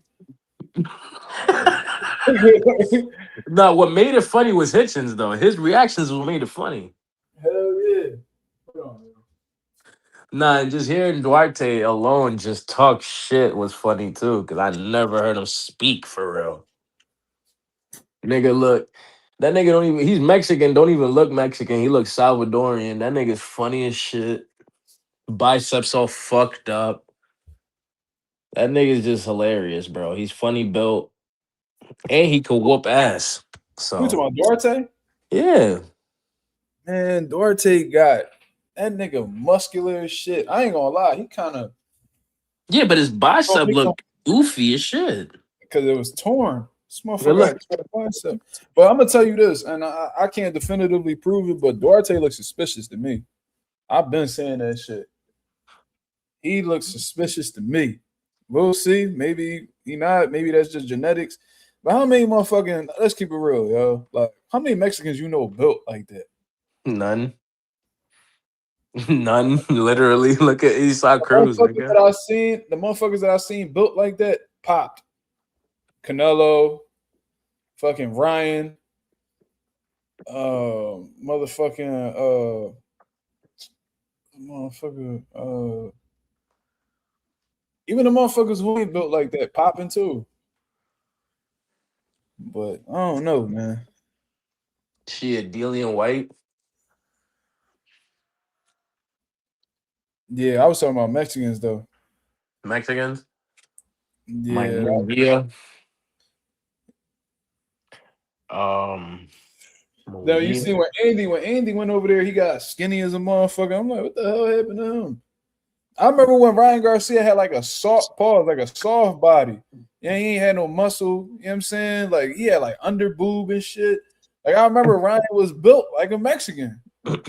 No, what made it funny was Hitchens though. His reactions was what made it funny. Hell yeah. Nah, and just hearing Duarte alone just talk shit was funny too, because I never heard him speak for real. Nigga, look, that nigga don't even, he's Mexican, don't even look Mexican. He looks Salvadorian. That nigga's funny as shit. Biceps all fucked up. That nigga's just hilarious, bro. He's funny built. And he could whoop ass. So you talking about Duarte? Yeah. Man, Duarte got that nigga muscular as shit. I ain't gonna lie, he kind of. Yeah, but his bicep looked goofy as shit. Because it was torn. This motherfucker got a bicep. But I'm gonna tell you this, and I can't definitively prove it, but Duarte looks suspicious to me. I've been saying that shit. He looks suspicious to me. We'll see. Maybe he not. Maybe that's just genetics. But how many motherfucking, let's keep it real, yo. Like, how many Mexicans you know built like that? None. None. Literally. Look at Isaac Cruz. The motherfuckers that I seen built like that popped. Canelo, fucking Ryan, motherfucker, even the motherfuckers who ain't built like that popping too. But I don't know, man. Shit, Dillian White. Yeah, I was talking about Mexicans though. Mexicans. Yeah. Mike Munguia. Now you see when Andy went over there, he got skinny as a motherfucker. I'm like, what the hell happened to him? I remember when Ryan Garcia had like a soft body. Yeah, he ain't had no muscle. You know what I'm saying? Like he had like under boob and shit. Like I remember Ryan was built like a Mexican. And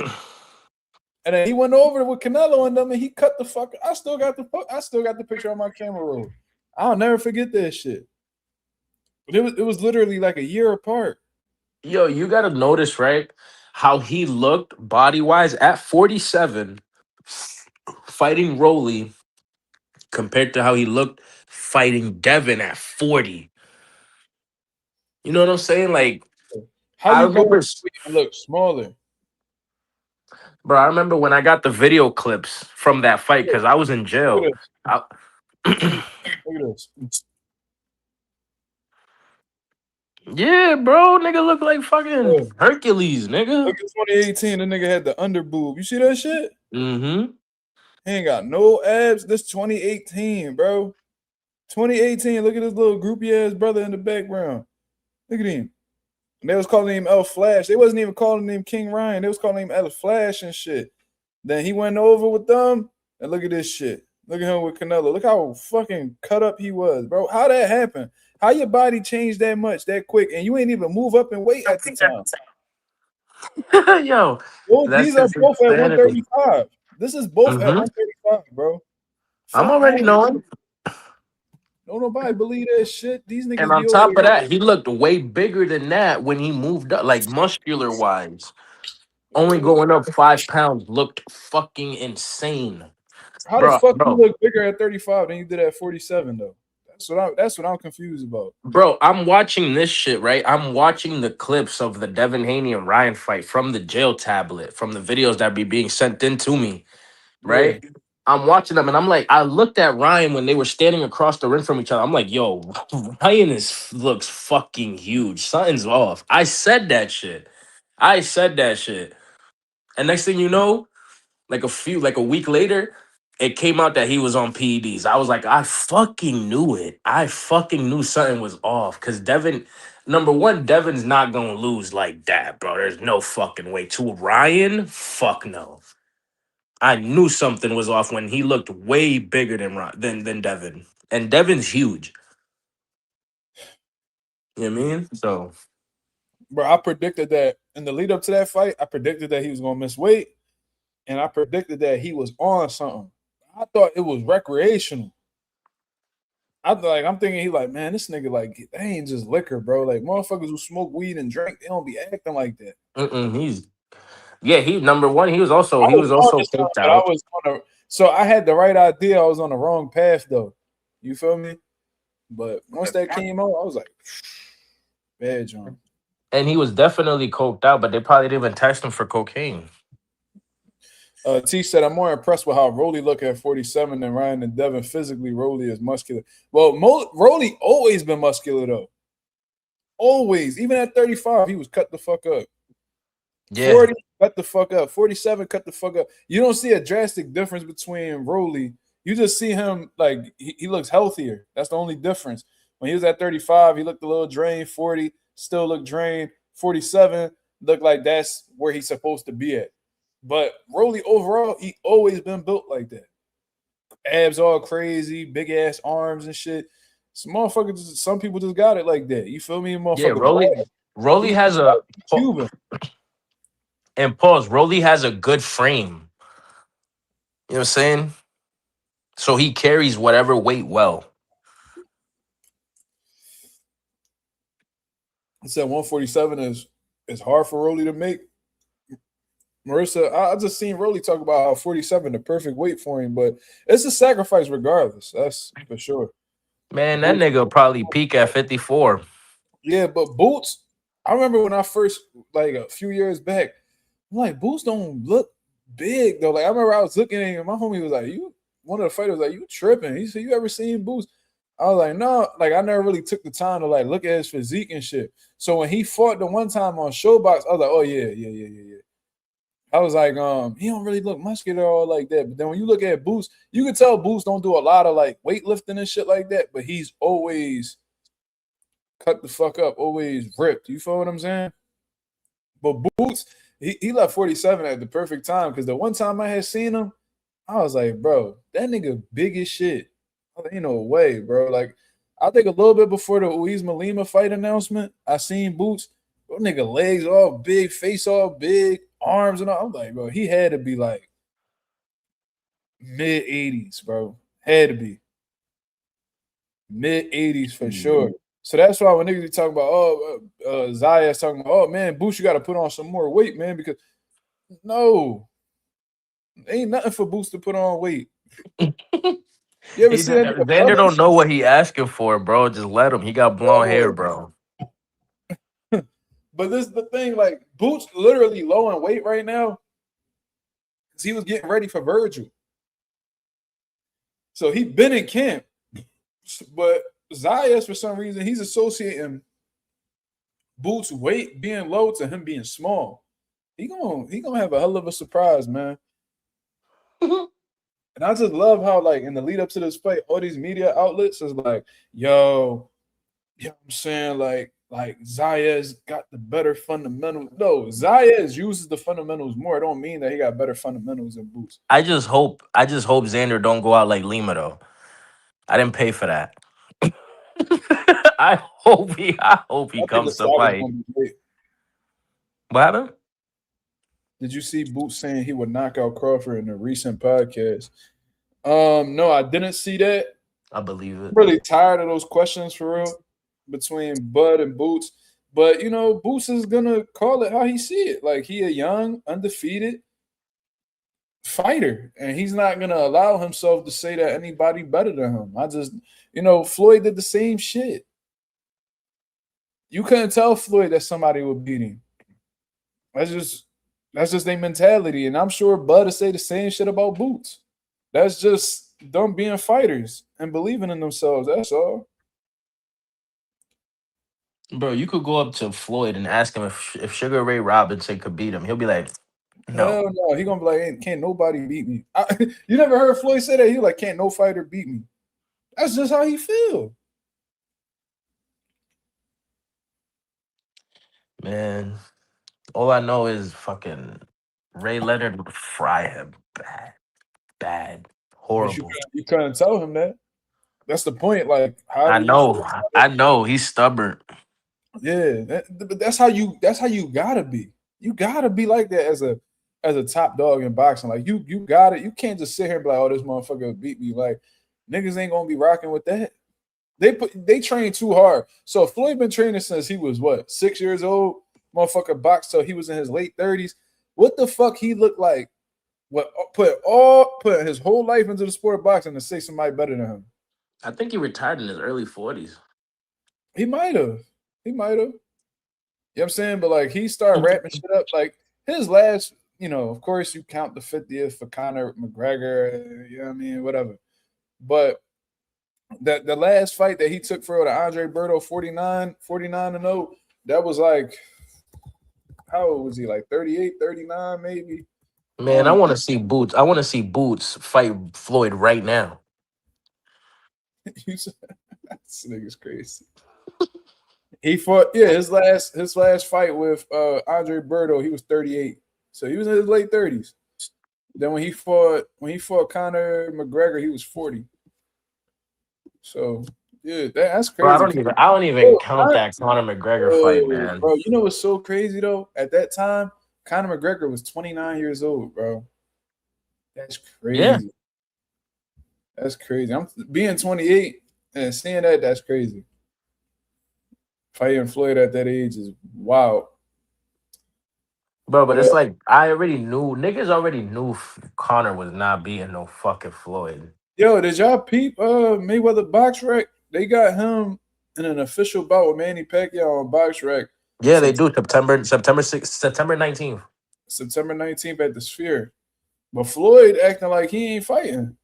then he went over with Canelo and them, and he cut the fuck. I still got the picture on my camera roll. I'll never forget that shit. But it was literally like a year apart. Yo, you gotta notice, right? How he looked body-wise at 47 fighting Rolly compared to how he looked fighting Devin at 40. You know what I'm saying? Like, How I you remember, look smaller. bro, I remember when I got the video clips from that fight because I was in jail. Look at this. Yeah, bro, nigga look like fucking Hercules, nigga. Look at 2018, the nigga had the under boob. You see that shit? Mm-hmm. He ain't got no abs. This 2018, bro. 2018. Look at this little groupie ass brother in the background. Look at him. And they was calling him El Flash. They wasn't even calling him King Ryan. They was calling him El Flash and shit. Then he went over with them, and look at this shit. Look at him with Canelo. Look how fucking cut up he was, bro. How that happened? How your body changed that much, that quick, and you ain't even move up in weight at the time? Yo, These are both at 135. This is both at 135, bro. I'm already knowing. Don't nobody believe that shit. These niggas. And on top of that, he looked way bigger than that when he moved up, like muscular wise. Only going up 5 pounds looked fucking insane. How the fuck you look bigger at 35 than you did at 47 though? That's what I'm confused about. Bro, I'm watching this shit, right? I'm watching the clips of the Devin Haney and Ryan fight from the jail tablet, from the videos that be being sent in to me, right? Yeah. I'm watching them and I'm like, I looked at Ryan when they were standing across the ring from each other. I'm like, yo, Ryan looks fucking huge. Something's off. I said that shit. And next thing you know, like a week later, it came out that he was on PEDs. I was like, I fucking knew it. I fucking knew something was off. Cause Devin, number one, Devin's not gonna lose like that, bro. There's no fucking way. To Ryan, fuck no. I knew something was off when he looked way bigger than Devin. And Devin's huge. You know what I mean? So, bro, I predicted that in the lead up to that fight, I predicted that he was gonna miss weight. And I predicted that he was on something. I thought it was recreational. I'm thinking he like, man, this nigga like, they ain't just liquor, bro. Like motherfuckers who smoke weed and drink, they don't be acting like that. He number one. He was also picked out. So I had the right idea. I was on the wrong path though. You feel me? But once that came out, I was like, bad John. And he was definitely coked out, but they probably didn't even test him for cocaine. T said, I'm more impressed with how Rolly look at 47 than Ryan and Devin. Physically, Rolly is muscular. Well, Rolly always been muscular, though. Always. Even at 35, he was cut the fuck up. Yeah. 40, cut the fuck up. 47, cut the fuck up. You don't see a drastic difference between Rolly. You just see him, like, he looks healthier. That's the only difference. When he was at 35, he looked a little drained. 40, still looked drained. 47, looked like that's where he's supposed to be at. But Rolly overall, he always been built like that. Abs all crazy, big ass arms and shit. Some motherfuckers, some people just got it like that. You feel me? Yeah, Motherfucker. Rolly has a Cuban. and pause. Rolly has a good frame. You know what I'm saying? So he carries whatever weight well. I said 147 is hard for Rolly to make. Marissa, I just seen Rolly talk about how 47 the perfect weight for him, but it's a sacrifice regardless. That's for sure. Man, that nigga will probably peak at 54. Yeah, but Boots, I remember when I first, like a few years back, I'm like, Boots don't look big though. Like I remember I was looking at him, my homie was like, "You," one of the fighters was like, "You tripping?" He said, "You ever seen Boots?" I was like, "No," like I never really took the time to like look at his physique and shit. So when he fought the one time on Showbox, I was like, "Oh yeah." I was like, he don't really look muscular or like that. But then when you look at Boots, you can tell Boots don't do a lot of like weightlifting and shit like that, but he's always cut the fuck up, always ripped. You feel what I'm saying? But Boots, he left 47 at the perfect time because the one time I had seen him, I was like, bro, that nigga big as shit. I ain't no way, bro. Like, I think a little bit before the Uizma Lima fight announcement, I seen Boots. That nigga legs all big, face all big, arms and all. I'm like, bro, he had to be like mid 80s, bro. Had to be mid 80s for sure. So that's why when niggas be talking about, Zaya's talking about, oh man, Boots, you got to put on some more weight, man, because no, ain't nothing for Boots to put on weight. You ever see that nigga Xander don't know what he asking for, bro. Just let him. He got blonde hair, bro. But this is the thing, like Boots literally low in weight right now because he was getting ready for Virgil. So he been in camp. But Zayas, for some reason, he's associating Boots' weight being low to him being small. He gonna have a hell of a surprise, man. And I just love how, like, in the lead up to this fight, all these media outlets is like, yo, you know what I'm saying? Like Zayas got the better fundamentals. No, Zayas uses the fundamentals more. It don't mean that he got better fundamentals than Boots. I just hope Xander don't go out like Lima though. I didn't pay for that. I hope he I think comes the to fight is fight. gonna be great. What happened? Did you see Boots saying he would knock out Crawford in a recent podcast? No, I didn't see that. I believe it. I'm really tired of those questions for real between Bud and Boots. But you know, Boots is gonna call it how he see it. Like he a young, undefeated fighter, and he's not gonna allow himself to say that anybody better than him. I just, Floyd did the same shit. You couldn't tell Floyd that somebody would beat him. That's just their mentality, and I'm sure Bud will say the same shit about Boots. That's just them being fighters and believing in themselves. That's all. Bro, you could go up to Floyd and ask him if Sugar Ray Robinson could beat him. He'll be like, no. Hell no. He gonna be like, hey, can't nobody beat me. You never heard Floyd say that? He like, can't no fighter beat me. That's just how he feel. Man, all I know is fucking Ray Leonard would fry him bad, But horrible. you couldn't tell him that. That's the point. Like, how I know. He's stubborn. Yeah, but that's how you gotta be. You gotta be like that as a top dog in boxing. Like you got it. You can't just sit here and be like, oh, this motherfucker beat me. Like niggas ain't gonna be rocking with that. They train too hard. So Floyd been training since he was what, 6 years old. Motherfucker boxed till he was in his late 30s. What the fuck he looked like? What put his whole life into the sport of boxing to say somebody better than him? I think he retired in his early 40s. He might have. You know what I'm saying? But like he started wrapping shit up. Like his last, of course you count the 50th for Conor McGregor, you know what I mean? Whatever. But the last fight that he took for the Andre Berto 49-0, that was like, how old was he? Like 38, 39, maybe. Man, I want to see Boots. I want to see Boots fight Floyd right now. This nigga's crazy. He fought, his last fight with Andre Berto, he was 38. So he was in his late 30s. Then when he fought Conor McGregor, he was 40. So Yeah, that's Bro, crazy. I don't even count that Conor McGregor fight, man. Bro, you know what's so crazy though? At that time, Conor McGregor was 29 years old, bro. That's Yeah. crazy. That's crazy. I'm being 28 and seeing that. That's crazy. Fighting Floyd at that age is wild. Bro, but it's like niggas already knew Conor was not beating no fucking Floyd. Yo, did y'all peep Mayweather Box Rec? They got him in an official bout with Manny Pacquiao on Box Rec. Yeah, they do September 6th, September 19th. September 19th at the Sphere. But Floyd acting like he ain't fighting.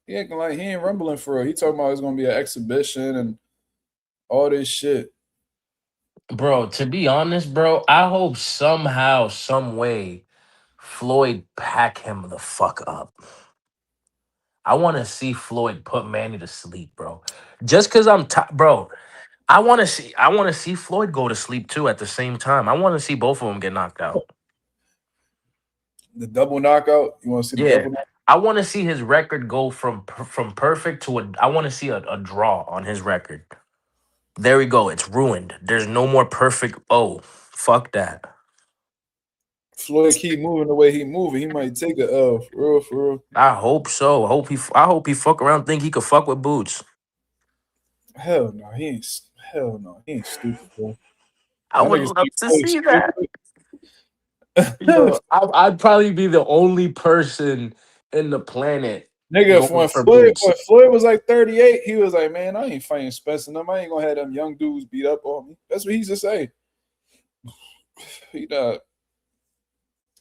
He acting like he ain't rumbling for real. He talking about it's gonna be an exhibition and all this shit. Bro, to be honest, bro, I hope somehow, some way, Floyd pack him the fuck up. I want to see Floyd put Manny to sleep, bro. Just because bro, I want to see Floyd go to sleep too at the same time. I want to see both of them get knocked out. The double knockout. You want to see the double knockout? I want to see his record go from perfect to I want to see a draw on his record. There we go. It's ruined. There's no more perfect. Oh, fuck that. Floyd keep moving the way he moving. He might take a L. For real. I hope so. I hope he fuck around think he could fuck with Boots. Hell no, he ain't. Hell no, he ain't stupid, bro. I would love to see that. Yo, I'd probably be the only person in the planet. Nigga, when Floyd was like 38, he was like, man, I ain't fighting Spencer. I ain't gonna have them young dudes beat up on me. That's what he used to say. He died.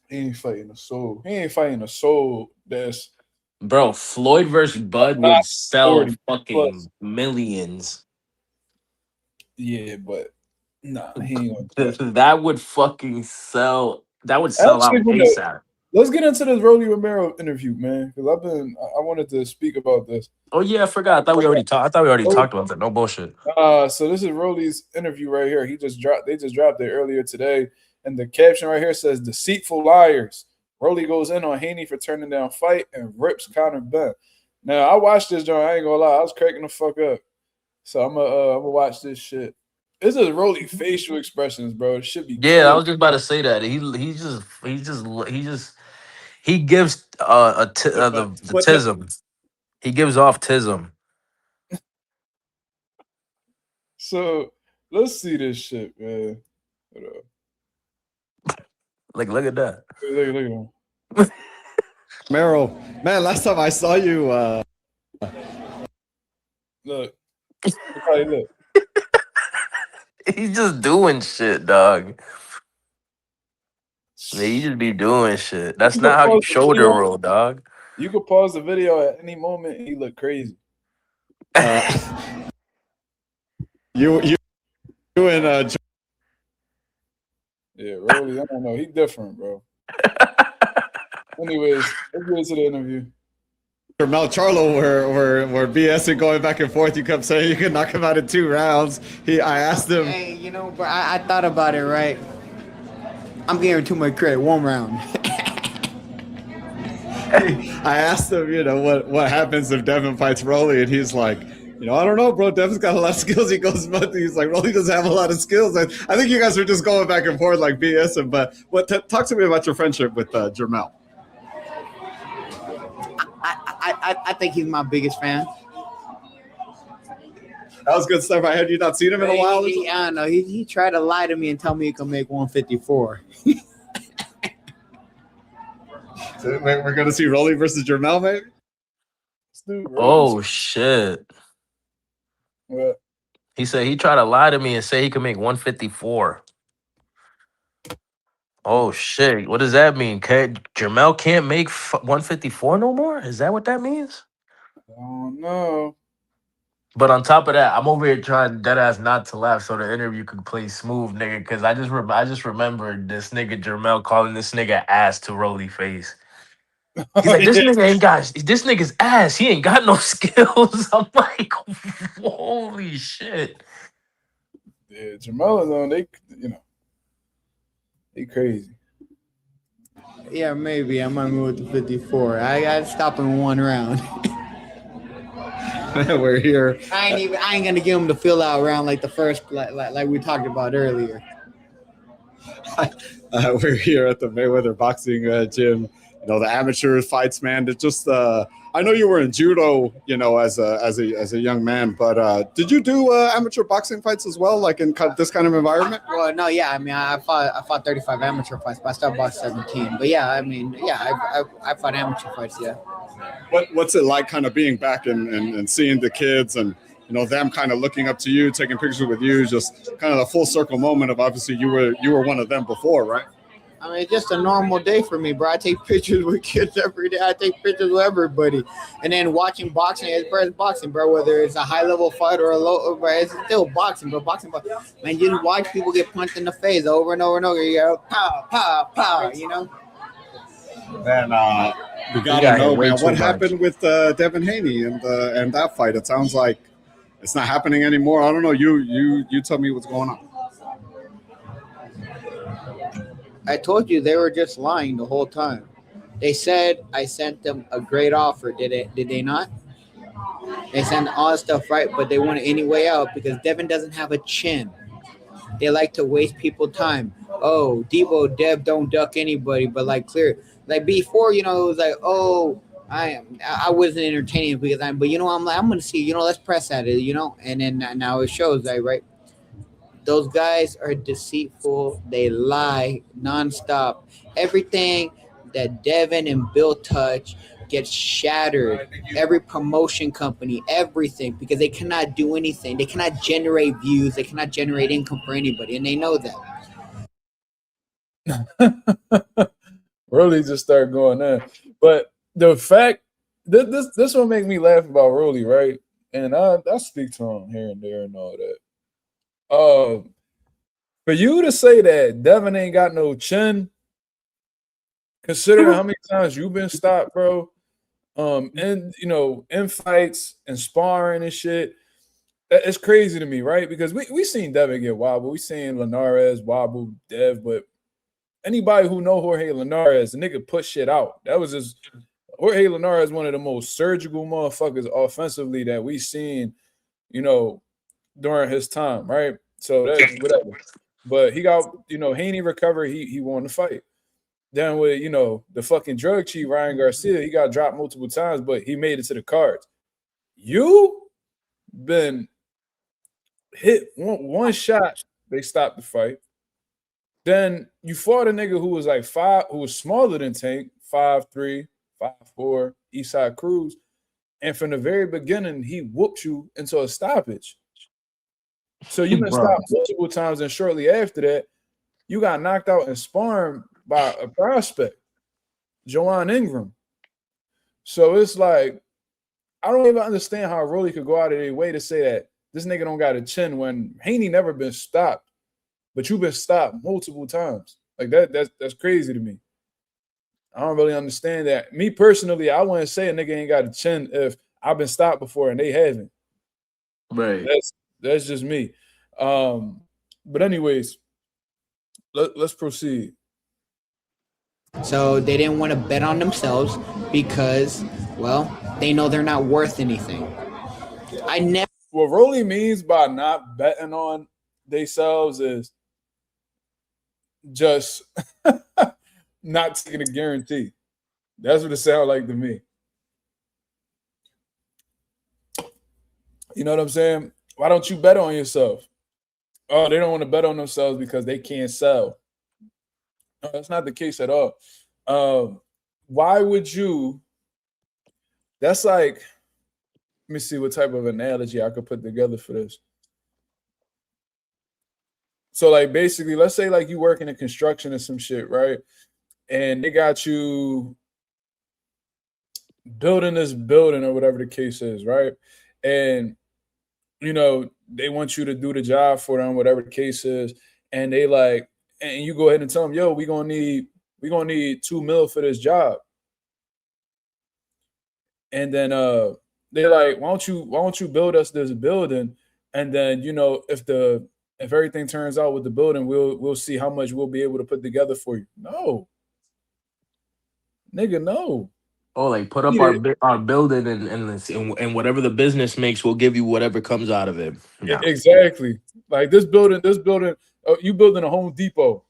He ain't fighting a soul. He ain't fighting a soul that's. Bro, Floyd versus Bud would sell fucking plus. millions. Yeah, but nah, he ain't gonna do that. That would fucking sell. That would sell out ASAP. Let's get into this Rolando Romero interview, man, because I wanted to speak about this. Oh yeah, I forgot. I thought we already talked about that. No bullshit. So this is Rolly's interview right here. They just dropped it earlier today, and the caption right here says "Deceitful liars." Rolly goes in on Haney for turning down fight and rips Conor Benn. Now I watched this joint. I ain't gonna lie, I was cracking the fuck up. So I'm gonna watch this shit. This is Rolly facial expressions, bro. It should be. Yeah, I was just about to say that. He gives the tism. He gives off tism. So let's see this shit, man. Like, look at that. Look at him. Romero, man, last time I saw you, Look. How you look. He's just doing shit, dog. He just be doing shit. That's not how you shoulder roll, dog. You could pause the video at any moment and he look crazy. You and yeah, Rolly, I don't know. He different, bro. Anyways, let's get into the interview. Mel Charlo were BSing going back and forth. You kept saying you could knock him out in 2 rounds. I asked him. Hey, you know, bro, I thought about it, right? I'm giving too much credit. 1 round. I asked him, you know, what happens if Devin fights Rolly, and he's like, you know, I don't know, bro. Devin's got a lot of skills. He's like, Rolly doesn't have a lot of skills. I think you guys were just going back and forth like BSing. But talk to me about your friendship with Jermell. I think he's my biggest fan. That was good stuff. Had you not seen him in a while? I don't know. He tried to lie to me and tell me he could make 154. So we're going to see Rolly versus Jermell, maybe? Oh, shit. What? He said he tried to lie to me and say he could make 154. Oh, shit. What does that mean? Jermell can't make 154 no more? Is that what that means? I don't know. But on top of that, I'm over here trying deadass not to laugh so the interview could play smooth, nigga. Because I just remembered this nigga Jermell calling this nigga ass to Rolly face. He's like, this nigga ain't got this nigga's ass. He ain't got no skills. I'm like, holy shit. Yeah, Jermell is on. They crazy. Yeah, maybe I might move to 54. I got to stop in 1 round. We're here. I ain't gonna give him the fill out round like the first like we talked about earlier. We're here at the Mayweather boxing gym. You know, the amateur fights, man. It's just I know you were in judo, you know, as a young man, but did you do amateur boxing fights as well, like in this kind of environment? Well, no, yeah, I mean, I fought 35 amateur fights, but I started boxing 17. But yeah, I mean, yeah, I fought amateur fights, yeah. What's it like, kind of being back and seeing the kids and, you know, them kind of looking up to you, taking pictures with you, just kind of the full circle moment of obviously you were one of them before, right? I mean, it's just a normal day for me, bro. I take pictures with kids every day. I take pictures with everybody. And then watching boxing, it's boxing, bro. Whether it's a high-level fight or a low, bro, it's still boxing, bro. Boxing. Man, you just watch people get punched in the face over and over and over. You go, pow, pow, pow, you know? And we gotta know, man, what happened with Devin Haney and that fight? It sounds like it's not happening anymore. I don't know. You tell me what's going on. I told you they were just lying the whole time. They said I sent them a great offer. Did they not? They sent all that stuff right, but they want it any way out because Devin doesn't have a chin. They like to waste people time. Oh, Debo, Dev don't duck anybody, but like clear. Like before, you know, it was like, oh, I wasn't entertaining because but you know, I'm gonna see, you know, let's press at it, you know, and then now it shows like right. Those guys are deceitful. They lie nonstop. Everything that Devin and Bill touch gets shattered. Every promotion company, everything, because they cannot do anything. They cannot generate views. They cannot generate income for anybody, and they know that. Rolly just started going there. But the fact this will make me laugh about Rolly, right? And I speak to him here and there and all that. For you to say that Devin ain't got no chin, considering how many times you've been stopped, bro, and you know, in fights and sparring and shit, it's crazy to me, right? Because we seen Devin get wobbled, we seen Linares wobble Dev, but anybody who know Jorge Linares, the nigga put shit out. That was just Jorge Linares, one of the most surgical motherfuckers offensively that we seen, you know, during his time, right? So that's whatever. But he got, you know, Haney recovered, he won the fight. Then with, you know, the fucking drug chief, Ryan Garcia, he got dropped multiple times, but he made it to the cards. You been hit one shot, they stopped the fight. Then you fought a nigga who was like who was smaller than Tank, 5'3", 5'4", Eastside Cruz. And from the very beginning, he whooped you into a stoppage. So you've been stopped multiple times, and shortly after that, you got knocked out and sparring by a prospect, Joanne Ingram. So it's like, I don't even understand how Rolly could go out of their way to say that this nigga don't got a chin when Haney never been stopped, but you've been stopped multiple times. Like that's crazy to me. I don't really understand that. Me personally, I wouldn't say a nigga ain't got a chin if I've been stopped before and they haven't. Right. That's just me. But anyways, let's proceed. So they didn't want to bet on themselves because, well, they know they're not worth anything. What Rolly means by not betting on themselves is just not taking a guarantee. That's what it sounds like to me. You know what I'm saying? Why don't you bet on yourself? Oh, they don't want to bet on themselves because they can't sell. No, that's not the case at all. Why would you? That's like, let me see what type of analogy I could put together for this. So, like, basically, let's say like you work in construction or some shit, right? And they got you building this building or whatever the case is, right? And you know, they want you to do the job for them, whatever the case is, and they like, and you go ahead and tell them, yo, we're gonna need $2 million for this job. And then they're like, why don't you build us this building? And then, you know, if everything turns out with the building, we'll see how much we'll be able to put together for you. No. Nigga, no. Oh, like put up our building and whatever the business makes, we'll give you whatever comes out of it. Yeah, Exactly. Like this building. You building a Home Depot.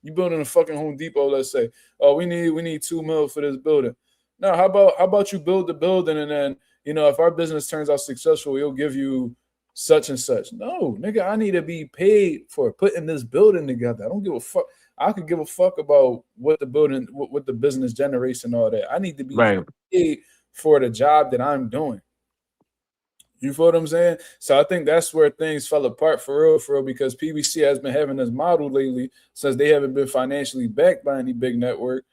You building a fucking Home Depot. Let's say, oh, we need $2 million for this building. Now, how about you build the building and then if our business turns out successful, we'll give you such and such. No, nigga, I need to be paid for putting this building together. I don't give a fuck. I could give a fuck about what the building, what the business generates and all that. I need to be paid for the job that I'm doing. You feel what I'm saying? So I think that's where things fell apart for real, because PBC has been having this model lately since they haven't been financially backed by any big network.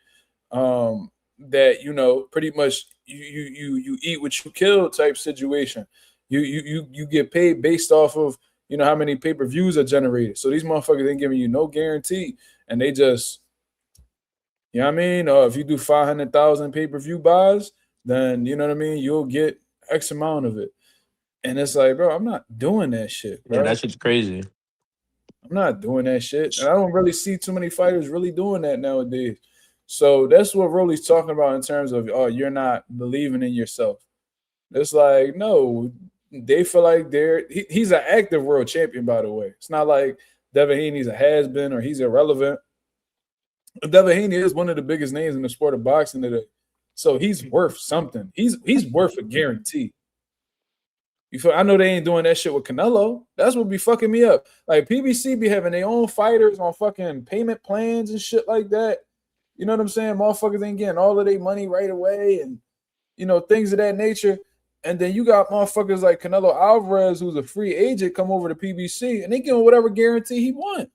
That pretty much you eat what you kill type situation. You get paid based off of how many pay-per-views are generated. So these motherfuckers ain't giving you no guarantee, and they just what I mean. If you do 500,000 pay-per-view buys, then you know what I mean. You'll get X amount of it. And it's like, bro, I'm not doing that shit, bro. Yeah, that shit's crazy. I'm not doing that shit. And I don't really see too many fighters really doing that nowadays. So that's what Rolly's talking about in terms of, you're not believing in yourself. It's like, no, they feel like he's an active world champion, by the way. It's not like Devin Haney's a has-been or he's irrelevant. Devin Haney is one of the biggest names in the sport of boxing today. So he's worth something. He's worth a guarantee. I know they ain't doing that shit with Canelo. That's what be fucking me up. Like PBC be having their own fighters on fucking payment plans and shit like that. You know what I'm saying? Motherfuckers ain't getting all of their money right away and things of that nature. And then you got motherfuckers like Canelo Alvarez, who's a free agent, come over to PBC and they give him whatever guarantee he want.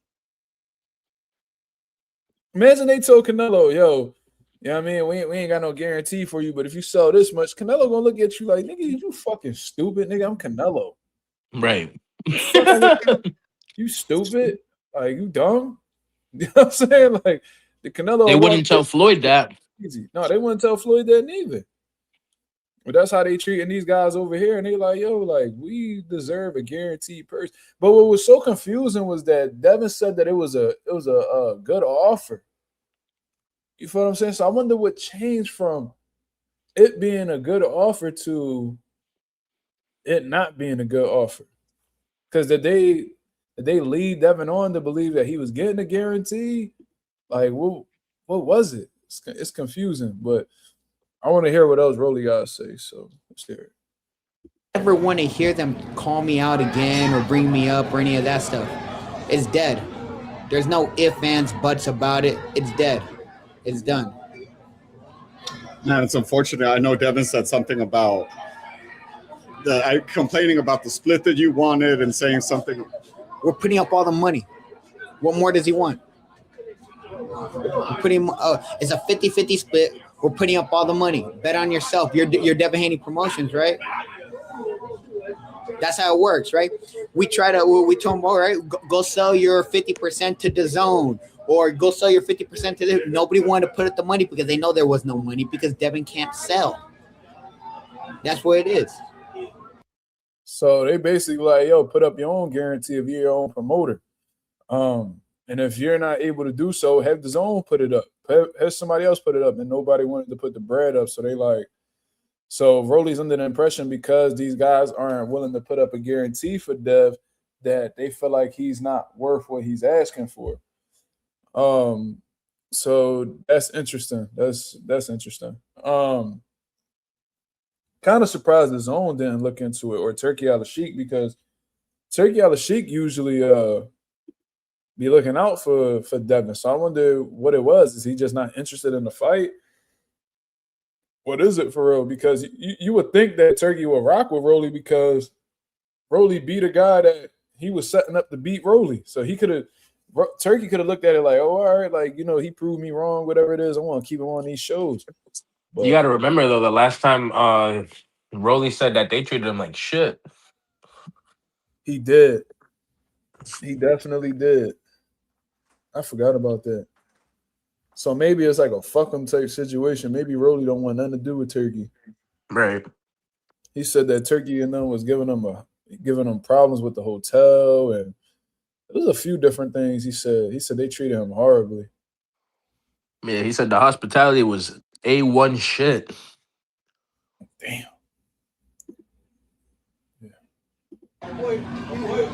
Imagine they told Canelo, yo, you know what I mean? We ain't got no guarantee for you, but if you sell this much, Canelo gonna look at you like, nigga, you fucking stupid, nigga. I'm Canelo. Right. You stupid? Like, you dumb? You know what I'm saying? Like, the Canelo. They wouldn't tell Floyd that. Easy. No, they wouldn't tell Floyd that neither. But that's how they treating these guys over here, and they like, yo, like, we deserve a guaranteed purse. But what was so confusing was that Devin said that it was a good offer. You feel what I'm saying? So I wonder what changed from it being a good offer to it not being a good offer. Because did they lead Devin on to believe that he was getting a guarantee? Like, what was it? It's confusing, but I want to hear what else Rolly got to say. So let's hear it. Never want to hear them call me out again or bring me up or any of that stuff. It's dead. There's no ifs, ands, buts about it. It's dead. It's done. Man, it's unfortunate. I know Devin said something about complaining about the split that you wanted and saying something. We're putting up all the money. What more does he want? We're putting. It's a 50-50 split. We're putting up all the money. Bet on yourself. You're Devin Haney Promotions, right? That's how it works, right? We told him, all right, go sell your 50% to DAZN. Or go sell your 50% to this. Nobody wanted to put up the money because they know there was no money because Devin can't sell. That's what it is. So they basically like, yo, put up your own guarantee if you're your own promoter. And if you're not able to do so, have DAZN put it up. Have somebody else put it up. And nobody wanted to put the bread up. So they like, so Rolly's under the impression because these guys aren't willing to put up a guarantee for Dev that they feel like he's not worth what he's asking for. So that's interesting. That's interesting. Kind of surprised the Zone didn't look into it or Turkey Al-Sheikh because Turkey Al-Sheikh usually be looking out for Devin. So I wonder what it was. Is he just not interested in the fight? What is it for real? Because you would think that Turkey would rock with Rolly because Rolly beat a guy that he was setting up to beat Rolly. So Turkey could have looked at it like, oh, all right, like, he proved me wrong, whatever it is. I want to keep him on these shows. But you got to remember, though, the last time Rolly said that they treated him like shit. He did. He definitely did. I forgot about that. So maybe it's like a fuck him type situation. Maybe Rolly don't want nothing to do with Turkey. Right. He said that Turkey and them was giving them problems with the hotel and there's a few different things he said. He said they treated him horribly. Yeah, he said the hospitality was A1 shit. Damn.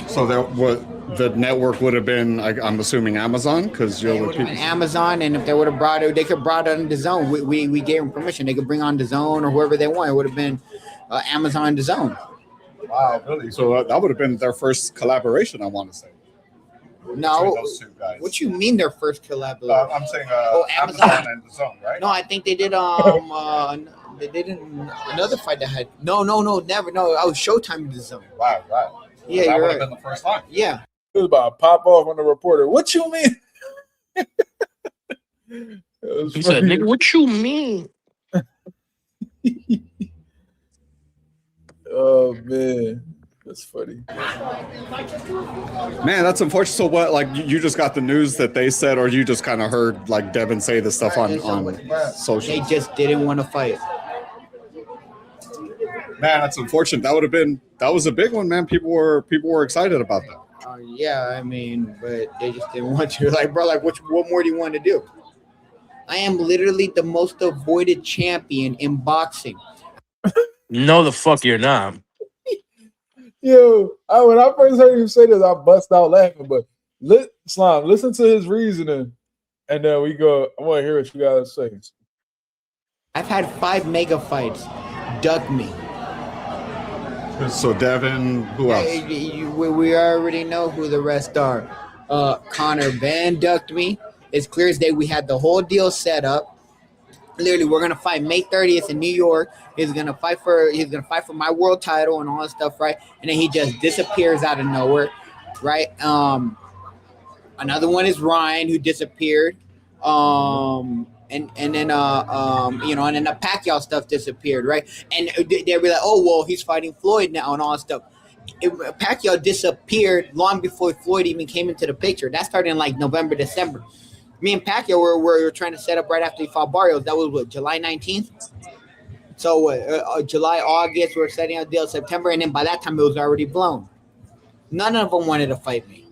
So that what the network would have been, I'm assuming Amazon, because you're It with would have people. been Amazon, and if they would have brought it, they could brought it on the Zone. We gave them permission. They could bring on the Zone or whoever they want. It would have been Amazon the Zone. Wow, really? So that would have been their first collaboration, I want to say. No, those two guys. what you mean their first collaboration? I'm saying Amazon and the Zone, right? No, I think they did. They did another fight that had no, never. No, I was Showtime the Zone. Right. Yeah, That you're would right. have been the first time. Yeah. It was about to pop off on the reporter. What you mean? He said, nigga, what you mean? Oh man, that's funny. Man, that's unfortunate. So what? Like you just got the news that they said, or you just kind of heard like Devin say the stuff on social? They just didn't want to fight. Man, that's unfortunate. That was a big one, man. People were excited about that. Yeah, I mean, but they just didn't want to. Like, bro, like, what more do you want to do? I am literally the most avoided champion in boxing. No, the fuck you're not. Yo, when I first heard him say this, I bust out laughing. But Slime, listen to his reasoning, and then we go. I want to hear what you guys say. I've had 5 mega fights. Duck me. So Devin, who else? We already know who the rest are. Conor Benn ducked me. It's clear as day. We had the whole deal set up. Literally, we're gonna fight May 30th in New York. He's gonna fight for my world title and all that stuff, right? And then he just disappears out of nowhere, right? Another one is Ryan, who disappeared. And then and then the Pacquiao stuff disappeared, right? And they were like, oh well, he's fighting Floyd now and all that stuff. Pacquiao disappeared long before Floyd even came into the picture. That started in like November, December. Me and Pacquiao were trying to set up right after he fought Barrios. That was what, July 19th. So July, August, we're setting up deal September, and then by that time it was already blown. None of them wanted to fight me.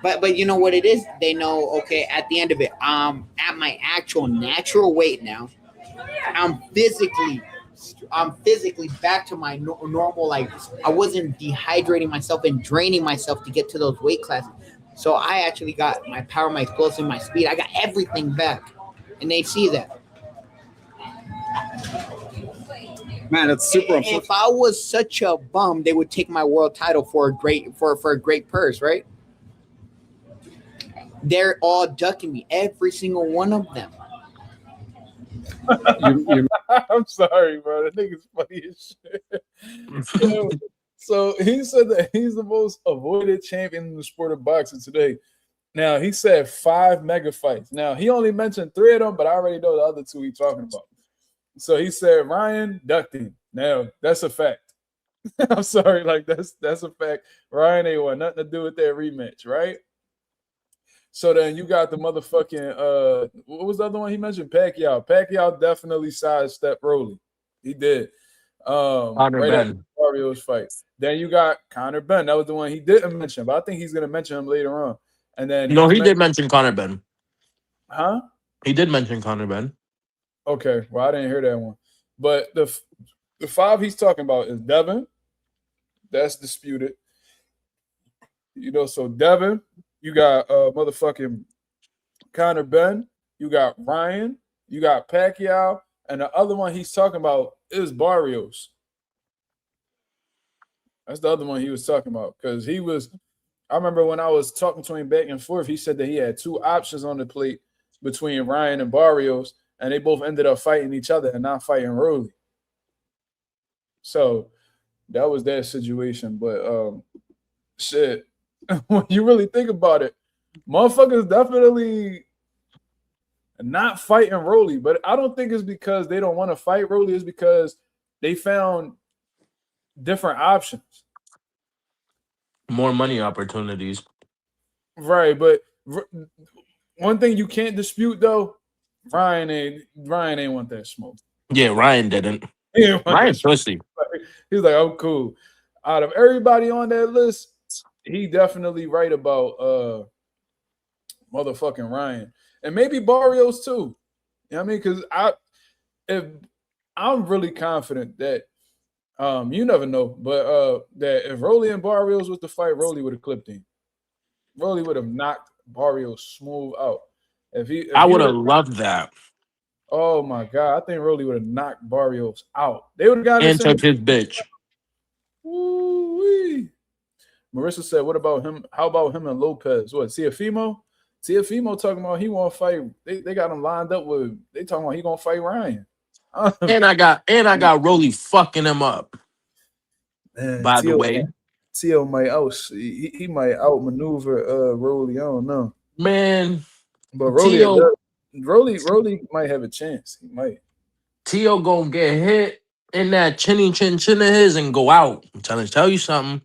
But you know what it is? They know, okay, at the end of it, at my actual natural weight now. I'm physically back to my normal, like, I wasn't dehydrating myself and draining myself to get to those weight classes. So I actually got my power, my explosive, my speed. I got everything back. And they see that. Man, it's super unfortunate. If I was such a bum, they would take my world title for a great purse, right? They're all ducking me, every single one of them. I'm sorry, bro. That nigga's funny as shit. So he said that he's the most avoided champion in the sport of boxing today. Now, he said 5 mega fights. Now, he only mentioned 3 of them, but I already know the other 2 he's talking about. So he said Ryan ducked him. Now, that's a fact. I'm sorry, like that's a fact. Ryan ain't want nothing to do with that rematch, right? So then you got the motherfucking what was the other one he mentioned? Pacquiao. Pacquiao definitely sidestepped Rolly. He did. Conor Right Benn. after Barrios fight. Then you got Conor Benn. That was the one he didn't mention, but I think he's gonna mention him later on. And then he did mention Conor Benn. Huh? He did mention Conor Benn. Okay, well I didn't hear that one. But the 5 he's talking about is Devin. That's disputed. You know, so Devin, you got motherfucking Conor Benn, you got Ryan, you got Pacquiao, and the other one he's talking about is Barrios. That's the other one he was talking about because I remember when I was talking to him back and forth, he said that he had 2 options on the plate between Ryan and Barrios, and they both ended up fighting each other and not fighting Rolly. So that was that situation. But shit, when you really think about it, motherfuckers definitely not fighting Rolly. But I don't think it's because they don't want to fight Rolly. It's because they found different options. More money opportunities. Right, but one thing you can't dispute though, Ryan ain't want that smoke. Yeah, Ryan didn't. Ryan's pussy. He's like, I'm cool. Out of everybody on that list, he definitely right about motherfucking Ryan. And maybe Barrios too. You know what I mean? Because I'm really confident that you never know, but that if Rolly and Barrios was to fight, Rolly would have clipped him. Rolly would have knocked Barrios smooth out. If I he would would have have, loved that. oh my god, I think Rolly would have knocked Barrios out. They would have got And this in. took his bitch. Woo-wee. Marissa said, "What about him? How about him and Lopez? What? Tiafimo? Tiafimo talking about he want to fight. They got him lined up with. They talking about he gonna fight Ryan. And I got Rolly fucking him up. Man, By the way, Tio might he might outmaneuver Rolly. I don't know, man, but Rolly might have a chance. He might. Tio gonna get hit in that chin of his and go out. I'm tell you something.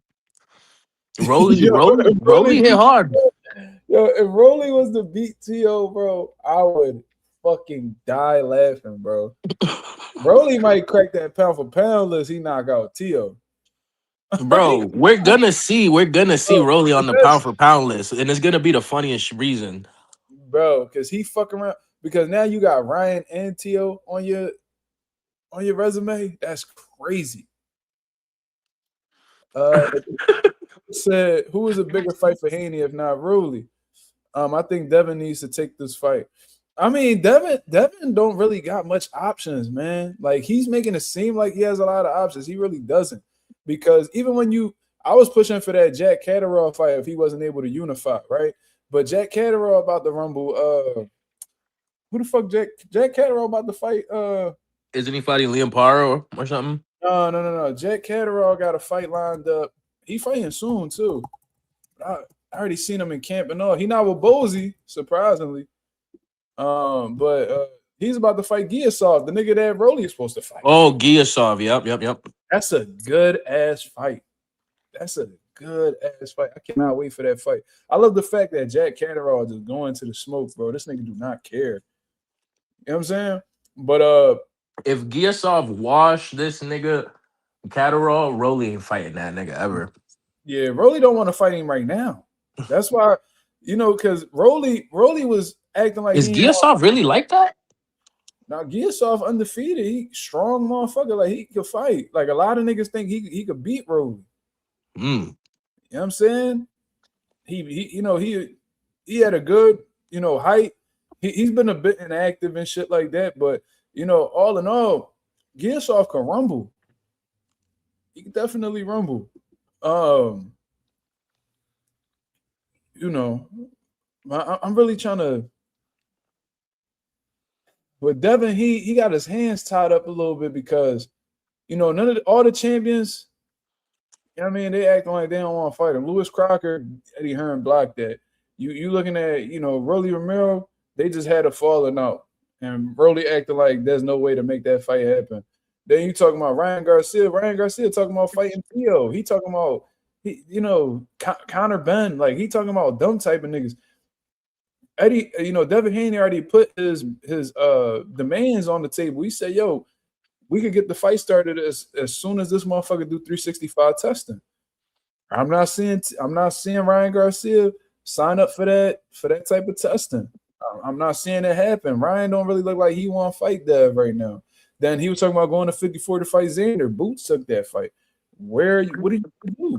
Rolly hit hard. Yo, if Rolly was to beat Tio, bro, I would fucking die laughing, bro. Rolly might crack that pound for pound list. He knock out Tio. Bro, we're gonna see Rolly on the pound for pound list, and it's gonna be the funniest reason, bro. Because he fuck around. Because now you got Ryan and Tio on your resume. That's crazy. Said who is a bigger fight for Haney if not Rolly? I think Devin needs to take this fight. I mean, Devin don't really got much options, man. Like he's making it seem like he has a lot of options. He really doesn't. Because even when I was pushing for that Jack Catterall fight if he wasn't able to unify, right? But Jack Catterall about to rumble. Who the fuck Jack Catterall about to fight? Isn't he fighting Liam Paro or something? No. Jack Catterall got a fight lined up. He fighting soon too. I already seen him in camp and all. He not with Bozy, surprisingly. But he's about to fight Giasov, the nigga that Rolly is supposed to fight. Oh, Giasov. Yep. That's a good ass fight. I cannot wait for that fight. I love the fact that Jack Catterall just going to the smoke, bro. This nigga do not care. You know what I'm saying? But if Giasov wash this nigga Catterall, Rolly ain't fighting that nigga ever. Yeah, Rolly don't want to fight him right now. That's why, because Rolly was acting like is Giasov really like that? Now Giasov undefeated. He strong motherfucker. Like he could fight. Like a lot of niggas think he could beat Rolly. You know what I'm saying? He had a good, height. He's been a bit inactive and shit like that, but all in all, Giasov can rumble. He can definitely rumble. I'm really trying to. With Devin, he got his hands tied up a little bit because, all the champions, they acting like they don't want to fight him. Lewis Crocker, Eddie Hearn blocked that. You looking at, Rolly Romero, they just had a falling out. And Rolly acting like there's no way to make that fight happen. Then you talking about Ryan Garcia. Ryan Garcia talking about fighting Theo. He talking about, Conor Benn. Like, he talking about dumb type of niggas. Eddie, Devin Haney already put his demands on the table. He said, yo, we could get the fight started as soon as this motherfucker do 365 testing. I'm not seeing Ryan Garcia sign up for that type of testing. I'm not seeing it happen. Ryan don't really look like he want to fight Dev right now. Then he was talking about going to 54 to fight Xander. Boots took that fight. What are you do?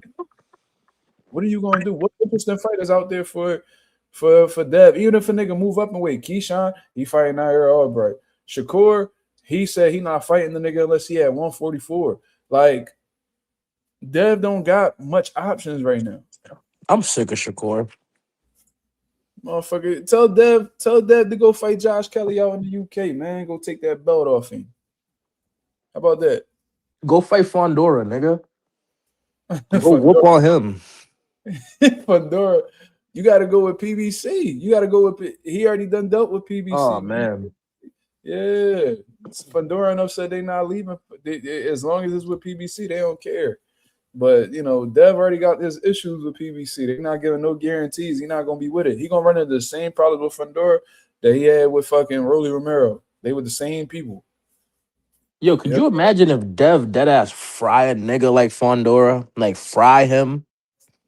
What are you gonna do? What interesting fighters out there for Dev? Even if a nigga move up and weight, Keyshawn, he fighting Nair Albright. Shakur, he said he not fighting the nigga unless he at 144. Like, Dev don't got much options right now. I'm sick of Shakur. Motherfucker, tell Dev to go fight Josh Kelly out in the UK, man. Go take that belt off him. How about that? Go fight Fondora, nigga. Go whoop on him. Fondora, you got to go with PBC. You got to go with. He already done dealt with PBC. Oh man, yeah. Fondora enough said they not leaving. As long as it's with PBC, they don't care. But Dev already got his issues with PBC. They're not giving no guarantees. He's not gonna be with it. He gonna run into the same problems with Fondora that he had with fucking Rolly Romero. They were the same people. Yo, could you imagine if Dev deadass fry a nigga like Fondora, like fry him?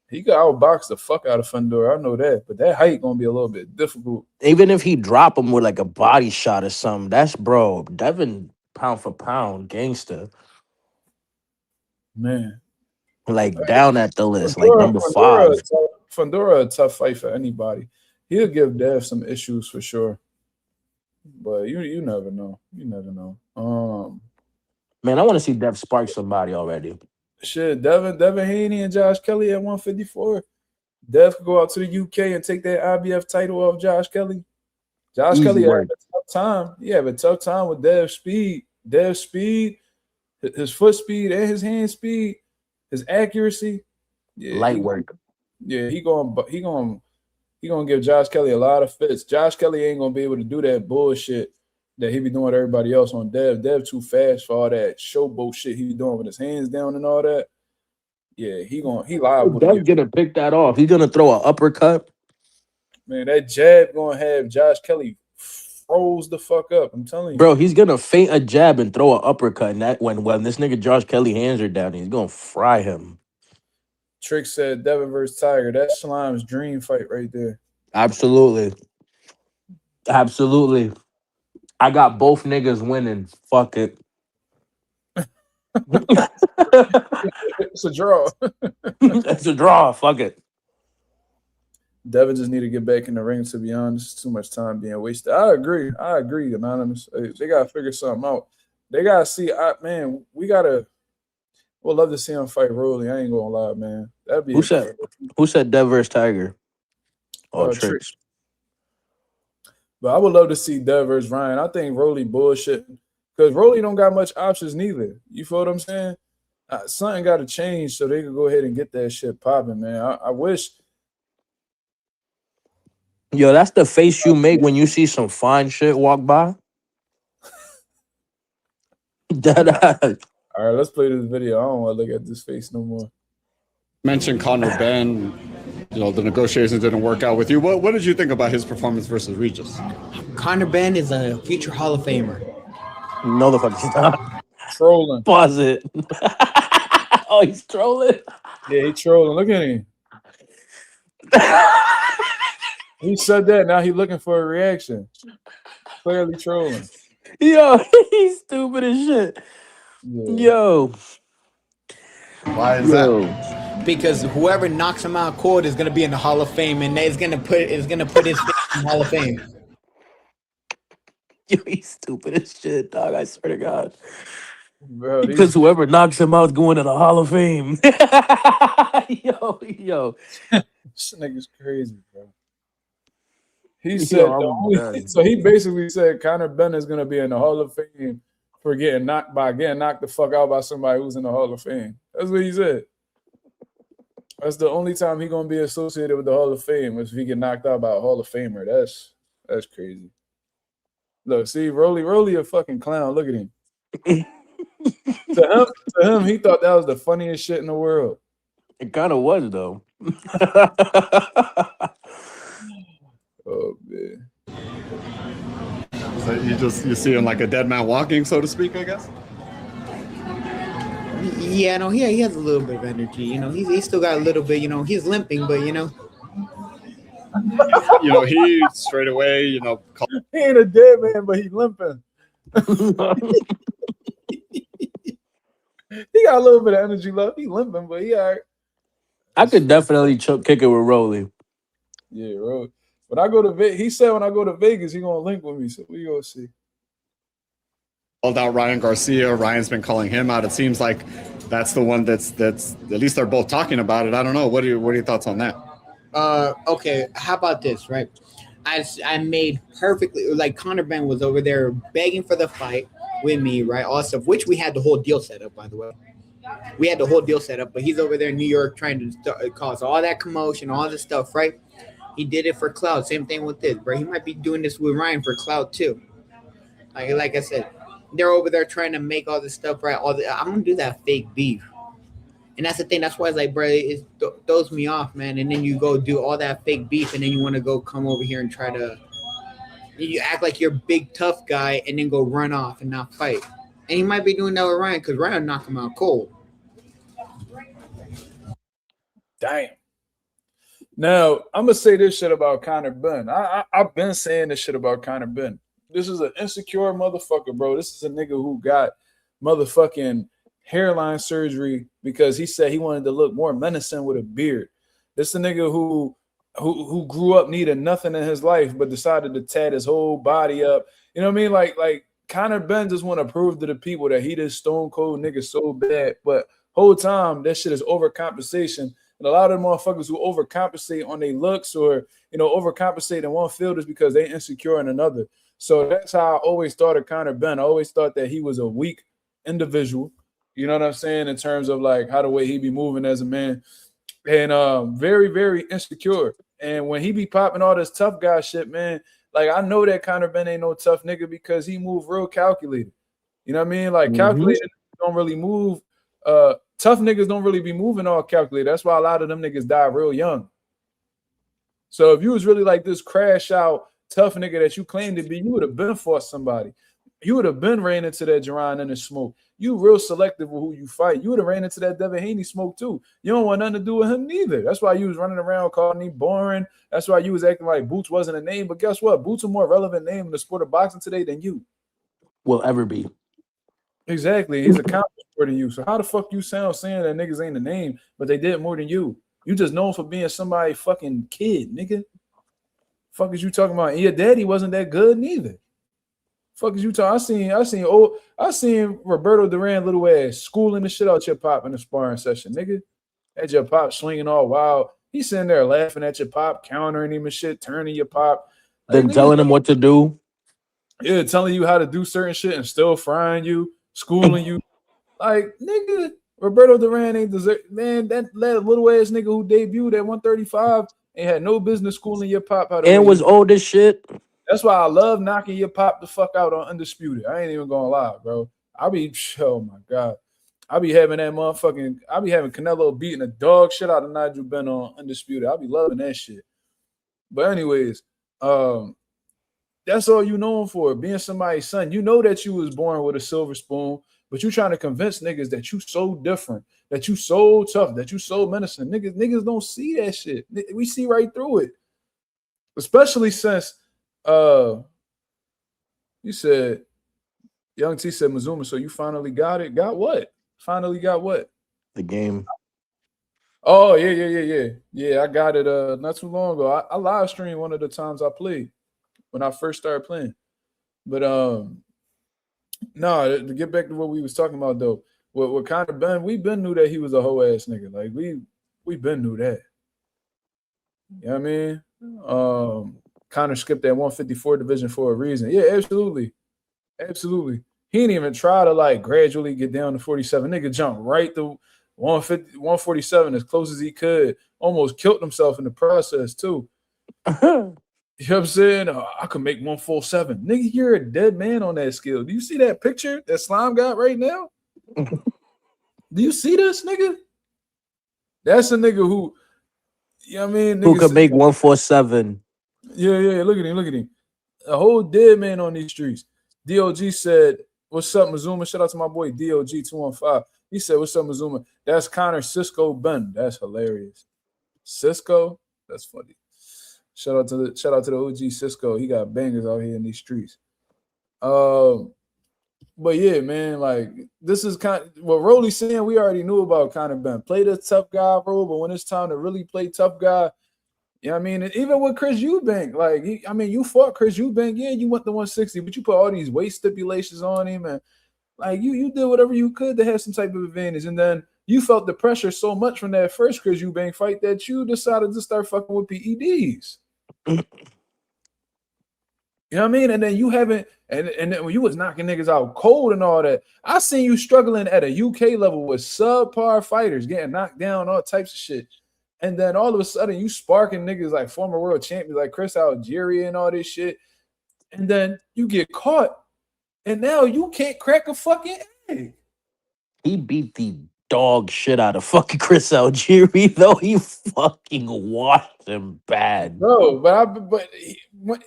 He could outbox the fuck out of Fundora. I know that, but that height gonna be a little bit difficult. Even if he drop him with like a body shot or something, that's bro. Devin pound for pound gangster. Man, Like down at the list, like Fundora, number 5. Fundora a tough fight for anybody. He'll give Dev some issues for sure. But you never know. You never know. Man, I want to see Dev spark somebody already. Shit, Devin Haney and Josh Kelly at 154. Dev could go out to the UK and take that IBF title off Josh Kelly. Josh Easy Kelly work. had a tough time. He had a tough time with Dev's speed. Dev's speed, his foot speed and his hand speed, his accuracy. Yeah, Light work. Yeah, he gonna give Josh Kelly a lot of fits. Josh Kelly ain't gonna be able to do that bullshit that he be doing with everybody else on Dev. Dev too fast for all that showboat shit he be doing with his hands down and all that. Yeah, he liable. Dev's gonna pick that off. He's gonna throw an uppercut. Man, that jab gonna have Josh Kelly froze the fuck up. I'm telling you, Bro, he's gonna feint a jab and throw an uppercut. And that when this nigga Josh Kelly hands are down, he's gonna fry him. Trick said Devin versus Tiger. That's Slime's dream fight right there. Absolutely. Absolutely. I got both niggas winning. Fuck it. It's a draw. It's a draw. Fuck it. Devin just need to get back in the ring, to be honest. Too much time being wasted. I agree, Anonymous. They got to figure something out. They got to see, man, we'd love to see him fight Rolly. I ain't going to lie, man. That'd be Who said Dev versus Tiger? Oh, Tricks. But I would love to see Dev versus Ryan. I think Rolly bullshit because Rolly don't got much options neither. You feel what I'm saying? Something got to change so they could go ahead and get that shit popping, man. I wish. Yo, that's the face you make when you see some fine shit walk by. Dead ass. All right, let's play this video. I don't want to look at this face no more. Mentioned Conor Benn. You know, the negotiations didn't work out with you. What did you think about his performance versus Regis? Conor Benn is a future Hall of Famer. No, the fuck he's not. Trolling. Pause it. Oh, he's trolling. Yeah, he trolling. Look at him. He said that. Now he looking for a reaction. Clearly trolling. Yo, he's stupid as shit. Yeah. Yo. Why is that? Because whoever knocks him out cold is gonna be in the Hall of Fame, and it's gonna put his face in the Hall of Fame. Yo, he's stupid as shit, dog. I swear to God. Bro, Because whoever knocks him out is going to the Hall of Fame. Yo. This nigga's crazy, bro. He said so he basically said Conor Benn is gonna be in the Hall of Fame for getting knocked the fuck out by somebody who's in the Hall of Fame. That's what he said. That's the only time he gonna be associated with the Hall of Fame is if he get knocked out by a Hall of Famer. That's crazy. Look, see, Rolly a fucking clown. Look at him. To him, he thought that was the funniest shit in the world. It kind of was, though. Oh man. So you see him like a dead man walking, so to speak, I guess. Yeah, no, he has a little bit of energy. You know, he's still got a little bit. You know, he's limping, but you know. You know, he straight away, you know, he ain't a dead man, but he limping. He got a little bit of energy left. He limping, but he all right. I could definitely kick it with Rolly. Yeah, Rolly. When I go to Vegas, he said when I go to Vegas, he gonna link with me. So we gonna see. Called out Ryan Garcia. Ryan's been calling him out. It seems like that's the one that's at least they're both talking about it. I don't know. What are your thoughts on that? Okay, how about this, right? I made perfectly, like Conor Benn was over there begging for the fight with me, right? All stuff, which we had the whole deal set up, by the way. We had the whole deal set up, but he's over there in New York trying to cause all that commotion, all this stuff, right? He did it for clout. Same thing with this, bro. He might be doing this with Ryan for clout too. Like I said, they're over there trying to make all this stuff right. I'm gonna do that fake beef, and that's the thing. That's why it's like, bro, it throws me off, man. And then you go do all that fake beef, and then you want to go come over here and try to, you act like you're a big tough guy, and then go run off and not fight. And he might be doing that with Ryan because Ryan knocked him out cold. Damn. Now, I'm gonna say this shit about Conor Benn. I've been saying this shit about Conor Benn. This is an insecure motherfucker, bro. This is a nigga who got motherfucking hairline surgery because he said he wanted to look more menacing with a beard. This is a nigga who grew up needing nothing in his life but decided to tat his whole body up. You know what I mean? Like Conor Benn just want to prove to the people that he this stone cold nigga so bad, but whole time that shit is overcompensation. And a lot of the motherfuckers who overcompensate on their looks or, overcompensate in one field is because they insecure in another. So that's how I always thought of Conor Benn. I always thought that he was a weak individual, you know what I'm saying, in terms of like how the way he be moving as a man. And very, very insecure. And when he be popping all this tough guy shit, man, like I know that Conor Benn ain't no tough nigga because he move real calculated. You know what I mean? Like calculated don't really move. Tough niggas don't really be moving all calculated. That's why a lot of them niggas die real young. So if you was really like this crash out tough nigga that you claim to be, you would have been fought somebody. You would have been ran into that Jerron in the smoke. You real selective with who you fight. You would have ran into that Devin Haney smoke too. You don't want nothing to do with him neither. That's why you was running around calling him boring. That's why you was acting like Boots wasn't a name. But guess what? Boots a more relevant name in the sport of boxing today than you. Will ever be. Exactly. He's accomplished more than you. So how the fuck you sound saying that niggas ain't the name, but they did more than you? You just known for being somebody fucking kid, nigga. Fuck is you talking about? And your daddy wasn't that good neither. Fuck is you talking? I seen Roberto Duran little ass schooling the shit out your pop in the sparring session, nigga. Had your pop swinging all wild. He's sitting there laughing at your pop, countering him and shit, turning your pop. Like, then telling him what to do. Yeah, telling you how to do certain shit and still frying you, schooling you. Like, nigga, Roberto Duran ain't deserve. Man, that little ass nigga who debuted at 135 ain't had no business schooling your pop how to and was old as shit. That's why I love knocking your pop the fuck out on Undisputed. I ain't even gonna lie, bro. Oh my God. I be having Canelo beating the dog shit out of Nigel Benn on Undisputed. I be loving that shit. But anyways, that's all you known for, being somebody's son. You know that you was born with a silver spoon, but you trying to convince niggas that you so different, that you so tough, that you so menacing. Niggas don't see that shit. We see right through it. Especially since you said, Young T said Mazuma, so you finally got it. Got what? Finally got what? The game. Oh, yeah. Yeah, I got it not too long ago. I live streamed one of the times I played when I first started playing. But no, to get back to what we was talking about though, with Conor Benn, we been knew that he was a hoe ass nigga. Like we been knew that. You know what I mean? Conor skipped that 154 division for a reason. Yeah, absolutely. He didn't even try to like gradually get down to 47. Nigga jumped right to 150, 147 as close as he could. Almost killed himself in the process too. You know what I'm saying? I could make 147. Nigga, you're a dead man on that scale. Do you see that picture that Slime got right now? Do you see this, nigga? That's a nigga who, you know what I mean? Who could make 147. Yeah. Look at him. A whole dead man on these streets. DOG said, "What's up, Mazuma?" Shout out to my boy DOG 215. He said, "What's up, Mazuma?" That's Conor Cisco Benn. That's hilarious. Cisco? That's funny. Shout out to the OG Cisco. He got bangers out here in these streets. But yeah, man, like this is kind of what Rolly's saying. We already knew about Conor Benn. Play the tough guy role, but when it's time to really play tough guy, you know what I mean? And even with Chris Eubank, like you fought Chris Eubank, yeah, you went to 160, but you put all these weight stipulations on him, and like you did whatever you could to have some type of advantage, and then you felt the pressure so much from that first Chris Eubank fight that you decided to start fucking with PEDs. You know what I mean? And then you haven't, and then when you was knocking niggas out cold and all that, I seen you struggling at a UK level with subpar fighters, getting knocked down, all types of shit. And then all of a sudden you sparking niggas like former world champions like Chris Algieri and all this shit. And then you get caught. And now you can't crack a fucking egg. He beat the dog shit out of fucking Chris Algieri, though. He fucking washed him bad. Bro, but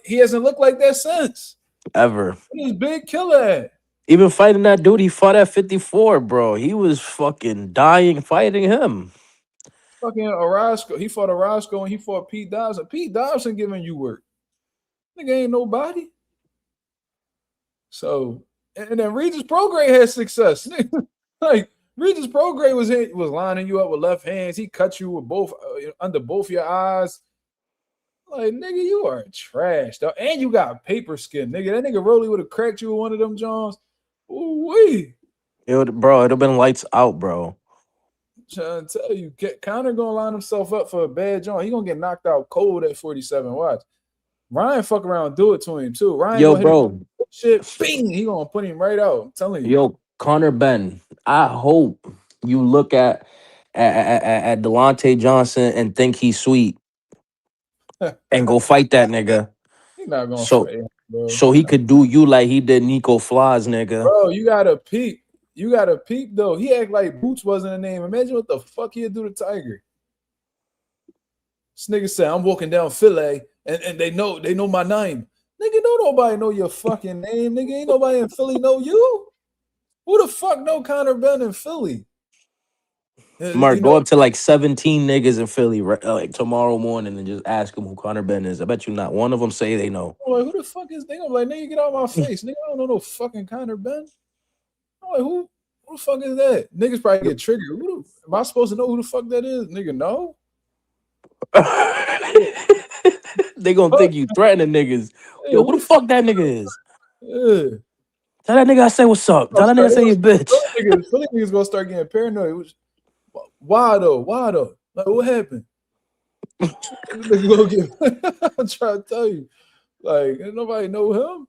he hasn't looked like that since. Ever. He's big killer at. Even fighting that dude, he fought at 54, bro. He was fucking dying fighting him. fucking Orozco. He fought Orozco and he fought Pete Dobson. Pete Dobson giving you work. Nigga ain't nobody. So, and then Regis Prograis had success. Like Regis Prograis was lining you up with left hands. He cut you with both under both your eyes. Like, nigga, you are trash, dog. And you got paper skin, nigga. That nigga Rolly would have cracked you with one of them Johns. Ooh-wee. Bro, it'd have been lights out, bro. I'm trying to tell you, Conor gonna line himself up for a bad John. He gonna get knocked out cold at 47. Watch. Ryan fuck around and do it to him too. Ryan, Yo, bro. Shit, bing, he gonna put him right out. I'm telling you. Yo, Conor Benn, I hope you look at Delonte Johnson and think he's sweet and go fight that nigga. He's not gonna So, fight him, bro. so he could do you like he did Nico Flies, nigga. Bro, you gotta peep. You gotta peep though. He act like Boots wasn't a name. Imagine what the fuck he'd do to Tiger. This nigga said, I'm walking down Philly and they know my name. Nigga, don't nobody know your fucking name. Nigga, ain't nobody in Philly know you. Who the fuck know Conor Benn in Philly? Mark, go up to like 17 niggas in Philly like tomorrow morning and just ask them who Conor Benn is. I bet you not one of them say they know. I'm like, who the fuck is? They gonna be like, nigga, get out of my face. Nigga, I don't know no fucking Conor Benn. I'm like, who the fuck is that? Niggas probably get triggered. Am I supposed to know who the fuck that is? Nigga, no. They gonna think you threatening niggas. Yo, who the fuck that nigga is? Yeah. Tell that nigga I say what's up. Tell that nigga I say you bitch. Philly niggas gonna start getting paranoid. Why though? Why though? Like, what happened? I'm trying to tell you. Like, ain't nobody know him.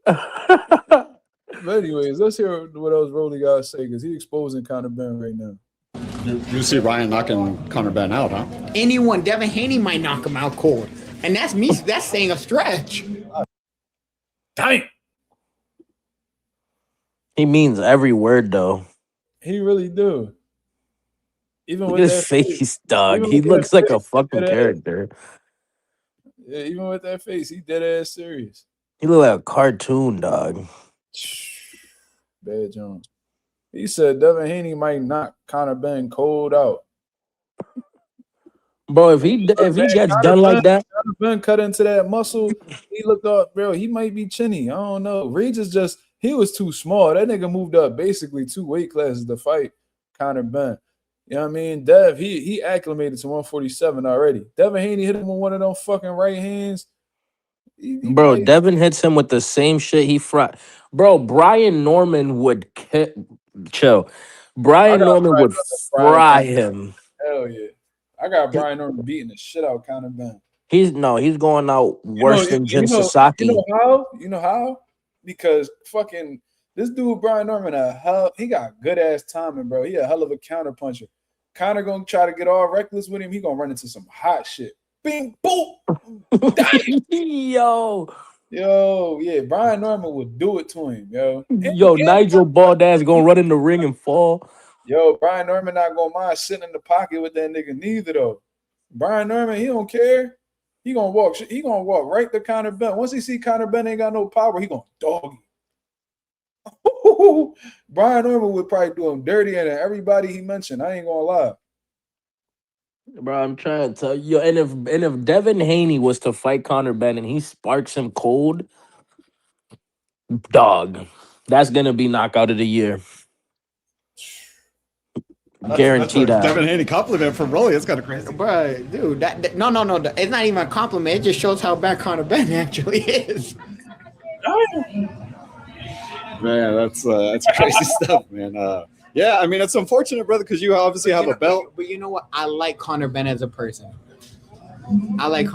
But anyways, let's hear what else Rolly got to say because he's exposing Conor Benn right now. You see Ryan knocking Conor Benn out, huh? Anyone, Devin Haney might knock him out cold. And that's me. That's saying a stretch. Damn. He means every word though. He really do. Even Look with at his that face, dog. He looks like a fucking character. Yeah, even with that face, he dead ass serious. He look like a cartoon, dog. Bad Jones. He said Devin Haney might knock Conor Benn cold out. Bro, if he gets done like that, Conor Benn cut into that muscle. He looked up, bro. He might be chinny. I don't know. Regis he was too small. That nigga moved up basically 2 weight classes to fight Conor Benn. You know what I mean? Dev, he acclimated to 147 already. Devin Haney hit him with one of them fucking right hands. Bro, Devin hits him with the same shit he fried. Bro, Brian Norman would chill. Brian Norman would fry him. Hell yeah. I got Brian Norman beating the shit out of Conor Benn. He's going out worse than Jin Sasaki. You know how? Because fucking this dude, Brian Norman, he got good ass timing, bro. He a hell of a counter puncher. Conor gonna try to get all reckless with him. He gonna run into some hot shit. Bing, boom. Yo, yeah. Brian Norman would do it to him, yo. Nigel Baldass gonna run in the ring and fall. Yo, Brian Norman not gonna mind sitting in the pocket with that nigga neither though. Brian Norman, he don't care. He gonna walk right to Conor Benn. Once he see Conor Benn ain't got no power, he gonna dog him. Brian Norman would probably do him dirty and everybody he mentioned. I ain't gonna lie. Bro, I'm trying to tell you. And if Devin Haney was to fight Conor Benn and he sparks him cold, dog, that's gonna be knockout of the year. Guarantee that. Devin Haney compliment from Rolly. It's kind of crazy. Bro, dude, no. It's not even a compliment. It just shows how bad Conor Benn actually is. Man, that's crazy stuff, man. Yeah, I mean, it's unfortunate, brother, because you obviously have a belt. But you know what? I like Conor Benn as a person. I like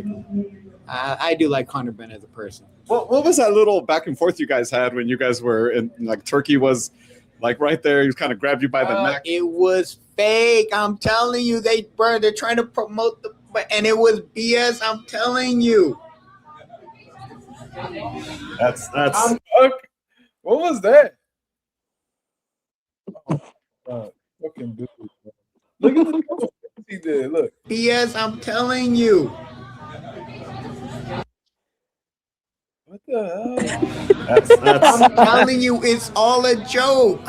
him. I do like Conor Benn as a person. What was that little back and forth you guys had when you guys were in, like, Turkey was, like, right there? He kind of grabbed you by the neck. It was fake. I'm telling you. They're trying to promote and it was BS. I'm telling you. That's what was that? Oh, fucking dude. Look at the he did. Look. BS, I'm telling you. What the hell? I'm telling you, it's all a joke.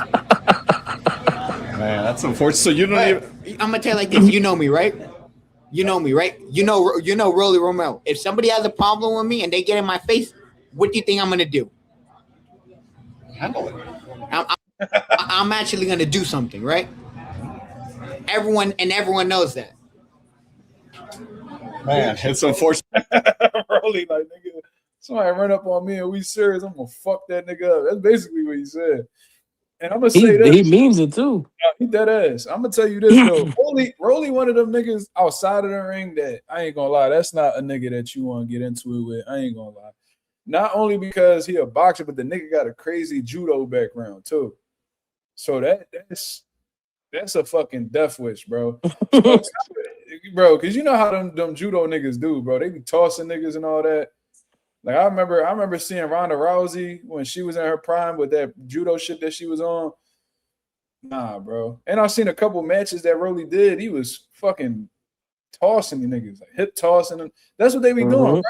Man, that's unfortunate. So you don't even. I'm gonna tell you like this. You know me, right? You know me, right? You know Rolando Romero. If somebody has a problem with me and they get in my face, what do you think I'm gonna do? Handle it. I'm actually gonna do something, right? Everyone knows that. Man, it's unfortunate. Rolly, like, nigga, somebody run up on me and we serious, I'm gonna fuck that nigga up. That's basically what he said. And I'm gonna say this. He means it too. He dead ass. I'm gonna tell you this though. Rolly one of them niggas outside of the ring that I ain't gonna lie, that's not a nigga that you want to get into it with. I ain't gonna lie. Not only because he a boxer, but the nigga got a crazy judo background too. So that's a fucking death wish, bro. Bro, because you know how them judo niggas do, bro. They be tossing niggas and all that. Like I remember seeing Ronda Rousey when she was in her prime with that judo shit that she was on. Nah, bro. And I've seen a couple matches that Rolly did. He was fucking tossing the niggas, like hip tossing them. That's what they be doing, right?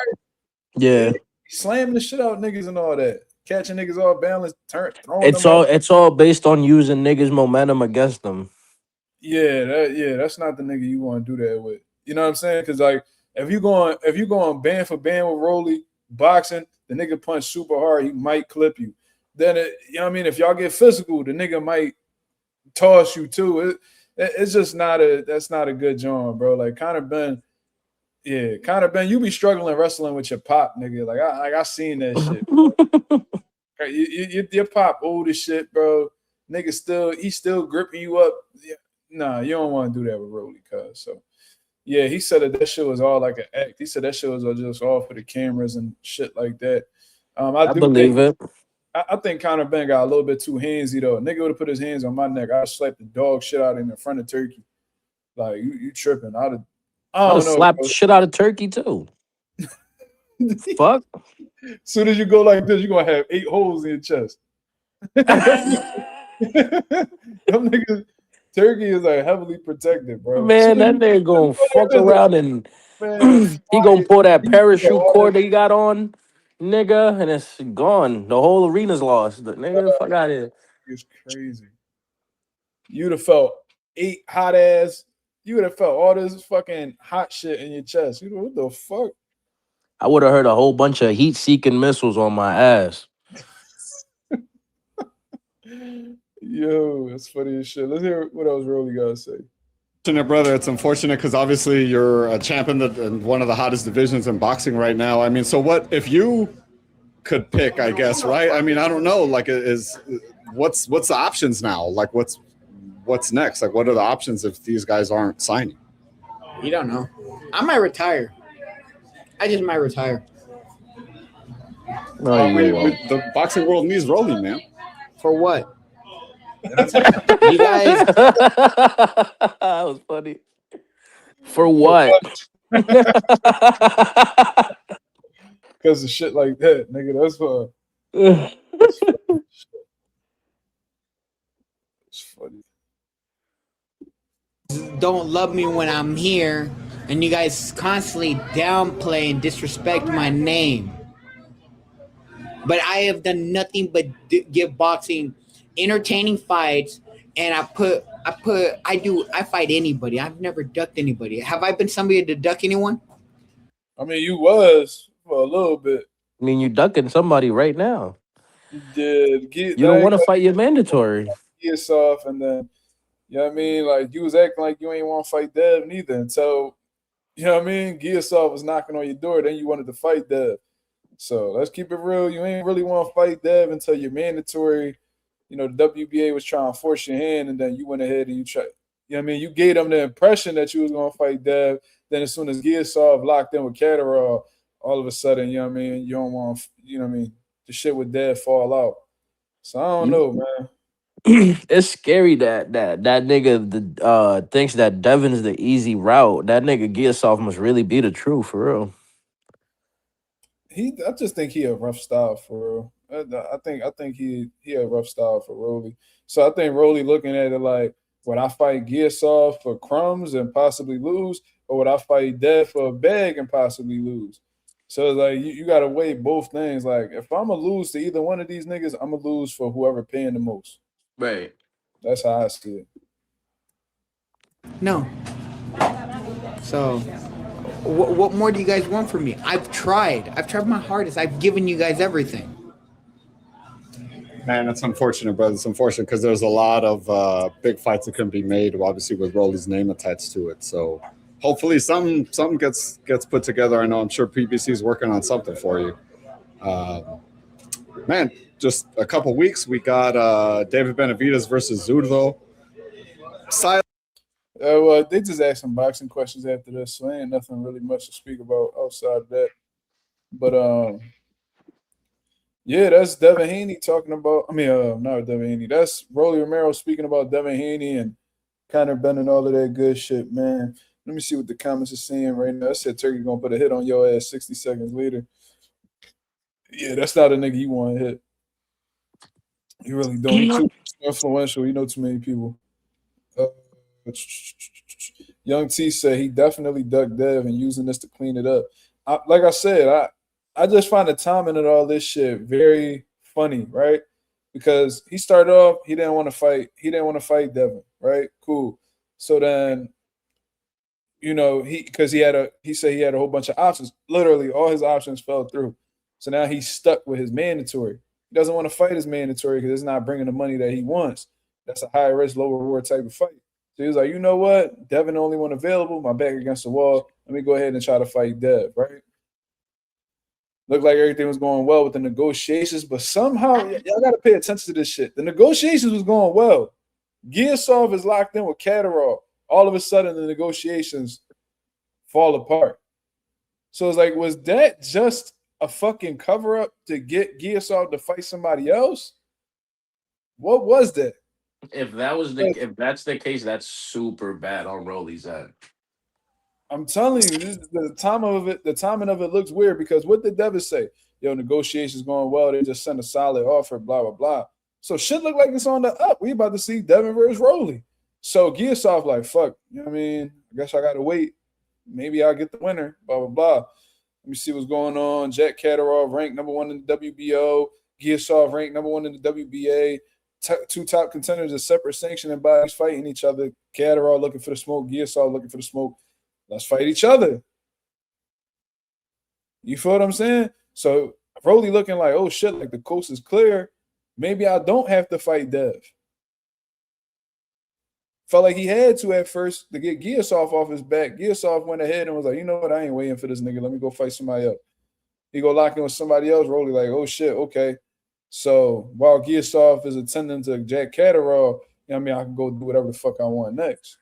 Yeah. Slamming the shit out niggas and all that. Catching niggas off balance, throwing It's them all up. it's all based on using niggas' momentum against them. That's not the nigga you want to do that with. You know what I'm saying? Because like if you going band for band with Rolly boxing, the nigga punch super hard, he might clip you. Then you know what I mean? If y'all get physical, the nigga might toss you too. It's just that's not a good joint, bro. Like Conor Benn, you be struggling wrestling with your pop, nigga. Like I seen that shit. Your pop old as shit, bro. Nigga he's still gripping you up. Yeah. Nah, you don't want to do that with Rolly, cuz. So yeah, he said that shit was all like an act. He said that shit was just all for the cameras and shit like that. I believe it. I think Conor Benn got a little bit too handsy though. Nigga would have put his hands on my neck. I'd slap the dog shit out in front of Turkey. Like you tripping. I don't know. Slap the shit out of Turkey too. Fuck. As soon as you go like this, you're gonna have 8 holes in your chest. Them niggas, Turkey is like heavily protected, bro. Man, that nigga gonna fuck around and he gonna pull that parachute cord that he got on, nigga, and it's gone. The whole arena's lost. Nigga, fuck out of here. It's crazy. You'd have felt 8 hot ass. You would have felt all this fucking hot shit in your chest. You know what the fuck? I would have heard a whole bunch of heat-seeking missiles on my ass. Yo, that's funny as shit. Let's hear what else Rolly got to say. Brother, it's unfortunate because obviously you're a champion in one of the hottest divisions in boxing right now. I mean, so what if you could pick? I guess, right? I mean, I don't know. Like, what's the options now? Like, what's next? Like, what are the options if these guys aren't signing? You don't know. I might retire. I just might retire. The boxing world needs Rolly, man. For what? You guys, that was funny. For what? Because of shit like that, nigga. That's what. It's funny. Don't love me when I'm here, and you guys constantly downplay and disrespect my name. But I have done nothing but give boxing entertaining fights, and I fight anybody. I've never ducked anybody. Have I been somebody to duck anyone? I mean, you was for a little bit. I mean, you ducking somebody right now. You did. You don't want to fight your mandatory. Get off, and then you know what I mean. Like you was acting like you ain't want to fight Dev neither until you know what I mean. Gearsoft was knocking on your door. Then you wanted to fight Dev. So let's keep it real. You ain't really want to fight Dev until you're mandatory. You know, the WBA was trying to force your hand, and then you went ahead and you tried. You know what I mean? You gave them the impression that you was going to fight Dev. Then as soon as Gearsoft locked in with Catterall, all of a sudden, you know what I mean? You don't want, you know what I mean? The shit with Dev fall out. So I don't know, man. It's scary that nigga thinks that Devin's the easy route. That nigga Gearsoft must really be the truth for real. I just think he a rough style for real. I think he a rough style for Rolly. So I think Rolly looking at it like, would I fight Gearsoft for crumbs and possibly lose, or would I fight Dev for a bag and possibly lose? So it's like you got to weigh both things. Like if I'm gonna lose to either one of these niggas, I'm gonna lose for whoever paying the most. Right. That's how I see it. No. So, what more do you guys want from me? I've tried. I've tried my hardest. I've given you guys everything. Man, that's unfortunate, brother. It's unfortunate because there's a lot of big fights that can be made, obviously, with Rolly's name attached to it. So hopefully something gets put together. I know I'm sure PBC is working on something for you. Man, just a couple weeks, we got David Benavidez versus Zurdo. Well, they just asked some boxing questions after this, so ain't nothing really much to speak about outside of that. But yeah, that's Devin Haney talking about. I mean, not Devin Haney. That's Rolly Romero speaking about Devin Haney and Conor Benn and all of that good shit, man. Let me see what the comments are saying right now. I said Turkey gonna put a hit on your ass 60 seconds later. Yeah, that's not a nigga you want to hit. You really don't. You're too influential. You know too many people. Young T said he definitely ducked Dev and using this to clean it up. Like I said, I just find the timing of all this shit very funny, right? Because he started off, he didn't want to fight. He didn't want to fight Devin, right? Cool. So then, you know, he said he had a whole bunch of options. Literally, all his options fell through. So now he's stuck with his mandatory. He doesn't want to fight his mandatory because it's not bringing the money that he wants. That's a high risk, low reward type of fight. So he was like, you know what? Devin the only one available. My back against the wall. Let me go ahead and try to fight Dev, right? Looked like everything was going well with the negotiations, but somehow y'all got to pay attention to this shit. The negotiations was going well. Giasov is locked in with Katarov. All of a sudden, the negotiations fall apart. So it's like, was that just a fucking cover up to get Giasov to fight somebody else? What was that? If that's the case, that's super bad on Rolly's end. I'm telling you, the timing of it looks weird because what did Devin say? Yo, negotiations going well. They just sent a solid offer, blah, blah, blah. So shit look like it's on the up. We about to see Devin versus Rolly. So Giasov like, fuck, you know what I mean? I guess I got to wait. Maybe I'll get the winner, blah, blah, blah. Let me see what's going on. Jack Katarov ranked number 1 in the WBO. Giasov ranked number 1 in the WBA. Two top contenders of separate sanctioning bodies fighting each other. Katarov looking for the smoke. Giasov looking for the smoke. Let's fight each other. You feel what I'm saying? So Rolly looking like, oh shit, like the coast is clear. Maybe I don't have to fight Dev. Felt like he had to at first to get Giasov off his back. Giasov went ahead and was like, you know what? I ain't waiting for this nigga. Let me go fight somebody else. He go lock in with somebody else. Rolly like, oh shit, okay. So while Giasov is attending to Jack Katarov, you know what I mean, I can go do whatever the fuck I want next.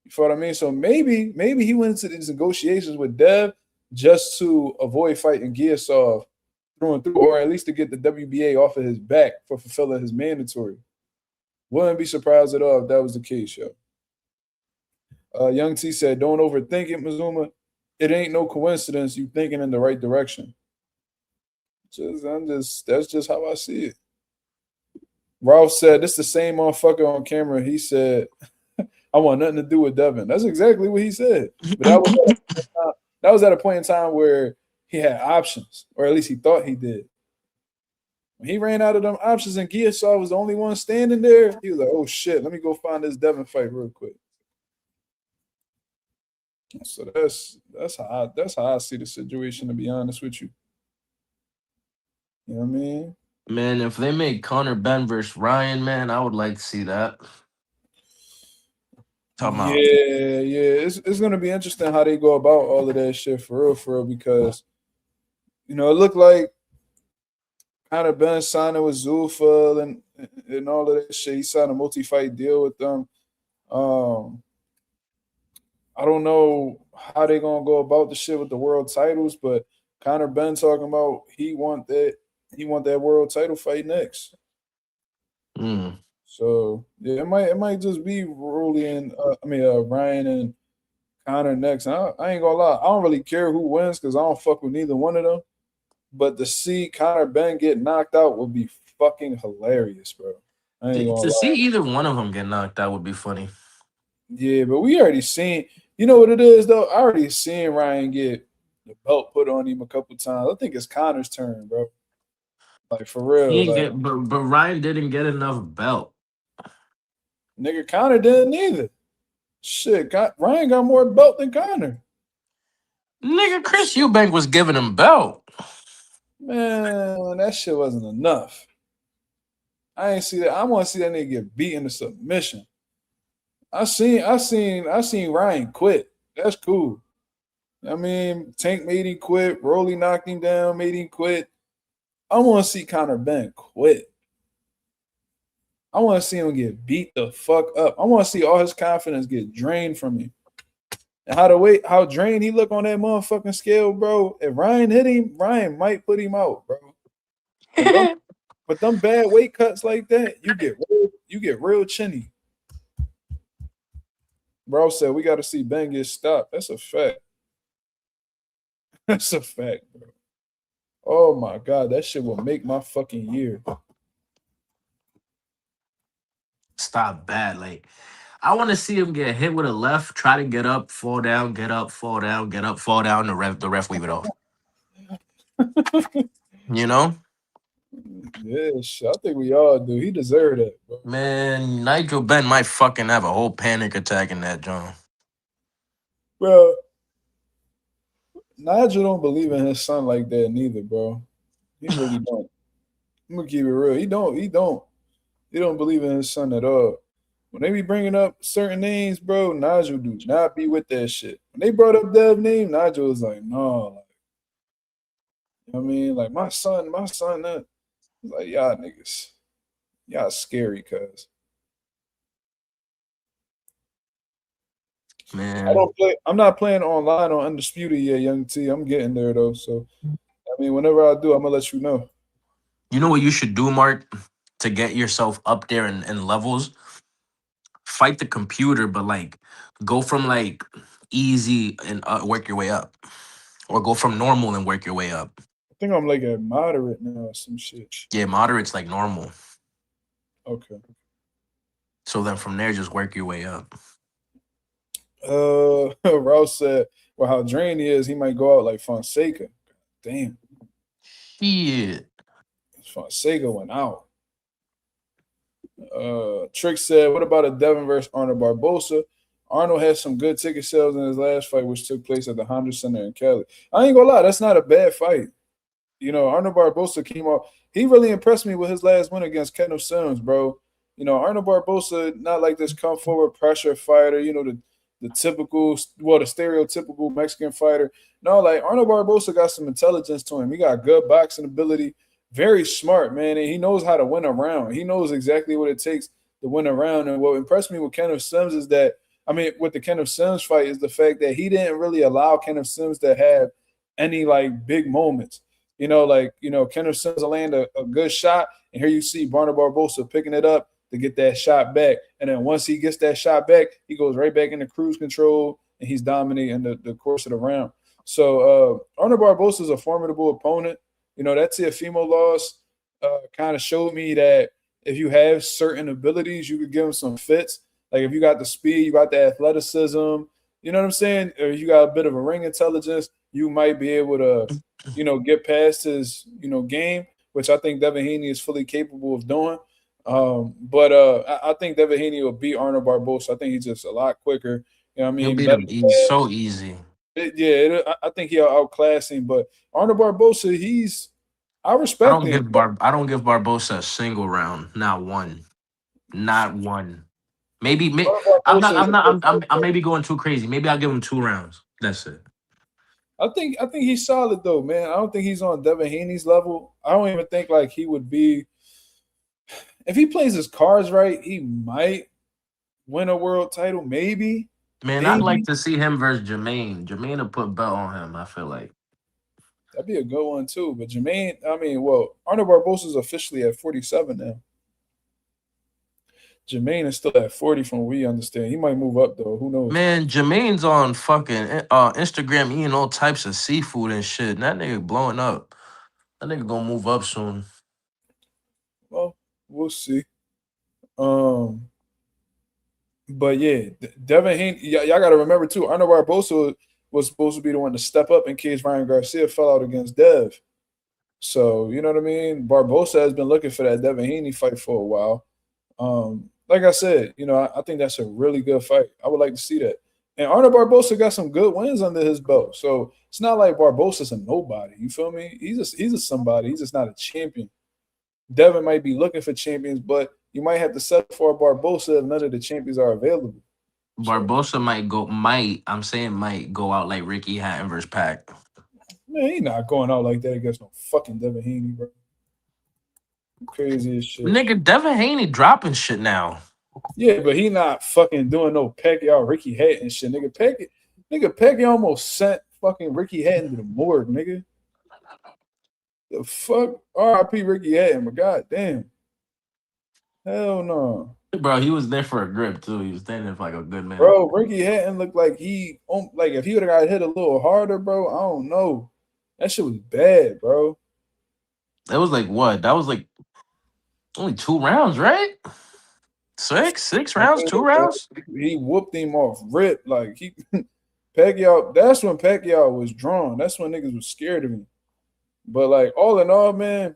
You feel what I mean? So maybe he went into these negotiations with Dev just to avoid fighting Giasov through and through, or at least to get the WBA off of his back for fulfilling his mandatory. Wouldn't be surprised at all if that was the case, yo. Young T said, don't overthink it, Mazuma. It ain't no coincidence you thinking in the right direction. That's just how I see it. Ralph said, this the same motherfucker on camera. He said, I want nothing to do with Devin. That's exactly what he said. But that was at a point in time where he had options, or at least he thought he did. When he ran out of them options and Giasov was the only one standing there, he was like, oh shit, let me go find this Devin fight real quick. So that's how I see the situation, to be honest with you. You know what I mean? Man, if they make Conor Benn versus Ryan, man, I would like to see that. Yeah, it's gonna be interesting how they go about all of that shit for real, because you know it looked like Conor Benn signing with Zulfa and all of that shit. He signed a multi-fight deal with them. I don't know how they gonna go about the shit with the world titles, but Conor Benn talking about he want that world title fight next. So yeah, it might just be Rolly and Ryan and Conor next. And I ain't gonna lie, I don't really care who wins because I don't fuck with neither one of them. But to see Conor Benn get knocked out would be fucking hilarious, bro. I ain't gonna lie. See either one of them get knocked out would be funny. Yeah, but we already seen. You know what it is though? I already seen Ryan get the belt put on him a couple times. I think it's Conor's turn, bro. Like for real. But Ryan didn't get enough belt. Nigga, Conor didn't either. Shit, Ryan got more belt than Conor. Nigga, Chris Eubank was giving him belt. Man, that shit wasn't enough. I ain't see that. I want to see that nigga get beat into submission. I seen Ryan quit. That's cool. I mean, Tank made him quit. Rolly knocked him down, made him quit. I want to see Conor Benn quit. I want to see him get beat the fuck up. I want to see all his confidence get drained from him. And how drained he look on that motherfucking scale, bro. If Ryan hit him, Ryan might put him out, bro. But them bad weight cuts like that, you get real chinny. Bro said we got to see Ben get stopped. That's a fact. That's a fact, bro. Oh my God, that shit will make my fucking year. Stop bad. Like, I want to see him get hit with a left, try to get up, fall down, get up, fall down, get up, fall down. The ref wave it off. You know? Yeah, shit, I think we all do. He deserved that, bro. Man, Nigel Benn might fucking have a whole panic attack in that John. Bro, Nigel don't believe in his son like that neither, bro. He really don't. I'm gonna keep it real. He don't believe in his son at all. When they be bringing up certain names, bro, Nigel do not be with that shit. When they brought up Dev's name, Nigel was like, no, like, you know what I mean? Like, my son, that. Like, y'all niggas, y'all scary, cuz. Man, I'm not playing online on Undisputed yet, Young T. I'm getting there, though. So, I mean, whenever I do, I'm going to let you know. you know what you should do, Mark, to get yourself up there in levels? Fight the computer, but, like, go from, like, easy and work your way up. Or go from normal and work your way up. I think I'm, like, at moderate now or some shit. Yeah, moderate's, like, normal. Okay. So then from there, just work your way up. Rouse said, well, how drained he is, he might go out like Fonseca. Damn. Shit. Fonseca went out. Trick said, what about a Devin versus Arnold Barbosa? Arnold had some good ticket sales in his last fight, which took place at the Honda Center in Cali. I ain't gonna lie, that's not a bad fight. You know, Arnold Barbosa came out. He really impressed me with his last win against Kenneth Sims, bro. You know, Arnold Barbosa, not like this come forward pressure fighter, you know, the typical, well, the stereotypical Mexican fighter. No, like Arnold Barbosa got some intelligence to him. He got good boxing ability, very smart, man, and he knows how to win a round. He knows exactly what it takes to win a round. And what impressed me with Kenneth Sims is that, I mean, with the Kenneth Sims fight is the fact that he didn't really allow Kenneth Sims to have any, like, big moments. You know, like, you know, Kenneth Sims will land a good shot, and here you see Arnold Barbosa picking it up to get that shot back. And then once he gets that shot back, he goes right back into cruise control, and he's dominating the course of the round. So Arnold Barbosa is a formidable opponent. You know, that Teofimo loss kind of showed me that if you have certain abilities, you could give him some fits. Like if you got the speed, you got the athleticism, you know what I'm saying? Or you got a bit of a ring intelligence, you might be able to, you know, get past his, you know, game, which I think Devin Haney is fully capable of doing. But I think Devin Haney will beat Arnold Barbosa. I think he's just a lot quicker. You know what I mean? He'll beat him easy, so easy. I think he'll outclass him. But Arnold Barbosa, I respect him. I don't give Barbosa a single round. Not one. Not one. Maybe I'm maybe going too crazy. Maybe I'll give him 2 rounds. That's it. I think he's solid though, man. I don't think he's on Devin Haney's level. I don't even think like he would be. If he plays his cards right, he might win a world title, maybe. Man, I'd like to see him versus Jermaine. Jermaine will put belt on him, I feel like. That'd be a good one too. But Jermaine, I mean, well, Arnold Barbosa is officially at 47 now. Jermaine is still at 40 from what we understand. He might move up though. Who knows? Man, Jermaine's on fucking Instagram eating all types of seafood and shit. And that nigga blowing up. That nigga gonna move up soon. Well, we'll see. But yeah, Devin Haney, y'all got to remember too, Arnold Barbosa was supposed to be the one to step up in case Ryan Garcia fell out against Dev. So, you know what I mean? Barbosa has been looking for that Devin Haney fight for a while. Like I said, I think that's a really good fight. I would like to see that. And Arnold Barbosa got some good wins under his belt, so it's not like Barbosa's a nobody. You feel me? He's a somebody. He's just not a champion. Devin might be looking for champions, but you might have to settle for a Barbosa if none of the champions are available. Barbosa might go out like Ricky Hatton versus Pac. Man, he not going out like that against no fucking Devin Haney, bro. Crazy as shit. Nigga, Devin Haney dropping shit now. Yeah, but he not fucking doing no Pacquiao, Ricky Hatton shit, nigga. Pacquiao almost sent fucking Ricky Hatton to the morgue, nigga. The fuck? R.I.P. Ricky Hatton, but goddamn. Hell no. Bro, he was there for a grip too. He was standing there for like a good minute. Bro, Ricky Hatton looked like if he would have got hit a little harder, bro, I don't know. That shit was bad, bro. That was like what? That was like only 2 rounds, right? Six rounds, 2 rounds. He whooped him off rip. Like Pacquiao, that's when Pacquiao was drawn. That's when niggas was scared of him. But like all in all, man,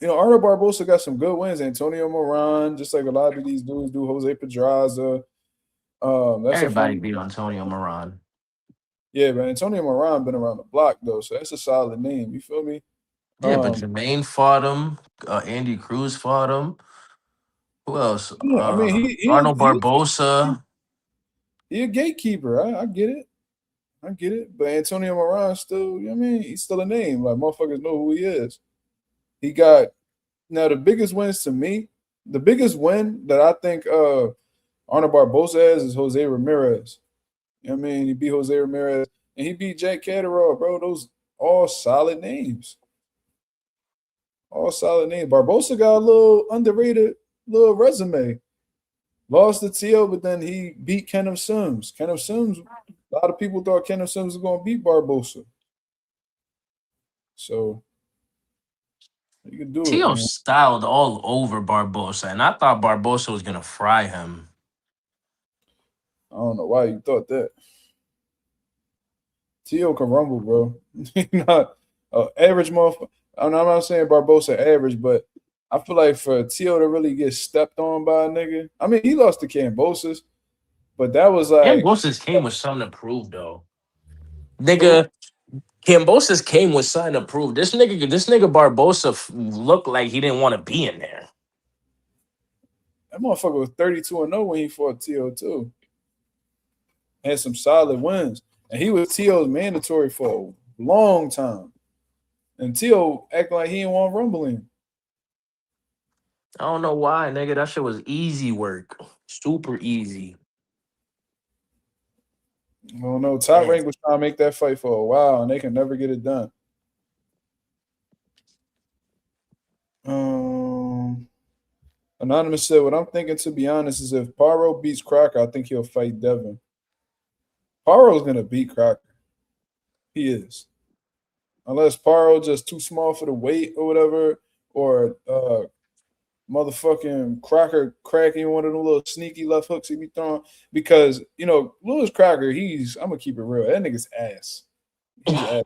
Arnold Barbosa got some good wins. Antonio Moran, just like a lot of these dudes do. Jose Pedraza. Everybody beat Antonio Moran. Yeah, but Antonio Moran been around the block though, so that's a solid name. You feel me? Yeah, but Jermaine fought him. Andy Cruz fought him. Who else? Yeah, I mean, Arnold Barbosa. He a gatekeeper. I get it. But Antonio Moran still, he's still a name. Like motherfuckers know who he is. He got now the biggest wins to me. The biggest win that I think Arnold Barbosa has is Jose Ramirez. You know what I mean? He beat Jose Ramirez and he beat Jack Catterall, bro. Those all solid names. All solid names. Barbosa got a little underrated little resume. Lost to Tio, but then he beat Kenneth Sims. Kenneth Sims, a lot of people thought Kenneth Sims was going to beat Barbosa. So, you can do Tio it. styled all over Barbosa, and I thought Barbosa was going to fry him. I don't know why you thought that. Tio can rumble, bro. He's not an average motherfucker. I'm not saying Barbosa average, but I feel like for Tio to really get stepped on by a nigga, I mean, he lost to Kambosos, but that was like Kambosos came with something to prove, though. Nigga, Kambosos came with something to prove. This nigga Barbosa looked like he didn't want to be in there. That motherfucker was 32-0 when he fought Tio too. Had some solid wins, and he was Tio's mandatory for a long time. And Tio acting like he didn't want rumbling. I don't know why, nigga. That shit was easy work. Super easy. I don't know. Top Rank was trying to make that fight for a while, and they can never get it done. Anonymous said, what I'm thinking, to be honest, is if Paro beats Crocker, I think he'll fight Devin. Paro's going to beat Crocker. He is. Unless Paro just too small for the weight or whatever, or motherfucking Crocker cracking one of the little sneaky left hooks he be throwing. Because, Lewis Crocker, I'm going to keep it real. That nigga's ass. He's ass.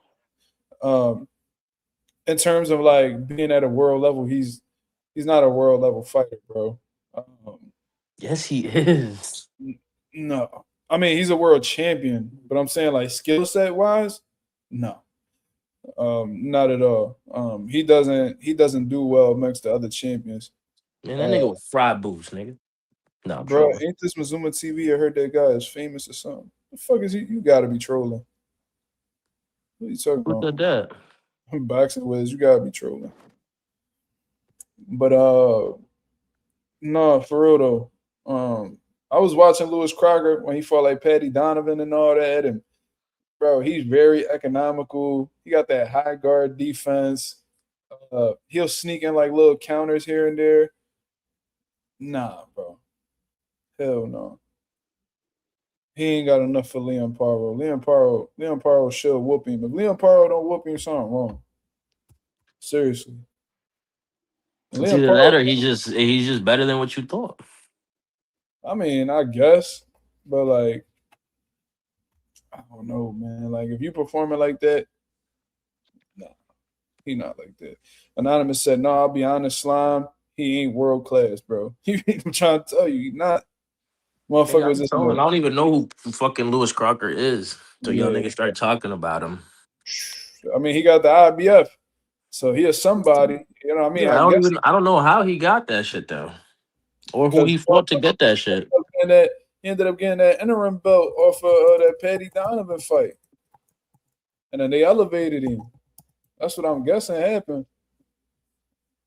In terms of, like, being at a world level, he's not a world level fighter, bro. Yes, he is. No. I mean, he's a world champion, but I'm saying, like, skill set wise, no. Not at all. He doesn't do well amongst the other champions. Man, that nigga with fried boots, nigga. No, bro, ain't this MAZUMA TV? I heard that guy is famous or something. The fuck is he? You gotta be trolling. What are you talking about? What's that? Boxing Wiz, you gotta be trolling. But no, for real though. I was watching Lewis Crocker when he fought like Patty Donovan and all that, and bro, he's very economical. He got that high guard defense. He'll sneak in like little counters here and there. Nah, bro. Hell no. He ain't got enough for Leon Paro. Leon Paro should whoop him. If Leon Paro don't whoop him, something wrong. Seriously. It's either that or he's just better than what you thought. I mean, I guess, but like, I don't know, man. Like, if you performing like that, no, he not like that. Anonymous said, no, I'll be honest, Slime. he ain't world class, bro. I'm trying to tell you, he not. Motherfucker was just I don't even know who fucking Lewis Crocker is till y'all yeah. niggas start talking about him. I mean, he got the IBF, so he is somebody. You know what I mean? Yeah, I guess I don't know how he got that shit though, or who because he fought to get that shit. he ended up getting that interim belt off of that Paddy Donovan fight, and then they elevated him. That's what I'm guessing happened.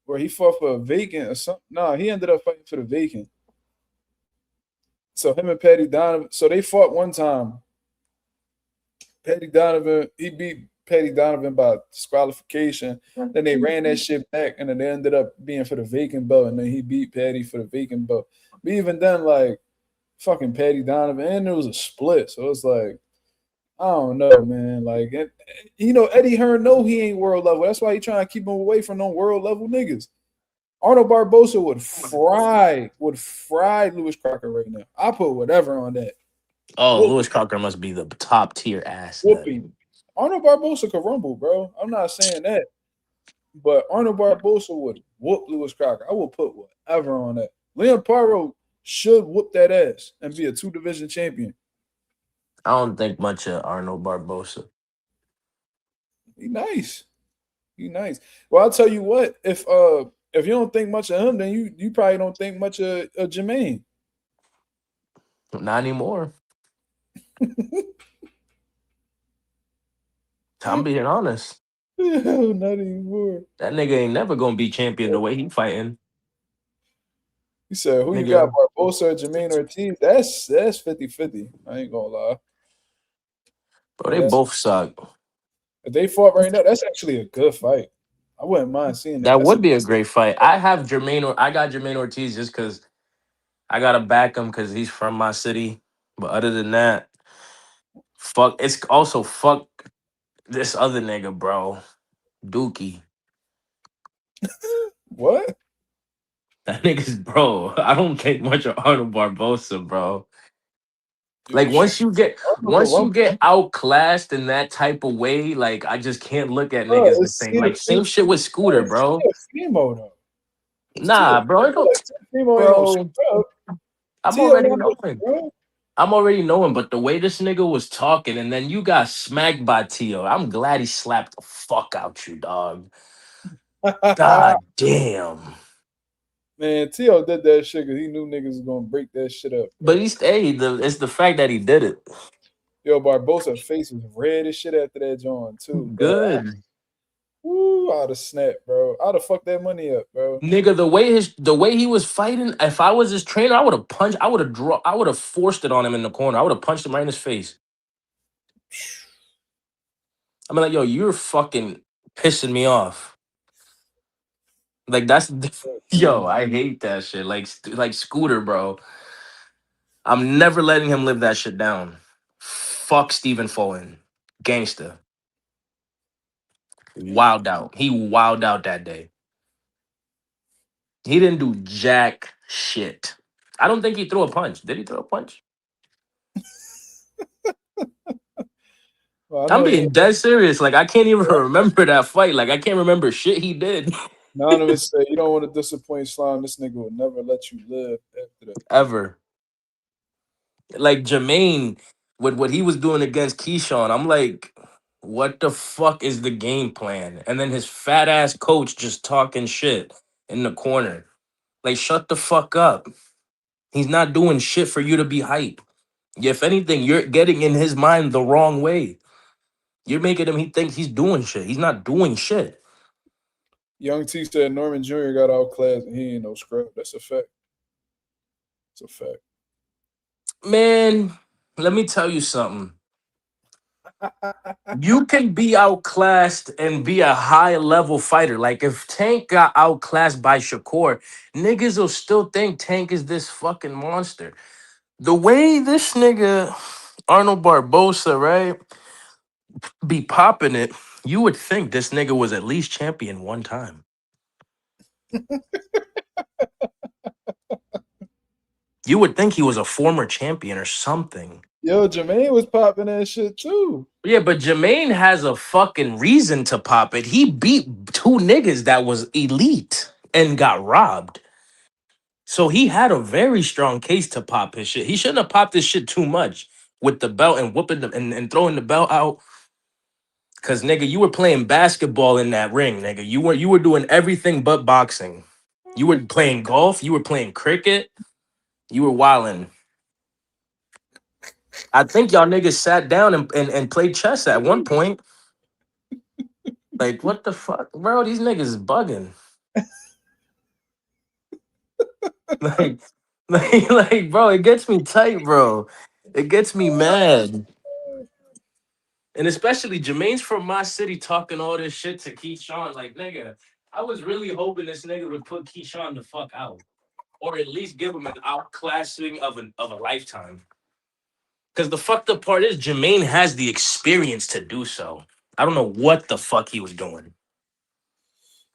Where he fought for a vacant or something. No, he ended up fighting for the vacant. So him and Paddy Donovan, so they fought one time. Paddy Donovan, he beat Paddy Donovan by disqualification. Then they ran that shit back, and then they ended up being for the vacant belt, and then he beat Paddy for the vacant belt. But even then, like, fucking Paddy Donovan, and there was a split. So it's like, I don't know, man. Like, you know, Eddie Hearn know he ain't world level. That's why he trying to keep him away from no world level niggas. Arnold Barbosa would fry Lewis Crocker right now. I put whatever on that. Oh, Lewis Crocker must be the top tier ass. Whooping. Arnold Barbosa could rumble, bro. I'm not saying that. But Arnold Barbosa would whoop Lewis Crocker. I will put whatever on that. Leon Paro should whoop that ass and be a 2-division champion. I don't think much of Arnold Barbosa. He nice. Well, I'll tell you what, if you don't think much of him, then you probably don't think much of Jermaine. Not anymore. I'm being honest. Not anymore. That nigga ain't never gonna be champion the way he fighting. You said who Nigga. you got, Barbosa or Jermaine Ortiz? That's 50-50. I ain't gonna lie. Bro, they both suck. If they fought right now, that's actually a good fight. I wouldn't mind seeing that. That would be a great fight. I got Jermaine Ortiz just because I gotta back him because he's from my city. But other than that, fuck this other nigga, bro. Dookie. What? That nigga's bro. I don't think much of Arnold Barbosa, bro. Like once you get outclassed in that type of way, like I just can't look at niggas the same. Like same shit with Scooter, bro. Nah, bro. I'm already knowing. I'm already knowing, but the way this nigga was talking, and then you got smacked by Tio. I'm glad he slapped the fuck out you, dog. God damn. Man, Tio did that shit because he knew niggas was gonna break that shit up. But it's the fact that he did it. Yo, Barbosa's face was red as shit after that joint too. Good. Bro. Woo, I'd have snapped, bro. I'd have fucked that money up, bro. Nigga, the way he was fighting, if I was his trainer, I would have punched, I would have forced it on him in the corner. I would have punched him right in his face. I mean, like, yo, you're fucking pissing me off. Like that's yo, I hate that shit. Like Scooter, bro. I'm never letting him live that shit down. Fuck Stephen Fulton. Gangster. Wild out. He wilded out that day. He didn't do jack shit. I don't think he threw a punch. Did he throw a punch? Well, I'm being dead serious. Like I can't even remember that fight. Like I can't remember shit he did. Anonymous said, you don't want to disappoint Slime. This nigga will never let you live after that. Ever. Like Jermaine, with what he was doing against Keyshawn, I'm like, what the fuck is the game plan? And then his fat ass coach just talking shit in the corner. Like, shut the fuck up. He's not doing shit for you to be hype. If anything, you're getting in his mind the wrong way. You're making him, he thinks he's doing shit. He's not doing shit. Young T said Norman Jr. got outclassed and he ain't no scrub. That's a fact. It's a fact. Man, let me tell you something. You can be outclassed and be a high-level fighter. Like, if Tank got outclassed by Shakur, niggas will still think Tank is this fucking monster. The way this nigga, Arnold Barbosa, right, be popping it, you would think this nigga was at least champion one time. You would think he was a former champion or something. Yo, Jermaine was popping that shit too. Yeah, but Jermaine has a fucking reason to pop it. He beat two niggas that was elite and got robbed. So he had a very strong case to pop his shit. He shouldn't have popped his shit too much with the belt and whooping them and throwing the belt out. Cause nigga, you were playing basketball in that ring, nigga. You were doing everything but boxing. You were playing golf. You were playing cricket. You were wilding. I think y'all niggas sat down and played chess at one point. Like, what the fuck, bro? These niggas is bugging. like, like, bro, it gets me tight, bro. It gets me mad. And especially Jermaine's from my city talking all this shit to Keyshawn. Like, nigga, I was really hoping this nigga would put Keyshawn the fuck out. Or at least give him an outclassing of a lifetime. Because the fucked up part is Jermaine has the experience to do so. I don't know what the fuck he was doing.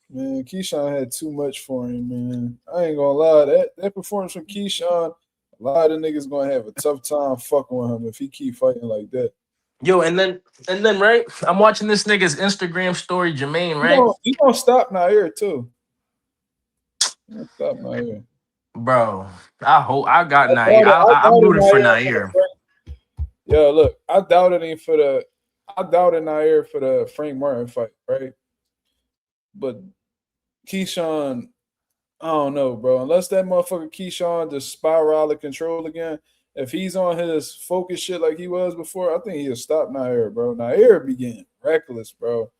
Man, Keyshawn had too much for him, man. I ain't gonna lie. That performance from Keyshawn, a lot of niggas gonna have a tough time fucking with him if he keep fighting like that. Yo, and then right, I'm watching this nigga's Instagram story, Jermaine, right? He gonna stop Nair too. Stop Nair. Bro, I got Nair. I'm rooting for Nair. Yo, look, I doubted Nair for the Frank Martin fight, right? But Keyshawn, I don't know, bro. Unless that motherfucker Keyshawn just spiral out of control again, if he's on his focus shit like he was before, I think he'll stop Nair, bro. Nair began reckless, bro.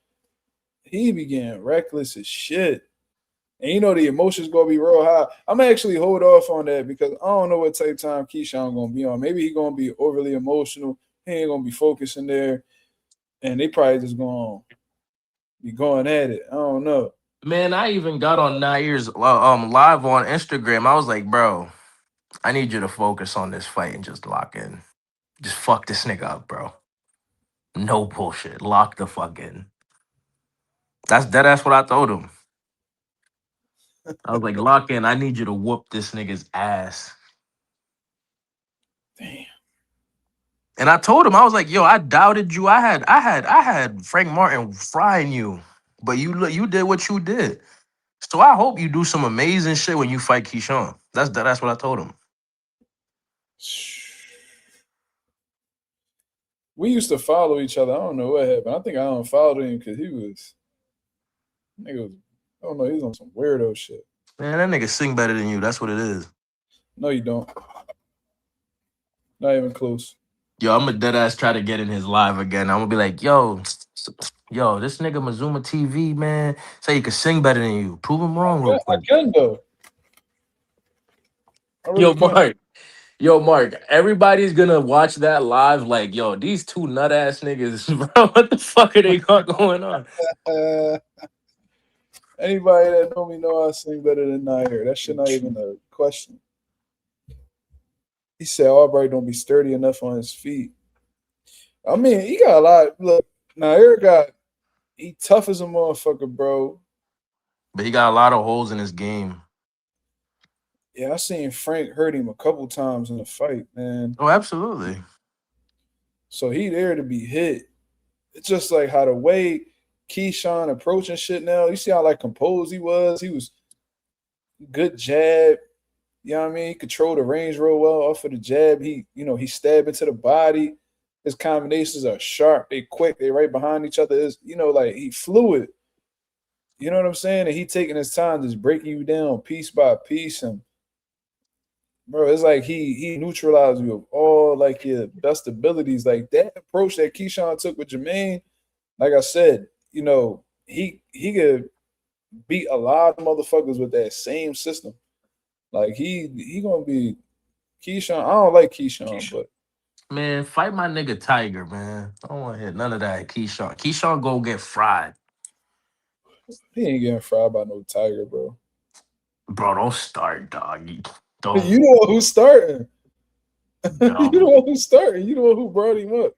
He began reckless as shit. And you know the emotions gonna be real high. I'm actually hold off on that because I don't know what type of time Keyshawn gonna be on. Maybe he gonna be overly emotional. He ain't gonna be focusing there. And they probably just gonna be going at it. I don't know. Man, I even got on Nair's live on Instagram. I was like, bro, I need you to focus on this fight and just lock in. Just fuck this nigga up, bro. No bullshit. Lock the fuck in. That's what I told him. I was like, lock in. I need you to whoop this nigga's ass. Damn. And I told him, I was like, yo, I doubted you. I had Frank Martin frying you, but you did what you did. So I hope you do some amazing shit when you fight Keyshawn. That's what I told him. We used to follow each other. I don't know what happened. I think I unfollowed him because he was I don't know, he's on some weirdo shit. Man, that nigga sing better than you. That's what it is. No, you don't. Not even close. Yo, I'm a dead ass try to get in his live again. I'm gonna be like, yo, this nigga MAZUMA TV, man, say he could sing better than you. Prove him wrong real quick. I can though. Yo, Mark, everybody's gonna watch that live like, yo, these two nut ass niggas, bro, what the fuck are they got going on? Anybody that know me know I sing better than Nair. That shit not even a question. He said Albright don't be sturdy enough on his feet. I mean, he got a lot. Look, Nair he tough as a motherfucker, bro. But he got a lot of holes in his game. Yeah, I seen Frank hurt him a couple times in the fight, man. Oh, absolutely. So he there to be hit. It's just like how the way Keyshawn approaching shit now. You see how like composed he was. He was good jab. You know what I mean? He controlled the range real well off of the jab. He stabbed into the body. His combinations are sharp. They quick. They right behind each other. Like he fluid. You know what I'm saying? And he taking his time just breaking you down piece by piece. And bro, it's like he neutralized you of all like your best abilities. Like that approach that Keyshawn took with Jermaine, like I said, he could beat a lot of motherfuckers with that same system. Like he gonna be Keyshawn. I don't like Keyshawn, but man, fight my nigga Tiger, man. I don't want to hear none of that. Keyshawn go get fried. He ain't getting fried by no Tiger, bro. Bro, don't start, dog. Don't. You know who's starting. You know who's starting. You know who brought him up.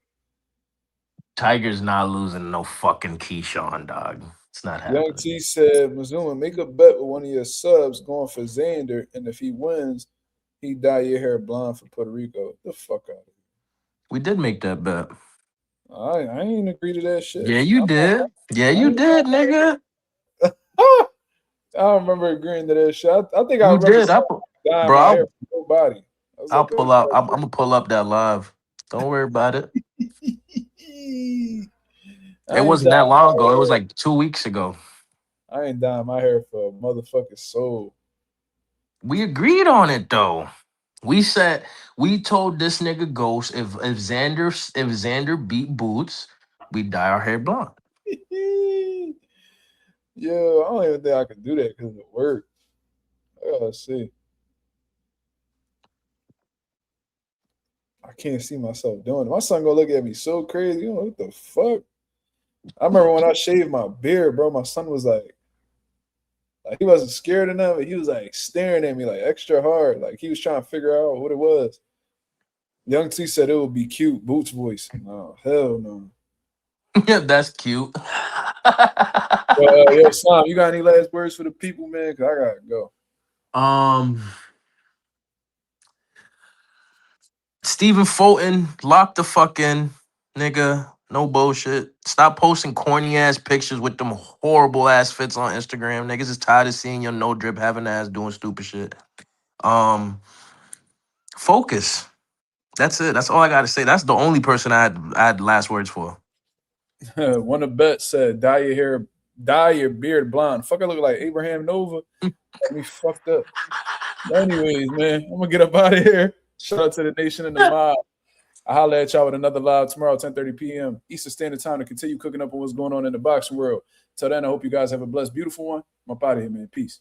Tiger's not losing no fucking Keyshawn, dog. It's not happening. Young T said, MAZUMA, make a bet with one of your subs going for Xander, and if he wins, he dye your hair blonde for Puerto Rico. Get the fuck out of here. We did make that bet. I ain't agree to that shit. Yeah, you did. Yeah, you did, nigga. I don't remember agreeing to that shit. I think I You remember did. dyeing Bro, my hair for nobody. I was I'll like, pull out. I'm gonna pull up that live. Don't worry about it. I It ain't wasn't dyeing that my long ago. It was hair. like 2 weeks ago. I ain't dyeing my hair for a motherfucking soul. We agreed on it though. We told this nigga Ghost if Xander beat Boots, we dye our hair blonde. Yo, I don't even think I could do that because of work. I gotta see. I can't see myself doing it. My son gonna look at me so crazy. You know what the fuck? I remember when I shaved my beard, bro. My son was like he wasn't scared enough. He was like staring at me like extra hard. Like he was trying to figure out what it was. Young T said it would be cute. Boots voice. No, hell no. Yeah, that's cute. Yo, Sam, you got any last words for the people, man? Cause I gotta go. Stephen Fulton, lock the fuck in, nigga. No bullshit. Stop posting corny ass pictures with them horrible ass fits on Instagram. Niggas is tired of seeing your no drip having ass doing stupid shit. Focus. That's it. That's all I gotta say. That's the only person I had last words for. One of Bet said, dye your beard blonde. Fuck, I look like Abraham Nova. Got me fucked up. But anyways, man, I'm gonna get up out of here. Shout out to the nation and the mob. I'll holler at y'all with another live tomorrow, 10:30 p.m. Eastern Standard Time to continue cooking up on what's going on in the boxing world. Till then, I hope you guys have a blessed, beautiful one. I'm up out of here, man. Peace.